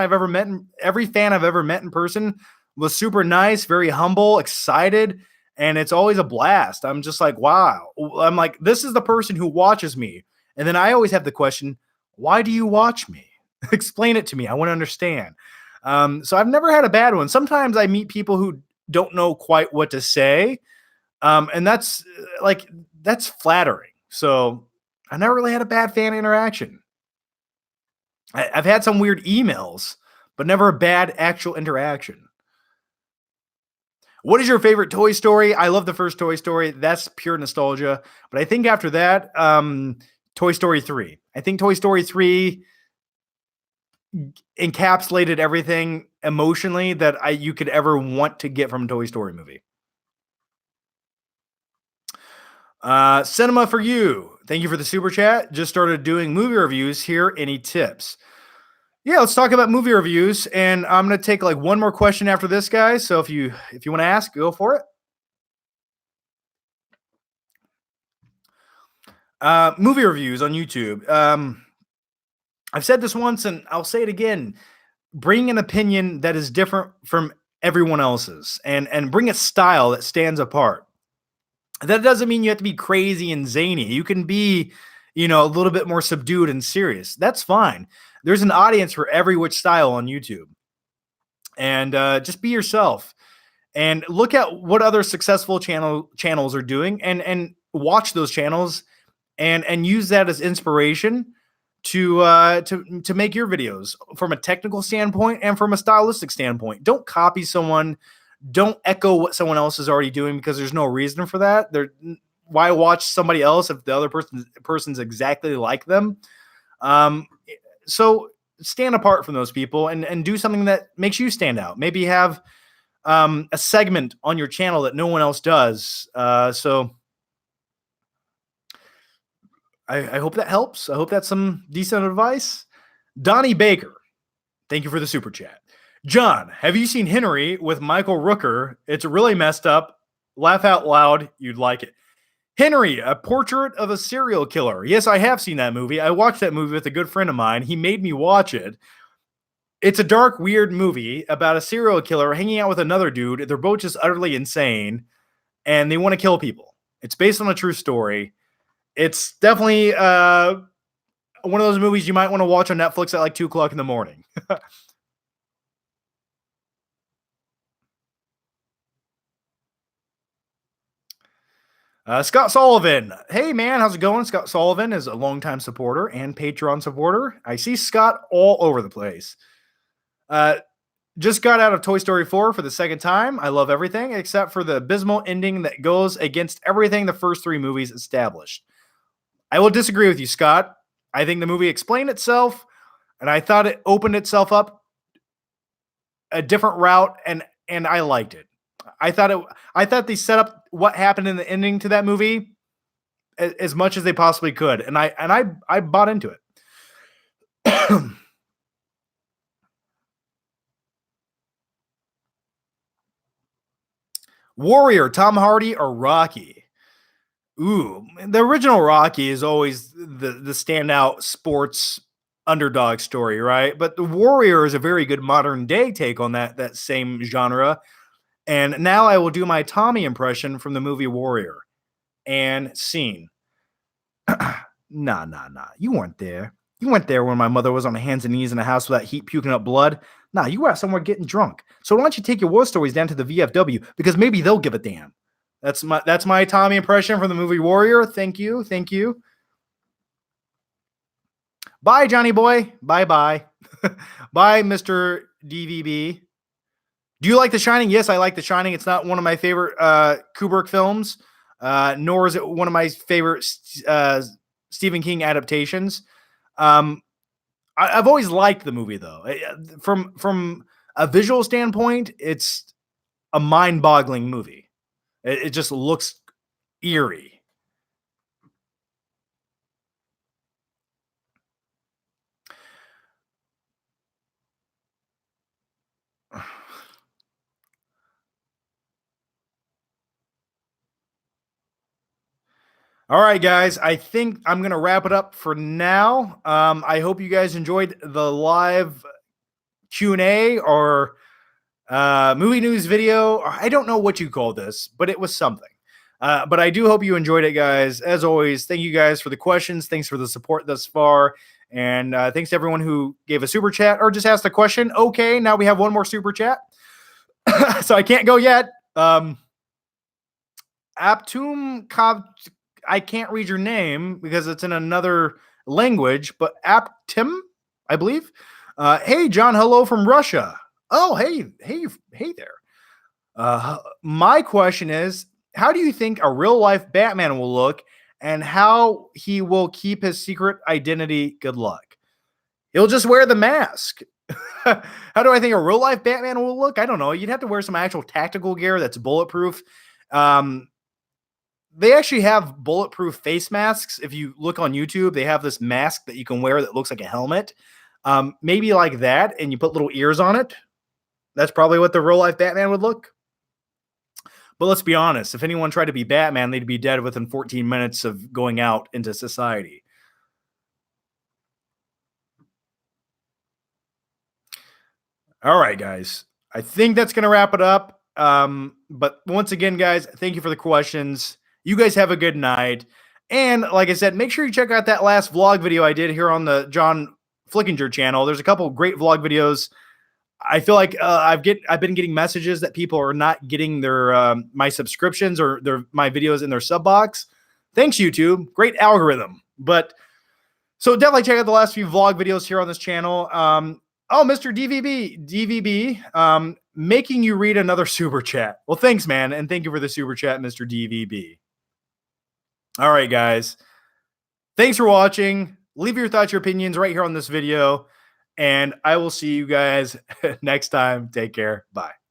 I've ever met in person was super nice, very humble, excited, and it's always a blast. I'm just like, wow. I'm like, this is the person who watches me. And then I always have the question, why do you watch me? Explain it to me. I want to understand. So I've never had a bad one. Sometimes I meet people who don't know quite what to say. And that's flattering. So I never really had a bad fan interaction. I've had some weird emails, but never a bad actual interaction. What is your favorite Toy Story? I love the first Toy Story. That's pure nostalgia. But I think after that, Toy Story 3. I think Toy Story 3 encapsulated everything emotionally that you could ever want to get from a Toy Story movie. Cinema for You. Thank you for the super chat. Just started doing movie reviews here. Any tips? Yeah, let's talk about movie reviews, and I'm gonna take like one more question after this, guys. So if you want to ask, go for it. Movie reviews on YouTube. I've said this once, and I'll say it again. Bring an opinion that is different from everyone else's, and bring a style that stands apart. That doesn't mean you have to be crazy and zany. You can be, a little bit more subdued and serious. That's fine. There's an audience for every which style on YouTube, and just be yourself and look at what other successful channels are doing, and watch those channels, and use that as inspiration to make your videos from a technical standpoint and from a stylistic standpoint. Don't copy someone. Don't echo what someone else is already doing, because there's no reason for that. Why watch somebody else if the other person's exactly like them? Um, so stand apart from those people, and do something that makes you stand out. Maybe have a segment on your channel that no one else does. So I hope that helps. I hope that's some decent advice. Donnie Baker, thank you for the super chat. John, have you seen Henry with Michael Rooker? It's really messed up. Laugh out loud. You'd like it. Henry, a portrait of a serial killer. Yes, I have seen that movie. I watched that movie with a good friend of mine. He made me watch it. It's a dark, weird movie about a serial killer hanging out with another dude. They're both just utterly insane, and they want to kill people. It's based on a true story. It's definitely one of those movies you might want to watch on Netflix at like 2 o'clock in the morning. Scott Sullivan. Hey, man, how's it going? Scott Sullivan is a longtime supporter and Patreon supporter. I see Scott all over the place. Just got out of Toy Story 4 for the second time. I love everything except for the abysmal ending that goes against everything the first three movies established. I will disagree with you, Scott. I think the movie explained itself, and I thought it opened itself up a different route, and I liked it. I thought they set up what happened in the ending to that movie as much as they possibly could, and I bought into it. Warrior, Tom Hardy or Rocky? Ooh, the original Rocky is always the standout sports underdog story, right? But the Warrior is a very good modern day take on that same genre. And now I will do my Tommy impression from the movie Warrior. And scene. Nah. You weren't there. You weren't there when my mother was on her hands and knees in the house without heat puking up blood. Nah, you were out somewhere getting drunk. So why don't you take your war stories down to the VFW, because maybe they'll give a damn. That's my Tommy impression from the movie Warrior. Thank you. Bye, Johnny boy. Bye. Bye, Mr. DVB. Do you like The Shining? Yes, I like The Shining. It's not one of my favorite Kubrick films, nor is it one of my favorite Stephen King adaptations. I've always liked the movie, though. From a visual standpoint, it's a mind-boggling movie. It just looks eerie. All right, guys. I think I'm going to wrap it up for now. I hope you guys enjoyed the live Q&A or movie news video. I don't know what you call this, but it was something. But I do hope you enjoyed it, guys. As always, thank you guys for the questions. Thanks for the support thus far. And thanks to everyone who gave a super chat or just asked a question. Okay, now we have one more super chat. So I can't go yet. Aptum Kav, I can't read your name because it's in another language, but Aptim, I believe. Hey, John, hello from Russia. Oh, hey there. My question is, how do you think a real life Batman will look, and how he will keep his secret identity? Good luck. He'll just wear the mask. How do I think a real life Batman will look? I don't know. You'd have to wear some actual tactical gear that's bulletproof. They actually have bulletproof face masks. If you look on YouTube, they have this mask that you can wear that looks like a helmet. Maybe like that, and you put little ears on it. That's probably what the real life Batman would look. But let's be honest, if anyone tried to be Batman, they'd be dead within 14 minutes of going out into society. All right, guys. I think that's going to wrap it up. But once again, guys, thank you for the questions. You guys have a good night. And like I said, make sure you check out that last vlog video I did here on the John Flickinger channel. There's a couple great vlog videos. I feel like I've been getting messages that people are not getting their my subscriptions or my videos in their sub box. Thanks, YouTube. Great algorithm. But so definitely check out the last few vlog videos here on this channel. Oh, Mr. DVB, making you read another super chat. Well, thanks, man, and thank you for the super chat, Mr. DVB. All right, guys. Thanks for watching. Leave your thoughts, your opinions right here on this video. And I will see you guys next time. Take care. Bye.